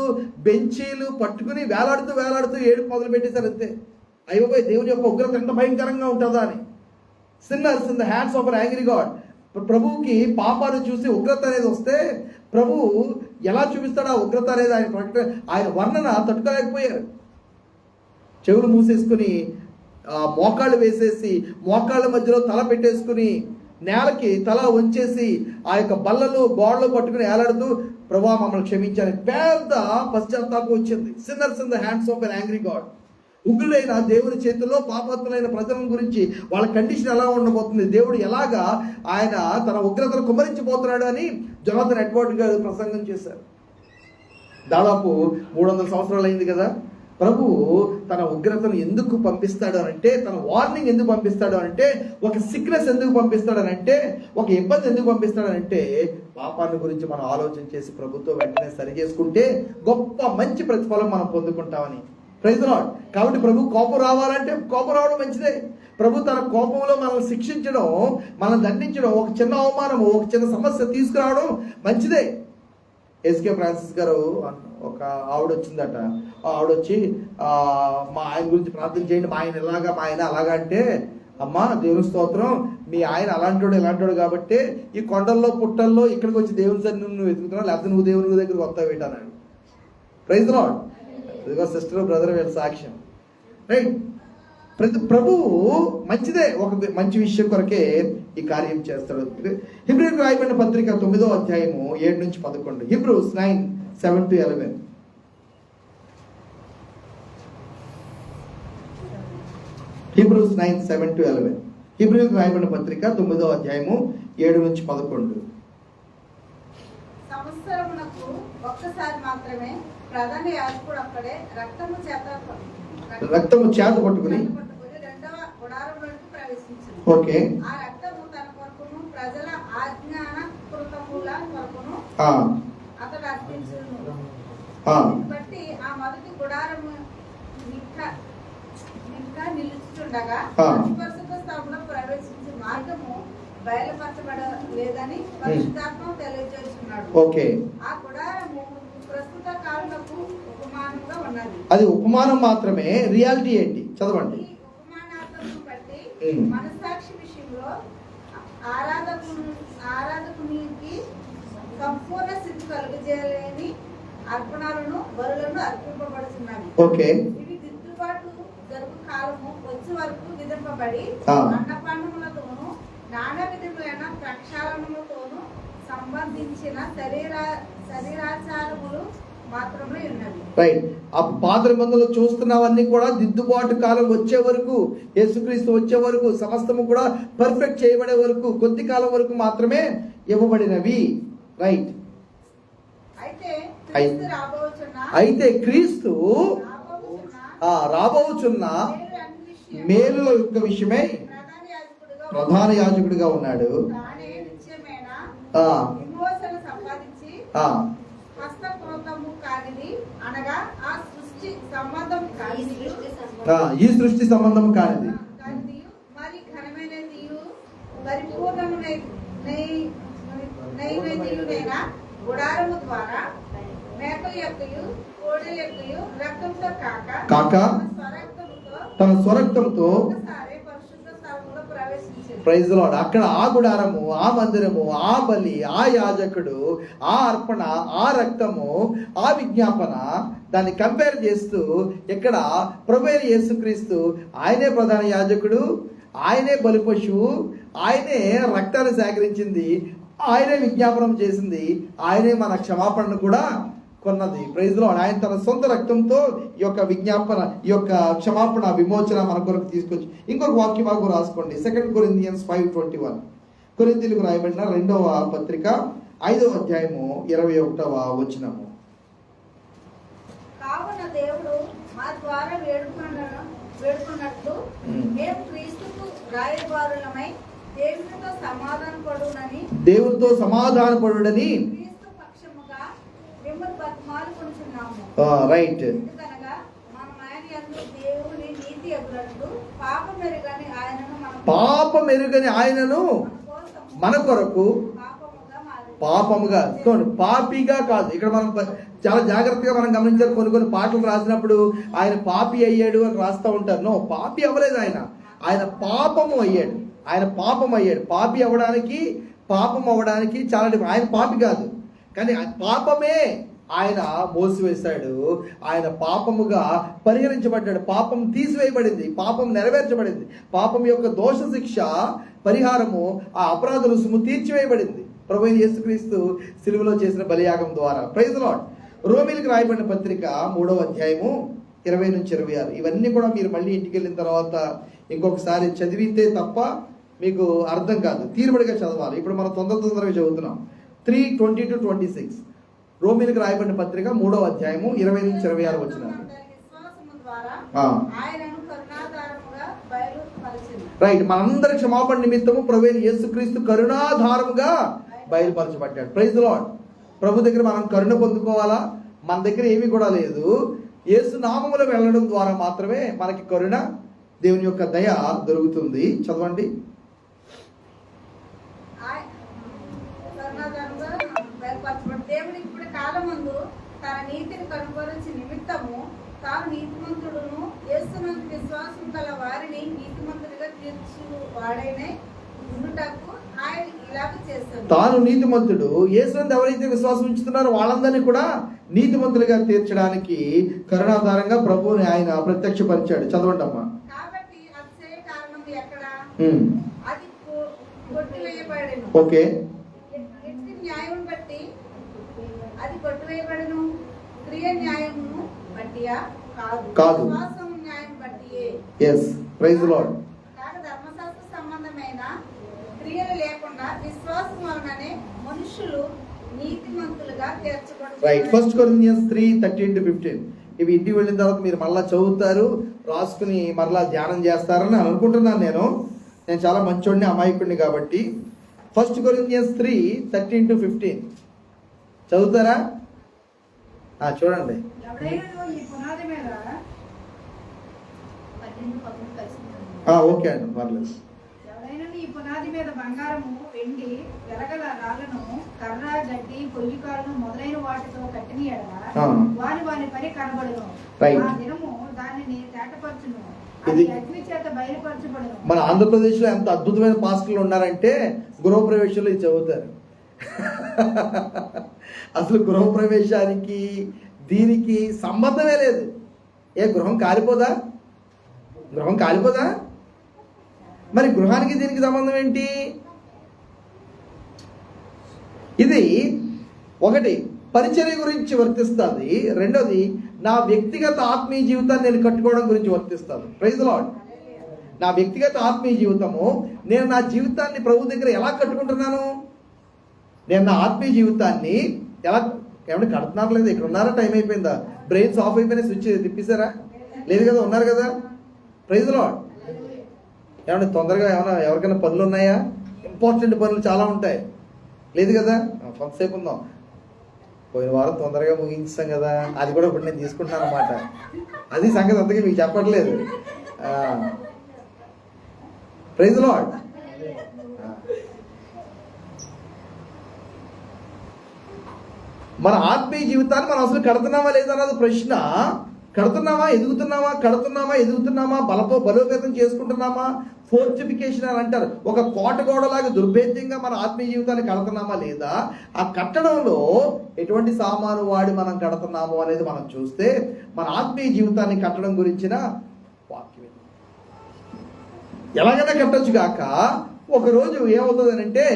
బెంచీలు పట్టుకుని వేలాడుతూ ఏడుపు మొదలు పెట్టేశారు. అంతే, అయ్యోపోయి దేవుని యొక్క ఉగ్రత ఎంత భయంకరంగా ఉంటుందా అని. Sinners in the hands of an angry God. ప్రభువుకి పాపాలు చూసి ఉగ్రత అనేది వస్తే ప్రభువు ఎలా చూపిస్తాడు ఆ ఉగ్రత అనేది ఆయన వర్ణన తట్టుకోలేకపోయారు. చెవులు మూసేసుకుని మోకాళ్ళు వేసేసి మోకాళ్ళ మధ్యలో తల పెట్టేసుకుని నేలకి తల వంచేసి ఆ యొక్క బల్లలు గోడలు పట్టుకుని ఏలాడుతూ ప్రభువా మమ్మల్ని క్షమించాలని పెద్ద పశ్చాత్తాపం వచ్చింది. Sinners in the hands of an angry God. ఉగ్రులైన దేవుని చేతుల్లో పాపాత్ములైన ప్రజల గురించి వాళ్ళ కండిషన్ ఎలా ఉండబోతుంది, దేవుడు ఎలాగా ఆయన తన ఉగ్రతను కుమ్మరించిపోతున్నాడు అని జొనాథన్ ఎడ్వర్డ్ గారు ప్రసంగం చేశారు. దాదాపు 300 సంవత్సరాలు అయింది కదా. ప్రభువు తన ఉగ్రతను ఎందుకు పంపిస్తాడు అనంటే, తన వార్నింగ్ ఎందుకు పంపిస్తాడు అంటే, ఒక సిక్నెస్ ఎందుకు పంపిస్తాడు అనంటే, ఒక ఇబ్బంది ఎందుకు పంపిస్తాడు అనంటే, పాపాన్ని గురించి మనం ఆలోచన చేసి ప్రభుత్వం వెంటనే సరి చేసుకుంటే గొప్ప మంచి ప్రతిఫలం మనం పొందుకుంటామని. Praise the Lord. కాబట్టి ప్రభు కోపం రావాలంటే కోపం రావడం మంచిదే. ప్రభు తన కోపంలో మనల్ని శిక్షించడం, మనల్ని దండించడం, ఒక చిన్న అవమానము, ఒక చిన్న సమస్య తీసుకురావడం మంచిదే. ఎస్కే ఫ్రాన్సిస్ గారు ఒక ఆవిడ వచ్చిందట. ఆవిడ వచ్చి మా ఆయన గురించి ప్రార్థన చేయండి, మా ఆయన అలాగా అంటే, అమ్మా దేవుని స్తోత్రం, మీ ఆయన ఇలాంటోడు కాబట్టి ఈ కొండల్లో పుట్టల్లో ఇక్కడికి వచ్చి దేవుని సన్నిధిని నువ్వు వెతుకుతున్నావు, లేకపోతే నువ్వు దేవుని దగ్గరికి వస్తావు ఏంటన్నాడు. Praise the Lord. ఇదిగో సిస్టర్ బ్రదర్ వీళ్ళ సాక్ష్యం. రైట్. ప్రభువు మంచిదే, ఒక మంచి విషయం కొరకే ఈ కార్యం చేస్తాడు. హెబ్రీయులకు రాయబడిన పత్రిక 9వ అధ్యాయము 7 నుంచి 11. Hebrews 9:7-11. Hebrews 9:7-11. హెబ్రీయులకు రాయబడిన పత్రిక 9వ అధ్యాయము 7 నుంచి 11. సంవత్సరమునకు ఒక్కసారి మాత్రమే ప్రధాన యాజకుడు అక్కడే రక్తము చేత పట్టుకుని రెండవ గుడారంలోకి ప్రవేశించింది. ఓకే. ఆ రక్తము తన కొరకును ప్రజల ఆజ్ఞాన కృతముల కొరకును అతడు అర్పించును. బట్టి ఆ మొదటి గుడారము ఇంకా నిలుచుండగా పరిశుద్ధ స్థలంలో ప్రవేశించే మార్గము బయలుపరచబడలేదని పరిశుద్ధాత్మ తెలియజేస్తున్నాడు. ఓకే. ఆ గుడారము ప్రస్తుత కాలంలో ఉపమానంగా ఉన్నది. అది ఉపమానం మాత్రమే, రియాలిటీ ఏంటి చదవండి. ఈ ఉపమానార్థమును బట్టి మనస్సాక్షి విషయంలో ఆరాధకునికి సంపూర్ణ స్థితి కలుగజేయలేని అర్పణలను బలులను అర్పింపబడుతున్నాయి. ఓకే. ఇవి దిద్దుబాటు జరుపు కాలము వచ్చే వరకు విధింపబడి అన్నపానములతోనూ నానా విధములైన ప్రక్షాళనలతోనూ సంబంధించిన శరీరాచారములు మాత్రమే ఉన్నది. రైట్. ఆ పాత నిబంధనలు చూస్తున్నవన్నీ కూడా దిద్దుబాటు కాలం వచ్చే వరకు, యేసుక్రీస్తు వచ్చే వరకు, సమస్తము కూడా పర్ఫెక్ట్ చేయబడే వరకు, కొద్ది కాలం వరకు మాత్రమే ఇవ్వబడినవి. రైట్. అయితే క్రీస్తు రాబోచున్న మేలుల యొక్క విషయమై ప్రధాన యాజకుడిగా ఉన్నాడు. ఈ సృష్టి సంబంధం కానిది మరి ఘనమైనదియు పరిపూర్ణమైనదియునైన గుడారము ద్వారా మేకల యొక్కయు కోడెల యొక్కయు రక్తంతో కాక తన స్వరక్తంతో ప్రైజ్ ది లార్డ్. అక్కడ ఆ గుడారము, ఆ మందిరము, ఆ బలి, ఆ యాజకుడు, ఆ అర్పణ, ఆ రక్తము, ఆ విజ్ఞాపన, దాన్ని కంపేర్ చేస్తూ ఇక్కడ ప్రభువైన యేసుక్రీస్తు ఆయనే ప్రధాన యాజకుడు, ఆయనే బలి పశువు, ఆయనే రక్తాన్ని సేకరించింది, ఆయనే విజ్ఞాపనం చేసింది, ఆయనే మన క్షమాపణను కూడా కొన్నది. Praise the Lord. ఆయన తన సొంత రక్తంతో ఈ యొక్క విజ్ఞాపన, ఈ యొక్క క్షమాపణ, విమోచన మన కొరకు తీసుకొచ్చి. ఇంకొక వాక్య భాగం రాసుకోండి. 2 Corinthians 5:21. కొరింథీయులకు రాయబడిన 2వ పత్రిక 5వ అధ్యాయము 21వ వచనము. కావున దేవుడు మా ద్వారా వేడుకున్నట్లు మేము క్రీస్తుకు రాయబారులమై దేవునితో సమాధానపడునని క్రీస్తు పక్షముగా మిమ్మల్ని బతిమాలుకొనుచున్నాము. రైట్. ఎందుకనగా మన యందు దేవుని నీతి ఎగునట్లు పాపమెరుగని ఆయనను మన కొరకు పాపముగా, పాపిగా కాదు. ఇక్కడ మనం చాలా జాగ్రత్తగా మనం గమనించాలి. కొన్ని పాటలు రాసినప్పుడు ఆయన పాపి అయ్యాడు అని రాస్తూ ఉంటారు. నో, పాపి అవ్వలేదు. ఆయన పాపము అయ్యాడు. ఆయన పాపం అయ్యాడు. పాపం అవ్వడానికి చాలా ఆయన పాపి కాదు, కానీ పాపమే ఆయన మోసివేశాడు. ఆయన పాపముగా పరిహరించబడ్డాడు. పాపం తీసివేయబడింది, పాపం నెరవేర్చబడింది. పాపం యొక్క దోష శిక్ష పరిహారము, ఆ అపరాధ రుసుము తీర్చివేయబడింది ప్రభువైన యేసుక్రీస్తు సిలువలో చేసిన బలియాగం ద్వారా. Praise the lord. రోమీయులకు రాయబడిన పత్రిక 3వ అధ్యాయము 20 నుంచి 26. ఇవన్నీ కూడా మీరు మళ్ళీ ఇంటికి వెళ్ళిన తర్వాత ఇంకొకసారి చదివితే తప్ప మీకు అర్థం కాదు. తీరుబడిగా చదవాలి. ఇప్పుడు మనం తొందరగా చదువుతున్నాం. 3:20-26 రోమీయులకు రాయబడిన పత్రిక 3వ అధ్యాయము 20 నుంచి 26 వచనాలు. రైట్. మనందరి క్షమాపణ నిమిత్తము ప్రభువైన యేసుక్రీస్తు కరుణాధారముగా బయలుపరచబడ్డాడు. Praise the Lord. ప్రభు దగ్గర మనం కరుణ పొందుకోవాలా? మన దగ్గర ఏమీ కూడా లేదు. యేసు నామములో వెళ్ళడం ద్వారా మాత్రమే మనకి కరుణ, దేవుని యొక్క దయ దొరుకుతుంది. చదవండి. దేవుడు ఇప్పుడు కాలమందు తన నీతిని కనుగొనచి నిమిత్తము తాను నీతిమంతుడును యేసునందు విశ్వాసం గల వారిని నీతిమంతుడిగా తీర్చువాడైన ఉండుటకు ఆయన ఇలాగ చేస్తాడు. తాను నీతిమంతుడు, యేసునందు ఎవరైతే విశ్వాసం ఉంచుతున్నారో వాళ్ళందరినీ కూడా నీతిమంతులుగా తీర్చడానికి కరుణాధారంగా ప్రభువుని ఆయన ప్రత్యక్షపరిచాడు. చదవండి అమ్మా. కాబట్టి అది కొట్టివేయబడెను. ఓకే. ఎట్టి న్యాయం బట్టి అది కొట్టివేయబడెను. క్రియ న్యాయమును బట్టియా? కాదు. విశ్వాసం న్యాయం బట్టియే. Yes, praise the Lord. కాక ధర్మశాస్త్ర సంబంధమైన క్రియలు లేకుండా విశ్వాసం వలననే మనుషులు నీతిమంతులుగా రైట్. తీర్చబడుతారు. 1 Corinthians 3:13-15 ఇవి ఇంటికి వెళ్ళిన తర్వాత మీరు మళ్ళా చదువుతారు, రాసుకుని మరలా ధ్యానం చేస్తారని అనుకుంటున్నాను. నేను చాలా మంచోడిని, అమాయకుడిని కాబట్టి 1 Corinthians 3:13-15 చదువుతారా? చూడండి. ఎవడైనా ఈ పునాది మీద ఓకే అండి, పర్లేదు. ఎవడైనా ఈ పునాది మీద బంగారము, వెండి, వెలగల రాళ్లను, కర్ర, గడ్డి, పొయ్యికాలను మొదలైన వాటితో కట్టిన ఎడల వాని పని కనబడును. Right. ఆ దినము దానిని తేటపరచును. ఇది అది అగ్ని చేత బయలుపరచబడును. మన ఆంధ్రప్రదేశ్లో ఎంత అద్భుతమైన పాస్టర్లు ఉన్నారంటే గృహప్రవేశంలో ఇది చదువుతారు. అసలు గృహప్రవేశానికి దీనికి సంబంధమే లేదు. గృహం కాలిపోదా? గృహం కాలిపోదా? మరి గృహానికి దీనికి సంబంధం ఏంటి? ఇది ఒకటి పరిచర్య గురించి వర్తిస్తుంది, రెండోది నా వ్యక్తిగత ఆత్మీయ జీవితాన్ని నేను కట్టుకోవడం గురించి వర్తిస్తుంది. Praise the Lord. నా వ్యక్తిగత ఆత్మీయ జీవితము, నేను నా జీవితాన్ని ప్రభు దగ్గర ఎలా కట్టుకుంటున్నాను? నేను నా ఆత్మీయ జీవితాన్ని ఎలా ఏమంటే కడుతున్నారు? లేదా ఇక్కడ ఉన్నారా? టైం అయిపోయిందా? బ్రెయిన్స్ ఆఫ్ అయిపోయినా స్విచ్ తిప్పిసారా? లేదు కదా, ఉన్నారు కదా. Praise the Lord. ఏమంటే తొందరగా ఏమైనా ఎవరికైనా పనులు ఉన్నాయా? ఇంపార్టెంట్ పనులు చాలా ఉంటాయి. లేదు కదా, కొంతసేపు ఉందాం. పోయిన వారం తొందరగా ముగించాం కదా, అది కూడా ఇప్పుడు నేను తీసుకుంటున్నాను అన్నమాట. అది సంగతి అంతగా మీకు చెప్పట్లేదు. Praise the Lord. మన ఆత్మీయ జీవితాన్ని మనం అసలు కడుతున్నామా లేదా అన్నది ప్రశ్న. కడుతున్నామా, ఎదుగుతున్నామా, బలోపేతం చేసుకుంటున్నామా? ఫోర్టిఫికేషన్ అని అంటారు. ఒక కోట గోడలాగా దుర్భేద్యంగా మన ఆత్మీయ జీవితాన్ని కడుతున్నామా లేదా? ఆ కట్టడంలో ఎటువంటి సామాను వాడి మనం కడుతున్నాము అనేది మనం చూస్తే మన ఆత్మీయ జీవితాన్ని కట్టడం గురించిన వాక్యం ఎలాగైనా కట్టొచ్చు కాక ఒకరోజు ఏమవుతుంది అంటే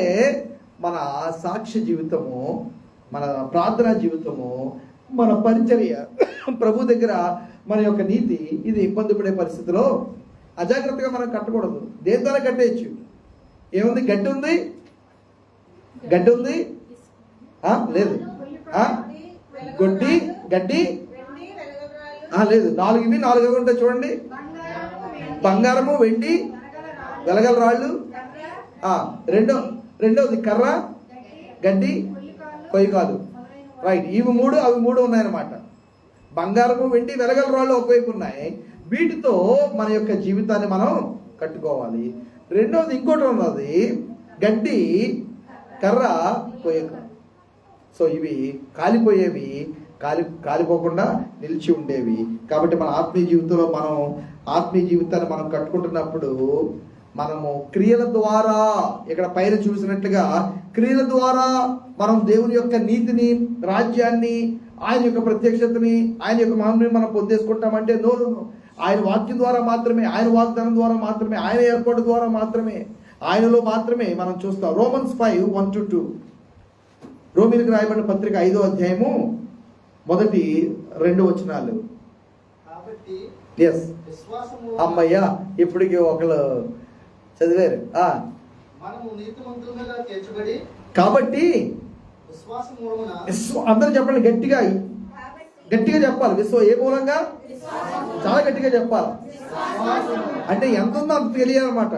మన సాక్ష్య జీవితము, మన ప్రార్థనా జీవితము, మన పరిచర్య, ప్రభు దగ్గర మన యొక్క నీతి ఇది ఇబ్బంది పడే పరిస్థితిలో అజాగ్రత్తగా మనం కట్టకూడదు. దేని ద్వారా కట్టేయచ్చు? ఏముంది? గడ్డి ఉంది లేదు, గడ్డి లేదు. 4 ఇవి 4 అవి ఉంటాయి చూడండి. బంగారము, వెండి, వెలగల రాళ్ళు, రెండోది కర్ర, గడ్డి, పొయ్యికాలు. రైట్. ఇవి 3 అవి 3 ఉన్నాయన్నమాట. బంగారము, వెండి, వెలగల రాళ్ళు ఒకవైపు ఉన్నాయి. వీటితో మన యొక్క జీవితాన్ని మనం కట్టుకోవాలి. రెండోది ఇంకోటి ఉన్నది, గడ్డి, కర్ర, పొయ్యిక. సో ఇవి కాలిపోయేవి, కాలిపోకుండా నిలిచి ఉండేవి. కాబట్టి మన ఆత్మీయ జీవితాన్ని మనం కట్టుకుంటున్నప్పుడు మనము క్రియల ద్వారా, ఇక్కడ పైన చూసినట్లుగా క్రియల ద్వారా మనం దేవుని యొక్క నీతిని, రాజ్యాన్ని, ఆయన యొక్క ప్రత్యక్షతని, ఆయన యొక్క మహిమని మనం పొందేసుకుంటామంటే నో, ఆయన వాక్యం ద్వారా మాత్రమే, ఆయన వాగ్దానం ద్వారా మాత్రమే, ఆయన ఏర్పాటు ద్వారా మాత్రమే, ఆయనలో మాత్రమే మనం చూస్తాం. Romans 5:1-2 రోమీలకు రాయబడిన పత్రిక 5వ అధ్యాయము 1-2 వచనాలు. ఎస్, అమ్మయ్యా, ఇప్పటికి ఒకళ్ళు చదివారు. కాబట్టి అందరూ చెప్పండి, గట్టిగా చెప్పాలి. ఏ మూలంగా? చాలా గట్టిగా చెప్పాలి. అంటే ఎంత ఉందో అంత తెలియాలన్నమాట.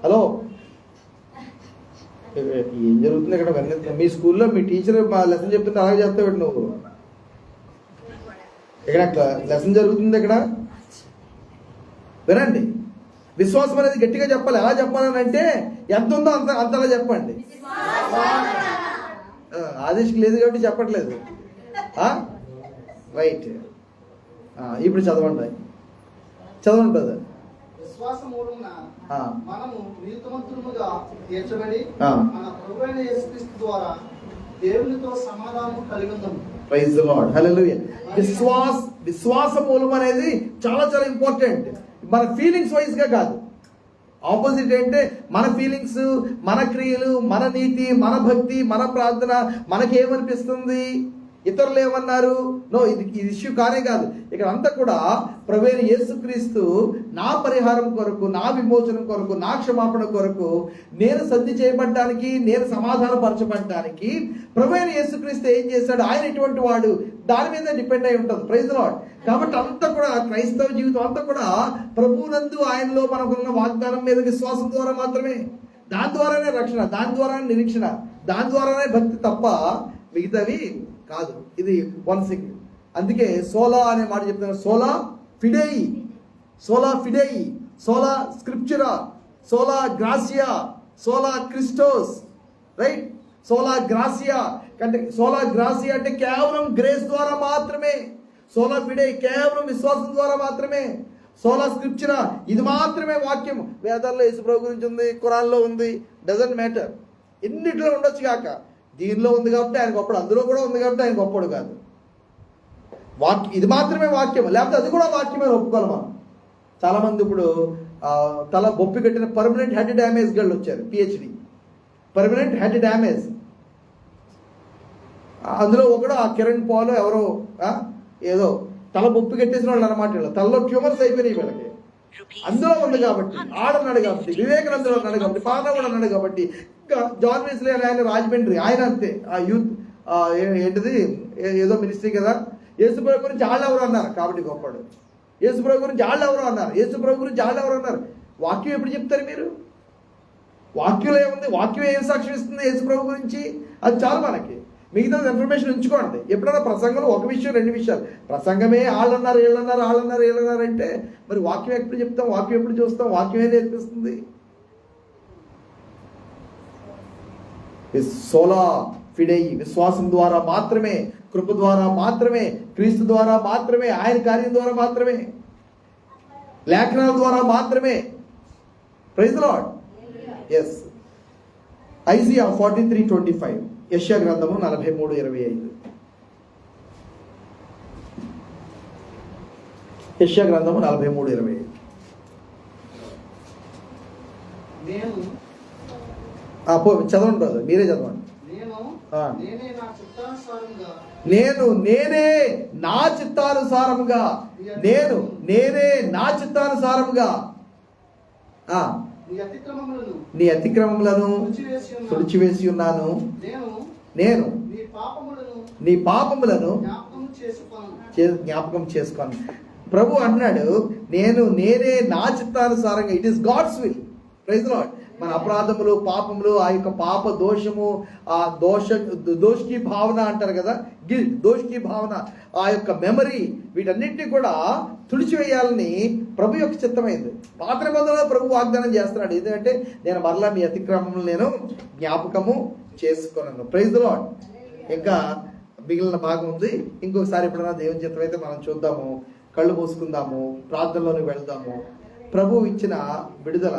హలో, ఏం జరుగుతుంది ఇక్కడ? మీ స్కూల్లో మీ టీచర్ లెసన్ చెప్తుంటే అలాగే చెప్తావు నువ్వు. ఇక్కడ లెసన్ జరుగుతుంది, ఇక్కడ వినండి. విశ్వాసం అనేది గట్టిగా చెప్పాలి. ఎలా చెప్పాలని అంటే ఎంత ఉందో అంతలా చెప్పండి. ఆదేశం లేదు కాబట్టి చెప్పట్లేదు. రైట్. ఇప్పుడు చదవండి బ్రదర్. విశ్వాసం మూలమున మనము నీతిమంతులుగా తీర్చబడి మన ప్రభువైన యేసుక్రీస్తు ద్వారా దేవునితో సమాధానం కలిగి ఉన్నాము. Praise the Lord. హల్లెలూయా. విశ్వాస మూలం అనేది చాలా చాలా ఇంపార్టెంట్. మన ఫీలింగ్స్ వైజ్గా కాదు. ఆపోజిట్ అంటే మన ఫీలింగ్స్, మన క్రియలు, మన నీతి, మన భక్తి, మన ప్రార్థన, మనకేమనిపిస్తుంది, ఇతరులు ఏమన్నారు, నో, ఇది ఇష్యూ కానే కాదు. ఇక్కడ అంతా కూడా ప్రభువైన యేసుక్రీస్తు నా పరిహారం కొరకు, నా విమోచనం కొరకు, నా క్షమాపణ కొరకు, నేను సంధి చేయబడ్డానికి, నేను సమాధానపరచబడ్డానికి ప్రభువైన యేసుక్రీస్తు ఏం చేశాడు, ఆయన ఎటువంటి వాడు, దాని మీద డిపెండ్ అయి ఉంటుంది. Praise the Lord. కాబట్టి అంతా కూడా క్రైస్తవ జీవితం అంతా కూడా ప్రభువునందు ఆయనలో మనకున్న వాగ్దానం మీద విశ్వాసం ద్వారా మాత్రమే. దాని ద్వారానే రక్షణ, దాని ద్వారానే నిరీక్షణ, దాని ద్వారానే భక్తి తప్ప మిగతావి కాదు. ఇది వన్ సింగ్. అందుకే సోలా అనే మాట చెప్తున్నారు. సోలా ఫిడేయి, సోలా ఫిడేయి, సోలా స్క్రిప్చురా, సోలా గ్రాసియా, సోలా క్రిస్టోస్. రైట్? సోలా గ్రాసియా అంటే, సోలా గ్రాసియా అంటే కేవలం గ్రేస్ ద్వారా మాత్రమే. సోలా ఫిడే కేవలం విశ్వాసం ద్వారా మాత్రమే. సోలా స్క్రిప్చురా ఇది మాత్రమే వాక్యం. వేదాల్లో యేసుప్రభు గురించి ఉంది, ఖురాన్లో ఉంది, డజంట్ మ్యాటర్. ఎన్నిట్లో ఉండొచ్చు కాక దీనిలో ఉంది కాబట్టి ఆయన గొప్పడు, అందులో కూడా ఉంది కాబట్టి ఆయన గొప్పడు కాదు. ఇది మాత్రమే వాక్యం, లేకపోతే అది కూడా వాక్యమే ఒప్పుకోవాలి మనం. చాలామంది ఇప్పుడు తల బొప్పి కట్టిన పర్మనెంట్ హెడ్ డ్యామేజ్ గళ్ళు వచ్చారు, పిహెచ్డి పర్మనెంట్ హెడ్ డ్యామేజ్. అందులో ఒకడు ఆ కిరణ్ పాల్ ఎవరో ఏదో తల బొప్పి కట్టేసిన వాళ్ళు అన్నమాట. తలలో ట్యూమర్స్ అయిపోయినాయి వీళ్ళకి. అందులో ఉంది కాబట్టి, ఆడన్నాడు కాబట్టి, వివేకానందుడు అన్నాడు కాబట్టి, పానవుడు అన్నాడు కాబట్టి, జాన్ వెస్లీ ఆయన రాజమండ్రి ఆయన అంతే, ఆ యూత్ ఏంటిది ఏదో మినిస్ట్రీ కదా, యేసుప్రభు గురించి ఎవరు అన్నారు కాబట్టి గొప్పడు. యేసుప్రభు గురించి ఎవరు అన్నారు, యేసుప్రభు గురించి ఎవరు అన్నారు. వాక్యం ఎప్పుడు చెప్తారు మీరు? వాక్యంలో ఏముంది? వాక్యం ఏం సాక్ష్యం ఇస్తుంది యేసుప్రభు గురించి? అది చాలు మనకి. మిగతా ఇన్ఫర్మేషన్ ఉంచుకోండి. ఎప్పుడైనా ప్రసంగంలో ఒక విషయం, రెండు విషయాలు, ప్రసంగమే వాళ్ళన్నారు వీళ్ళన్నారు వాళ్ళన్నారు వీళ్ళన్నారు అంటే మరి వాక్యం ఎప్పుడు చెప్తాం, వాక్యం ఎప్పుడు చూస్తాం, వాక్యం ఏం నేర్పిస్తుంది? సోలా ఫిడేయి విశ్వాసం ద్వారా మాత్రమే, కృప ద్వారా మాత్రమే, క్రీస్తు ద్వారా మాత్రమే, ఆయన కార్యం ద్వారా మాత్రమే, లేఖనాల ద్వారా మాత్రమే. Praise the Lord. Yes. Isaiah 43:25, యెషయా గ్రంథము 43:25. యెషయా గ్రంథము 43:25. చదవండి బ్రదర్, మీరే చదవండి. నేనే నా చిత్తానుసారముగా, నేనే నా చిత్తానుసారముగా నీ అతిక్రమములను తుడిచివేసి ఉన్నాను. నేను నీ పాపములను జ్ఞాపకం చేసుకోను. ప్రభు అన్నాడు, నేనే నా చిత్తానుసారంగా. It is God's will. Praise the Lord. మన అపరాధములు, పాపములు, ఆ యొక్క పాప దోషము, ఆ దోషకి భావన అంటారు కదా, గిల్ట్, దోషకి భావన, ఆ యొక్క మెమరీ, వీటన్నిటిని కూడా తుడిచివేయాలని ప్రభు యొక్క చిత్తమైంది. పాత నిబంధనలో ప్రభు వాగ్దానం చేస్తున్నాడు, ఎందుకంటే నేను మరలా మీ అతిక్రమములు నేను జ్ఞాపకము చేసుకున్నాను. Praise the Lord. ఇంకా మిగిలిన భాగం ఉంది, ఇంకొకసారి ఎప్పుడైనా దేవుని చిత్తం అయితే మనం చూద్దాము. కళ్ళు మూసుకుందాము, ప్రార్థనలోకి వెళ్దాము. ప్రభు ఇచ్చిన విడుదల,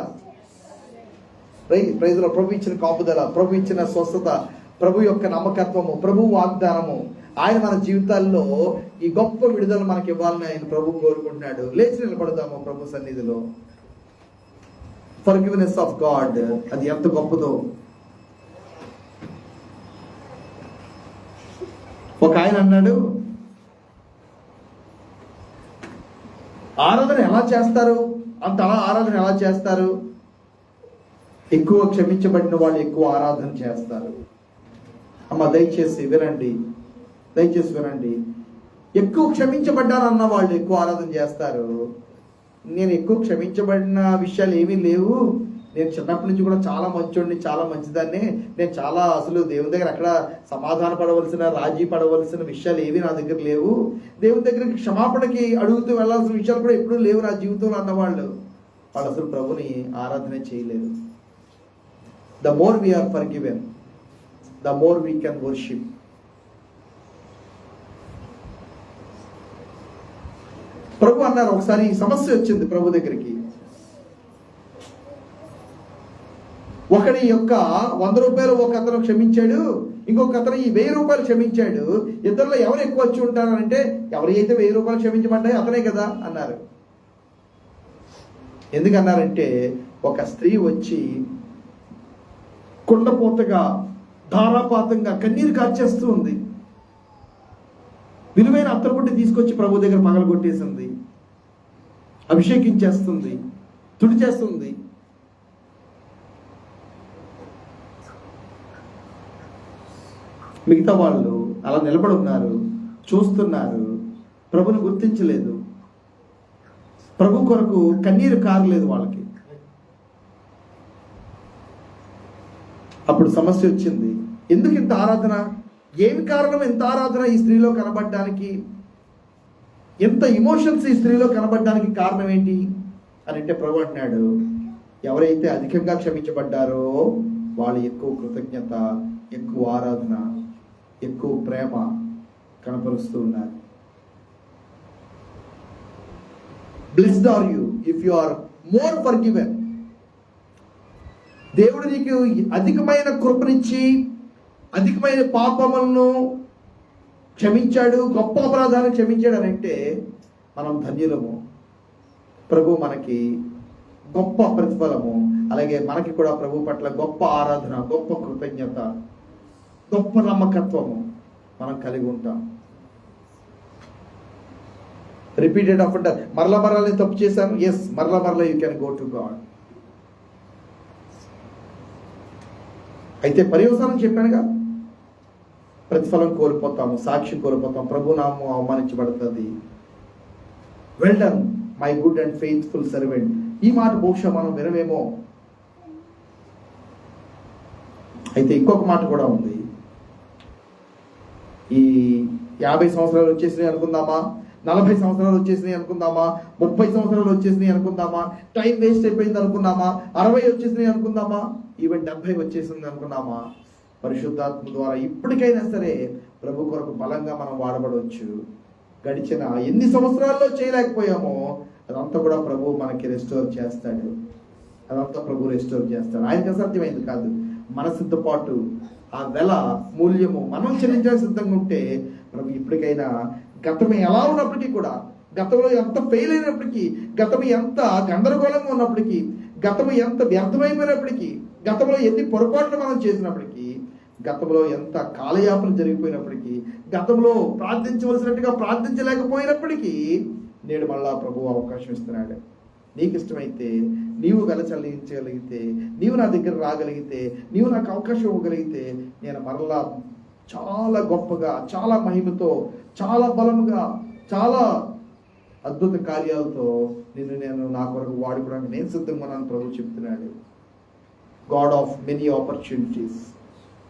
ప్రైజ్ లో ప్రభు ఇచ్చిన కాపుదల, ప్రభు ఇచ్చిన స్వస్థత, ప్రభు యొక్క నమ్మకత్వము, ప్రభు వాగ్దానము, ఆయన మన జీవితాల్లో ఈ గొప్ప విడుదల మనకి ఇవ్వాలని ఆయన ప్రభు కోరుకుంటున్నాడు. లేచి నిలబడదాము ప్రభు సన్నిధిలో. ఫర్గివ్నెస్ ఆఫ్ గాడ్, అది ఎంత గొప్పదో. ఒక ఆయన అన్నాడు, ఆరాధన ఎలా చేస్తారు, అంత ఆరాధన ఎలా చేస్తారు? ఎక్కువ క్షమించబడిన వాళ్ళు ఎక్కువ ఆరాధన చేస్తారు. అమ్మ దయచేసి వినండి, దయచేసి వినండి. ఎక్కువ క్షమించబడ్డారన్న వాళ్ళు ఎక్కువ ఆరాధన చేస్తారు. నేను ఎక్కువ క్షమించబడిన విషయాలు ఏమీ లేవు, నేను చిన్నప్పటి నుంచి కూడా చాలా మంచోడిని, చాలా మంచిదాన్ని, నేను చాలా అసలు దేవుని దగ్గర అక్కడ సమాధాన పడవలసిన, రాజీ పడవలసిన విషయాలు ఏవి నా దగ్గర లేవు, దేవుని దగ్గరికి క్షమాపణకి అడుగుతూ వెళ్ళాల్సిన విషయాలు కూడా ఎప్పుడూ లేవు నా జీవితంలో అన్నవాళ్ళు అసలు ప్రభుని ఆరాధన చేయలేరు. The more we are forgiven, the more we can worship. ప్రభు అన్నారు, ఒకసారి సమస్య వచ్చింది ప్రభు దగ్గరికి. ఒకడి యొక్క 100 రూపాయలు ఒక అతను క్షమించాడు, ఇంకొక అతను ఈ 1000 రూపాయలు క్షమించాడు. ఇద్దరులో ఎవరు ఎక్కువ వచ్చి ఉంటారంటే, ఎవరైతే 1000 రూపాయలు క్షమించబడ్డాయి అతనే కదా అన్నారు. ఎందుకన్నారంటే ఒక స్త్రీ వచ్చి కుండపోతగా ధారాపాతంగా కన్నీరు కార్చేస్తూ ఉంది. విలువైన అత్తరుకుంటే తీసుకొచ్చి ప్రభు దగ్గర పగలగొట్టేసింది, అభిషేకించేస్తుంది, తుడిచేస్తుంది. మిగతా వాళ్ళు అలా నిలబడి ఉన్నారు, చూస్తున్నారు, ప్రభుని గుర్తించలేదు, ప్రభు కొరకు కన్నీరు కారలేదు వాళ్ళకి. అప్పుడు సమస్య వచ్చింది. ఎందుకు ఇంత ఆరాధన? ఏమి కారణం ఇంత ఆరాధన ఈ స్త్రీలో కనబడడానికి? ఎంత ఇమోషన్స్ ఈ స్త్రీలో కనబడడానికి కారణం ఏంటి అని అంటే ప్రభు అంటున్నాడు, ఎవరైతే అధికంగా క్షమించబడ్డారో వాళ్ళు ఎక్కువ కృతజ్ఞత, ఎక్కువ ఆరాధన, ఎక్కువ ప్రేమ కనపరుస్తూ ఉన్నారు. Blessed are you if you are more forgiven. దేవుడు నీకు అధికమైన కృపనిచ్చి అధికమైన పాపములను క్షమించాడు, గొప్ప అపరాధాన్ని క్షమించాడు అని అంటే మనం ధన్యులము. ప్రభు మనకి గొప్ప ప్రతిఫలము, అలాగే మనకి కూడా ప్రభు పట్ల గొప్ప ఆరాధన, గొప్ప కృతజ్ఞత, గొప్ప నమ్మకత్వము మనం కలిగి ఉంటాం. రిపీటెడ్ ఆఫ్ అంటారు, మరలా నేను తప్పు చేశాను, ఎస్ మరలా you can go to God. అయితే పర్యవసానం చెప్పానుగా, ప్రతిఫలం కోల్పోతాము, సాక్షి కోల్పోతాం, ప్రభు నామం అవమానించబడుతుంది. Well done my good and faithful servant. ఈ మాట బహుశా మనం వినవేమో. అయితే ఇంకొక మాట కూడా ఉంది. ఈ 50 సంవత్సరాలు వచ్చేసినాయి అనుకుందామా, 40 సంవత్సరాలు వచ్చేసినాయి అనుకుందామా, 30 సంవత్సరాలు వచ్చేసినాయి అనుకుందామా, టైం వేస్ట్ అయిపోయింది అనుకుందామా, 60 వచ్చేసినాయి అనుకుందామా, ఈవెన్ 70 వచ్చేసింది అనుకున్నామా, పరిశుద్ధాత్మ ద్వారా ఇప్పటికైనా సరే ప్రభు కొరకు బలంగా మనం వాడబడవచ్చు. గడిచిన ఎన్ని సంవత్సరాల్లో చేయలేకపోయామో అదంతా కూడా ప్రభు మనకి రెస్టోర్ చేస్తాడు. అదంతా ప్రభు రెస్టోర్ చేస్తాడు. ఆయనకి అసాధ్యమైంది కాదు. మన సిద్ధపాటు, ఆ వెల మూల్యము మనం చెల్లించాల్సి సిద్ధంగా ఉంటే ప్రభు ఇప్పటికైనా గతం ఎలా ఉన్నప్పటికీ కూడా, గతంలో ఎంత ఫెయిల్ అయినప్పటికీ, గతం ఎంత గందరగోళంగా ఉన్నప్పటికీ, గతం ఎంత వ్యర్థమైపోయినప్పటికీ, గతంలో ఎన్ని పొరపాట్లు మనం చేసినప్పటికీ, గతంలో ఎంత కాలయాపన జరిగిపోయినప్పటికీ, గతంలో ప్రార్థించవలసినట్టుగా ప్రార్థించలేకపోయినప్పటికీ నేడు మళ్ళా ప్రభు అవకాశం ఇస్తున్నాడు. నీకు ఇష్టమైతే, నీవు చెల్లించగలిగితే, నీవు నా దగ్గర రాగలిగితే, నీవు నాకు అవకాశం ఇవ్వగలిగితే నేను మరలా చాలా గొప్పగా, చాలా మహిమతో, చాలా బలముగా, చాలా అద్భుత కార్యాలతో నేను నా కొరకు వాడుకోవడానికి నేను సిద్ధంగా ఉన్నాను ప్రభు చెప్తున్నాడు. God of many opportunities.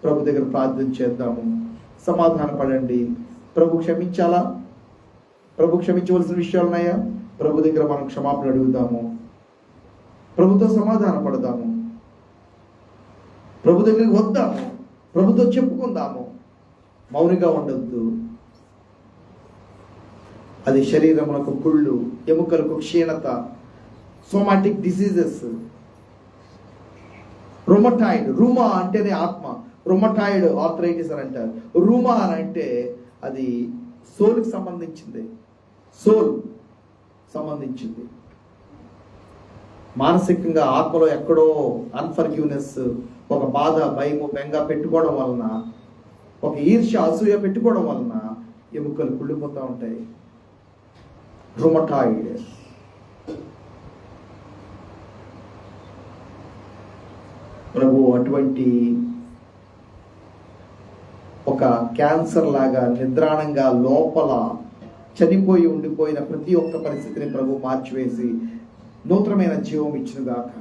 ప్రభు దగ్గర ప్రార్థన చేద్దాము, సమాధాన పడండి. ప్రభు క్షమించాలా? ప్రభు క్షమించవలసిన విషయాలు ఉన్నాయా? ప్రభు దగ్గర మనం క్షమాపణ అడుగుదాము, ప్రభుతో సమాధాన పడదాము, ప్రభు దగ్గరికి వద్దాము, ప్రభుతో చెప్పుకుందాము. మౌనిగా ఉండొద్దు. అది శరీరములకు కుళ్ళు, ఎముకలకు క్షీణత, సోమాటిక్ డిసీజెస్, రొమటాయిడ్. రూమా అంటేనే ఆత్మ, రొమటాయిడ్ ఆర్థరైటిస్ అని అంటారు. రూమా అని అంటే అది సోల్కి సంబంధించింది, సోల్ సంబంధించింది. మానసికంగా ఆత్మలో ఎక్కడో అన్ఫర్గ్యూనెస్, ఒక బాధ, భయము, బెంగ పెట్టుకోవడం వలన, ఒక ఈర్ష్య, అసూయ పెట్టుకోవడం వలన ఎముకలు కుళ్ళిపోతూ ఉంటాయి. రుమటాయిడ్. ప్రభు అటువంటి ఒక క్యాన్సర్ లాగా నిద్రాణంగా లోపల చనిపోయి ఉండిపోయిన ప్రతి ఒక్క పరిస్థితిని ప్రభు మార్చివేసి నూతనమైన జీవం ఇచ్చినగాక.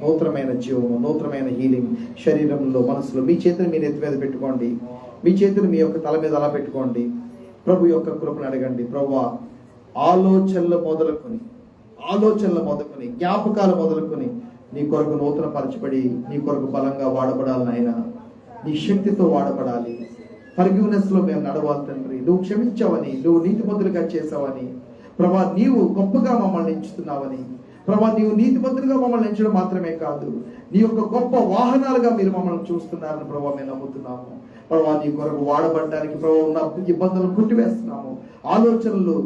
నూతనమైన జీవము, నూతనమైన హీలింగ్ శరీరంలో, మనసులో. మీ చేతిని మీ నెత్తి మీద పెట్టుకోండి, మీ చేతిని మీ యొక్క తల మీద అలా పెట్టుకోండి. ప్రభు యొక్క కృపను అడగండి. ప్రభువా, ఆలోచనలు మొదలుకొని జ్ఞాపకాలు మొదలుకొని నీ కొరకు నూతన పరచబడి నీ కొరకు బలంగా వాడబడాలి నాయన. నీ శక్తితో వాడబడాలి. ఫర్గివ్నెస్ లో మేము నడవాలి తండ్రి. నువ్వు క్షమించావని, నువ్వు నీతిమంతులుగా చేసావని ప్రభా, నీవు గొప్పగా మమ్మల్ని ఎంచుతున్నావని ప్రభా, నీవు నీతిమంతులుగా మమ్మల్ని ఎంచడం మాత్రమే కాదు, నీ యొక్క గొప్ప వాహనాలుగా మీరు మమ్మల్ని చూస్తున్నారని ప్రభా మేము నమ్ముతున్నాము. ప్రభా, నీ కొరకు వాడబడడానికి ప్రభా ఉన్న ఇబ్బందులను కొట్టివేస్తున్నాము. ఆలోచనలు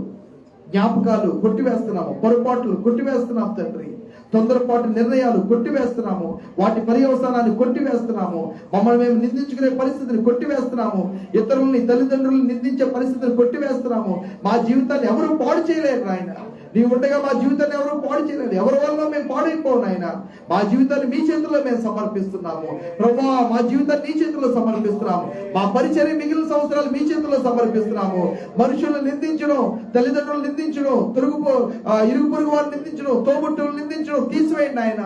జ్ఞాపకాలు కొట్టివేస్తున్నాము, పొరపాట్లు కొట్టివేస్తున్నాము తండ్రి, తొందరపాటు నిర్ణయాలు కొట్టివేస్తున్నాము, వాటి పర్యవసానాన్ని కొట్టివేస్తున్నాము, మమ్మల్ని మేము నిందించుకునే పరిస్థితిని కొట్టివేస్తున్నాము, ఇతరుల్ని తల్లిదండ్రులను నిందించే పరిస్థితిని కొట్టివేస్తున్నాము. మా జీవితాన్ని ఎవరు పాడు చేయలేరు నాయన. నీవు ఉండగా మా జీవితాన్ని ఎవరు పాడు చేయలేదు. ఎవరి వల్ల మేము పాడైపోవు నాయన. మా జీవితాన్ని మీ చేతుల్లో మేము సమర్పిస్తున్నాము ప్రభువా. మా జీవితాన్ని నీ చేతుల్లో సమర్పిస్తున్నాము. మా పరిచర్య మిగిలిన సంవత్సరాలు మీ చేతుల్లో సమర్పిస్తున్నాము. మనుషులను నిందించడం, తల్లిదండ్రులు నిందించడం, ఇరుగు పొరుగు వారిని నిందించడం, తోబుట్టువులు నిందించడం తీసివేయండి ఆయన.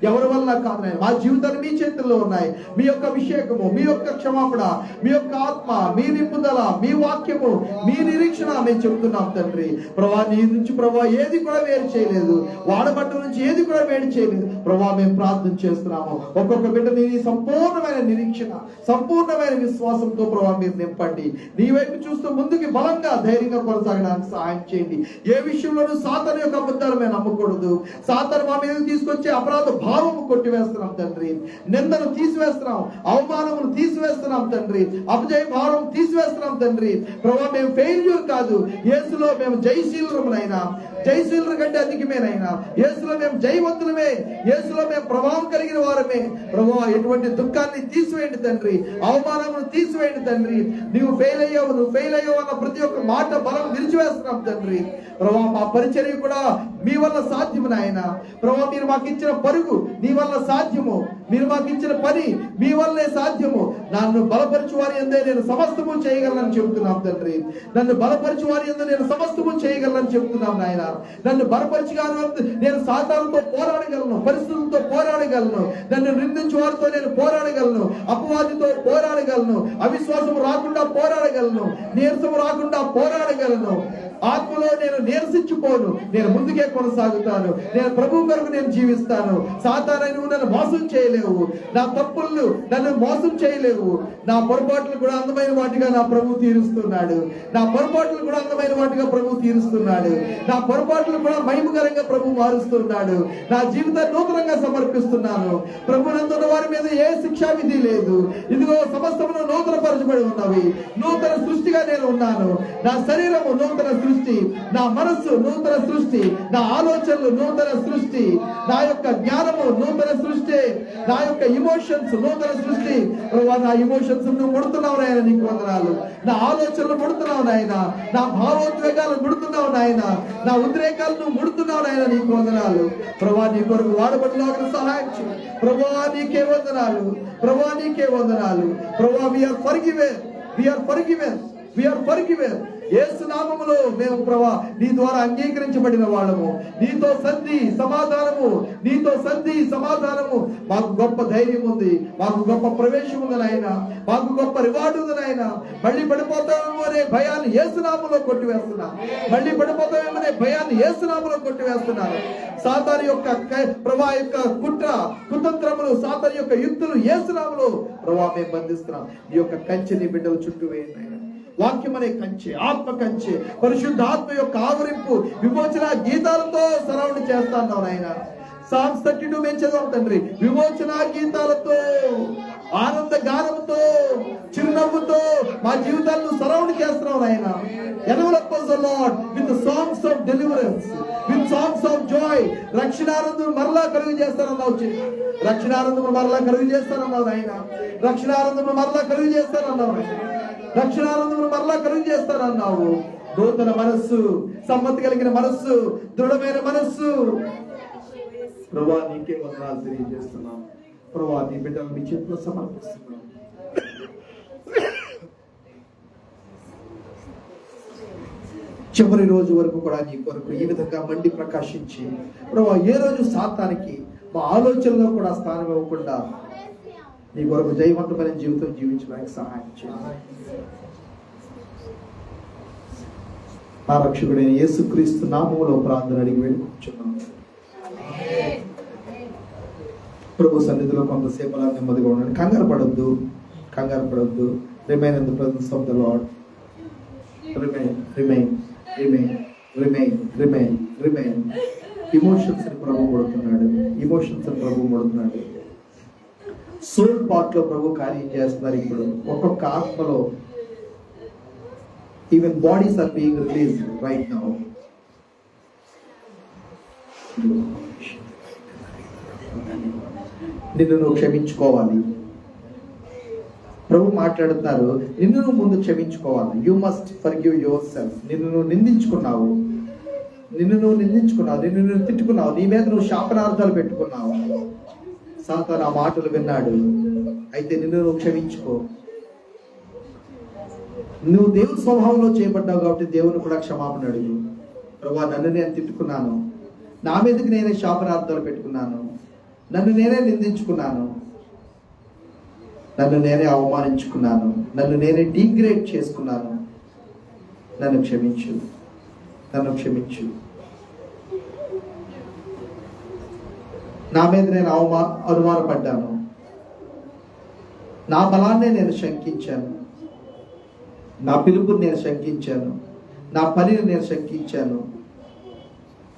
ఎవరి వల్ల కాదు నాయన. మా జీవితాలు మీ చేతుల్లో ఉన్నాయి. మీ యొక్క అభిషేకము, మీ యొక్క క్షమాపణ, మీ యొక్క ఆత్మ, మీ నింపుదల, మీ వాక్యము, మీ నిరీక్షణ మేము చెబుతున్నాం తండ్రి. ప్రభా నీ నుంచి ప్రభా ఏది కూడా వేరు చేయలేదు, వాడబట్ట నుంచి ఏది కూడా వేడి చేయలేదు ప్రభా. మేము ప్రార్థన చేస్తున్నాము. ఒక్కొక్క బిడ్డని సంపూర్ణమైన నిరీక్షణ, సంపూర్ణమైన విశ్వాసంతో ప్రభా మీరు నింపండి. నీ వైపు చూస్తూ ముందుకి బలంగా ధైర్యంగా కొనసాగడానికి సహాయం చేయండి. ఏ విషయంలోనూ సాతాను యొక్క అబద్ధాలు మేము నమ్మకూడదు. సాతాను మా మీద తీసుకొచ్చే అపరాధ భావము కొట్టివేస్తున్నాం తండ్రి. నిందను తీసివేస్తున్నాం, అవమానమును తీసివేస్తున్నాం తండ్రి, అపజయ భావం తీసివేస్తున్నాం తండ్రి. ప్రభా మేము ఫెయిల్యూర్ కాదు, యేసులో మేము జయశీలురమునైనా, జయశీలుల కంటే అధికమేనైనా, యేసులో మేము జయవంతులమే, యేసులో మేము ప్రభావం కలిగిన వారమే. ప్రభువా ఎటువంటి దుఃఖాన్ని తీసివేయండి తండ్రి, అవమానమును తీసివేయండి తండ్రి. నువ్వు ఫెయిల్ అయ్యావు అన్న ప్రతి ఒక్క మాట బలం నిలిచివేస్తున్నాం తండ్రి. ప్రభా మా పరిచర్య కూడా మీ వల్ల సాధ్యము నాయన. ప్రభా మీరు మాకు ఇచ్చిన పరుగు నీ వల్ల సాధ్యము, మీరు మాకు ఇచ్చిన పని మీ వల్లే సాధ్యము. నన్ను బలపరచు వారి యందే నేను సమస్తము చేయగలను చెబుతున్నాం తండ్రి. నన్ను బలపరచు వారి యందు నేను సమస్తము చేయగలను చెబుతున్నాం నాయన. నన్ను బలపరచుగాను నేను సాతానుతో పోరాడగలను, పరిస్థితులతో పోరాడగలను, నన్ను నిందించు వారితో నేను పోరాడగలను, అపవాదితో పోరాడగలను, అవిశ్వాసం రాకుండా పోరాడగలను, నీరసం రాకుండా పోరాడగలను. ఆత్మలో నేను నీరసించిపోను, నేను ముందుకే కొనసాగుతాను. నేను ప్రభు కొరకు నేను జీవిస్తాను. సాతాను నువ్వు నన్ను మోసం చేయలేవు, నా తప్పులను నన్ను మోసం చేయలేవు. నా పొరపాట్లు కూడా అందమైన వాటిగా నా ప్రభు తీరుస్తున్నాడు. నా పొరపాట్లు కూడా అందమైన వాటిగా ప్రభు తీరుస్తున్నాడు. నా పొరపాట్లు కూడా మహిమకరంగా ప్రభు మారుస్తున్నాడు. నా జీవితాన్ని నూతనంగా సమర్పిస్తున్నాను. ప్రభు నందున్న వారి మీద ఏ శిక్షా విధి లేదు. ఇదిగో సమస్తమును నూతన పరచబడి ఉన్నవి. నూతన సృష్టిగా నేను ఉన్నాను. నా శరీరము నూతన సృష్టి, నా మనస్సు నూతన సృష్టి, నా ఆలోచనలు నూతన సృష్టి, నా యొక్క జ్ఞానము నూతన సృష్టి, నా యొక్క ఇమోషన్స్ నూతన సృష్టి. నా ఇమోషన్స్ నువ్వు ముడుతున్నావు నాయన, నీకు వందనాలు. నా ఆలోచనలు ముడుతున్నావు నాయన, నా భావోద్వేగాలు ముడుతున్నావు నాయన, నా ఉద్రేకాలు నువ్వు ముడుతున్నావు నాయన, నీకు వందనాలు. ప్రభా నీ కొరకు వాడబడిన సహాయం చేయి. ప్రభా నీకే వందనాలు, ప్రభా నీకే వందనాలు. ప్రభా we are forgiven, we are forgiven, we are forgiven. యేసు నామములో మేము ప్రభా నీ ద్వారా అంగీకరించబడిన వాళ్ళము. నీతో సంధి సమాధానము, నీతో సంధి సమాధానము. మాకు గొప్ప ధైర్యం ఉంది, మాకు గొప్ప ప్రవేశం ఉంది నాయన, మాకు గొప్ప రివార్డు ఉంది నాయన. మళ్ళీ పడిపోతామేమో అనే భయాన్ని యేసు నామములో కొట్టివేస్తున్నా, మళ్ళీ పడిపోతామేమో అనే భయాన్ని యేసు నామములో కొట్టివేస్తున్నాను. సాతాను యొక్క ప్రభా యొక్క కుట్ర కుతంత్రములు, సాతాను యొక్క యుక్తులు యేసు నామములో ప్రభా మేము బంధిస్తున్నాం. ఈ యొక్క కంచెని బిడ్డలు చుట్టూ వేయండి నాయన. వాక్యం అనే కంచె, ఆత్మ కంచె, పరిశుద్ధ ఆత్మ యొక్క ఆవరింపు, విమోచన గీతాలతో సరౌండ్ చేస్తాను నాయన. Psalms 32 మేము చదవం తండ్రి. విమోచన గీతాలతో, ఆనంద గానంతో, చిరునవ్వుతో మా జీవితాలను సరౌండ్ చేస్తున్నావు నాయన. Envelop us, O Lord, with the songs of deliverance, with songs of joy. రక్షణానందం మరలా కలుగు చేస్తానన్నావు, రక్షణానందం మరలా కలుగు చేస్తానన్నావు నాయన. రక్షణానందం మరలా కలుగు చేస్తానన్నావు, రక్షణానందం మరలా కలుగు చేస్తానన్నావు. నూతన మనస్సు, సమ్మతి కలిగిన మనస్సు, దృఢమైన మనస్సు. ప్రభా నీకే వందనాలు తెలియజేస్తున్నాం. ప్రభా నీ బిడ్డలు మీ చేతిలో సమర్పిస్తున్నాం. చివరి రోజు వరకు కూడా నీ కొరకు ఈ విధంగా మండి ప్రకాశించి ప్రభా ఏ రోజు సాతానికి మా ఆలోచనలో కూడా స్థానం ఇవ్వకుండా నీ కొరకు జయవంతమైన జీవితం జీవించడానికి సహాయం చేయాలి. నా రక్షకుడైన యేసుక్రీస్తు నామములో ప్రార్థన అడిగి వేడుకుంటున్నాను. ప్రభు సన్నిధిలో కొంతసేపు అలా నెమ్మదిగా ఉండండి. కంగారు పడొద్దు, కంగారు పడొద్దు. Remain in the presence of the Lord. Remain, remain, remain, remain, remain, remain. Emotions ని ప్రభు కొడుతున్నాడు, ఇమోషన్స్ ని ప్రభు కొడుతున్నాడు. సోల్ పార్ట్ లో ప్రభు కార్యం చేస్తున్నారు. ఇప్పుడు ఒక్కొక్క ఆత్మలో even bodies are being release right now. నిన్ను నువ్వు క్షమించుకోవాలి. ప్రభు మాట్లాడుతున్నారు, నిన్ను నువ్వు ముందు క్షమించుకోవాలి. You must forgive yourself. నిన్ను నువ్వు నిందించుకున్నావు, నిన్ను నువ్వు తిట్టుకున్నావు, నీ మీద నువ్వు శాపనార్థాలు పెట్టుకున్నావు. సాతాను ఆ మాటలు విన్నాడు. అయితే నిన్ను నువ్వు క్షమించుకో. నువ్వు దేవుని స్వభావంలో చేయబడ్డావు కాబట్టి దేవుని కూడా క్షమాపణ అడుగు. ప్రభు, నన్ను నేను తిట్టుకున్నాను, నా మీదకి నేనే శాపనార్థాలు పెట్టుకున్నాను, నన్ను నేనే నిందించుకున్నాను, నన్ను నేనే అవమానించుకున్నాను, నన్ను నేనే డిగ్రేడ్ చేసుకున్నాను. నన్ను క్షమించు, నన్ను క్షమించు. నా మీద నేను అనుమానపడ్డాను, నా బలాన్నే నేను శంకించాను, నా పిలుపుని నేను శంకించాను, నా పనిని నేను శంకించాను.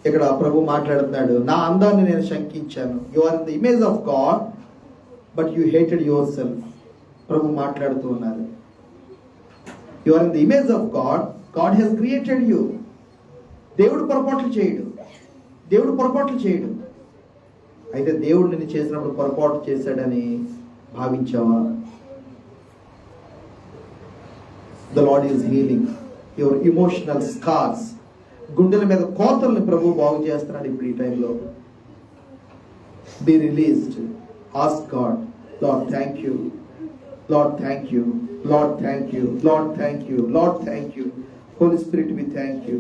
ఇక్కడ ప్రభు మాట్లాడుతున్నాడు, నా అందాన్ని నేను శంకించాను. You are in the image of God but you hated yourself. ప్రభు మాట్లాడుతూ ఉన్నారు, you are in the image of God, God has created you. దేవుడు పొరపాట్లు చేయడు. అయితే దేవుడు నిన్ను చేసినప్పుడు పొరపాటు చేశాడని భావించావా? The Lord is healing your emotional scars. గుండెల మీద కోతల్ని ప్రభు బాగు చేస్తున్నాడు ఇప్పుడు ఈ టైంలో. Be released. Ask God, Lord, thank you. Lord, thank you. Lord, thank you. Lord, thank you. Lord, thank you. Holy Spirit, we thank you.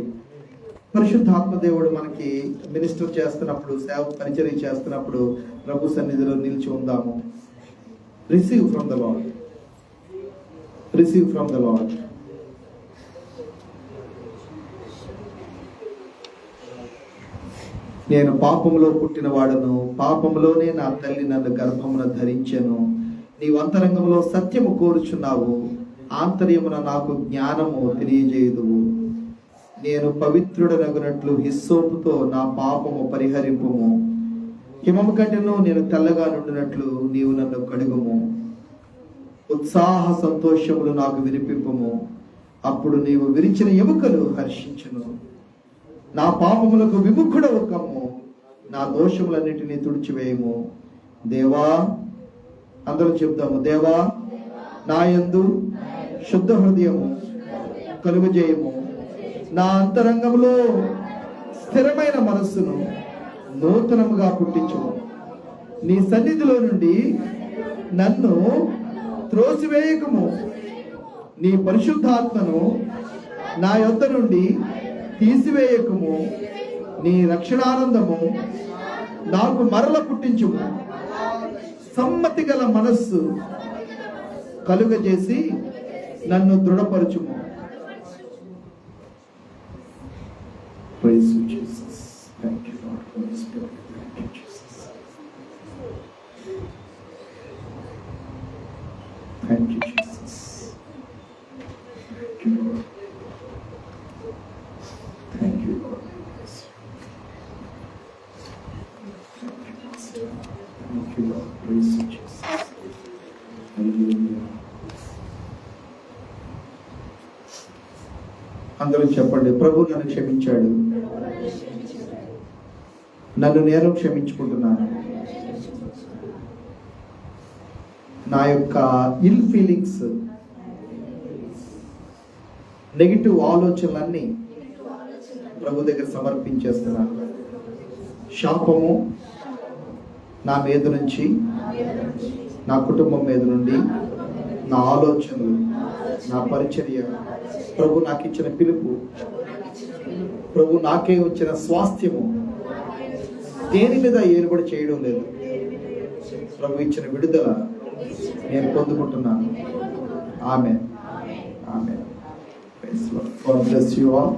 పరిశుద్ధాత్మ దేవుడు మనకి మినిస్టర్ చేస్తున్నప్పుడు, సేవ పరిచర్య చేస్తున్నప్పుడు ప్రభు సన్నిధిలో నిలిచి ఉందాము. Receive from the lord. Receive from the lord. నేను పాపములో పుట్టిన వాడను, పాపములోనే నా తల్లి నన్ను గర్భమున ధరించెను. నీవు అంతరంగంలో సత్యము కోరుచున్నావు, ఆంతర్యమున నాకు జ్ఞానము తెలియజేయుదువు. నేను పవిత్రుడనగునట్లు హిస్సోపుతో నా పాపము పరిహరింపుము. హిమము కంటెను నేను తెల్లగా నుండినట్లు నీవు నన్ను కడుగుము. ఉత్సాహ సంతోషములు నాకు వినిపింపుము. అప్పుడు నీవు విరిచిన ఎముకలు హర్షించును. నా పాపములకు విముఖుడవు కమ్ము, నా దోషములన్నిటినీ తుడిచివేయము. దేవా, అందరూ చెప్దాము, దేవా నా యందు శుద్ధ హృదయము కలుగజేయము. నా అంతరంగంలో స్థిరమైన మనస్సును నూతనముగా పుట్టించుము. నీ సన్నిధిలో నుండి నన్ను త్రోసివేయకము. నీ పరిశుద్ధాత్మను నా యొద్ద నుండి తీసివేయకము. నీ రక్షణానందము నాకు మరల పుట్టించుము. సమ్మతి గల మనస్సు కలుగజేసి నన్ను దృఢపరచుము. Praise you, Jesus. Thank you, Lord, Holy Spirit. Thank you, Jesus. Thank you, Jesus. Thank you, Lord. Thank you, Lord. Thank you, Lord. Praise you, Jesus. Hallelujah. అందరూ చెప్పండి, ప్రభు నన్ను క్షమించాడు, నన్ను నేను క్షమించుకుంటున్నాను. నా యొక్క ఇల్ ఫీలింగ్స్, నెగిటివ్ ఆలోచనలన్నీ ప్రభు దగ్గర సమర్పించేస్తున్నాను. శాపము నా మీద నుంచి, నా కుటుంబం మీద నుండి, నా ఆలోచనలు, నా పరిచర్య, ప్రభు నాకు ఇచ్చిన పిలుపు, ప్రభు నాకే వచ్చిన స్వాస్థ్యము దేని మీద ఏర్పడి చేయడం లేదు. ప్రభు ఇచ్చిన విడుదల నేను పొందుకుంటున్నాను. ఆమేన్. ఆమేన్. God bless you all.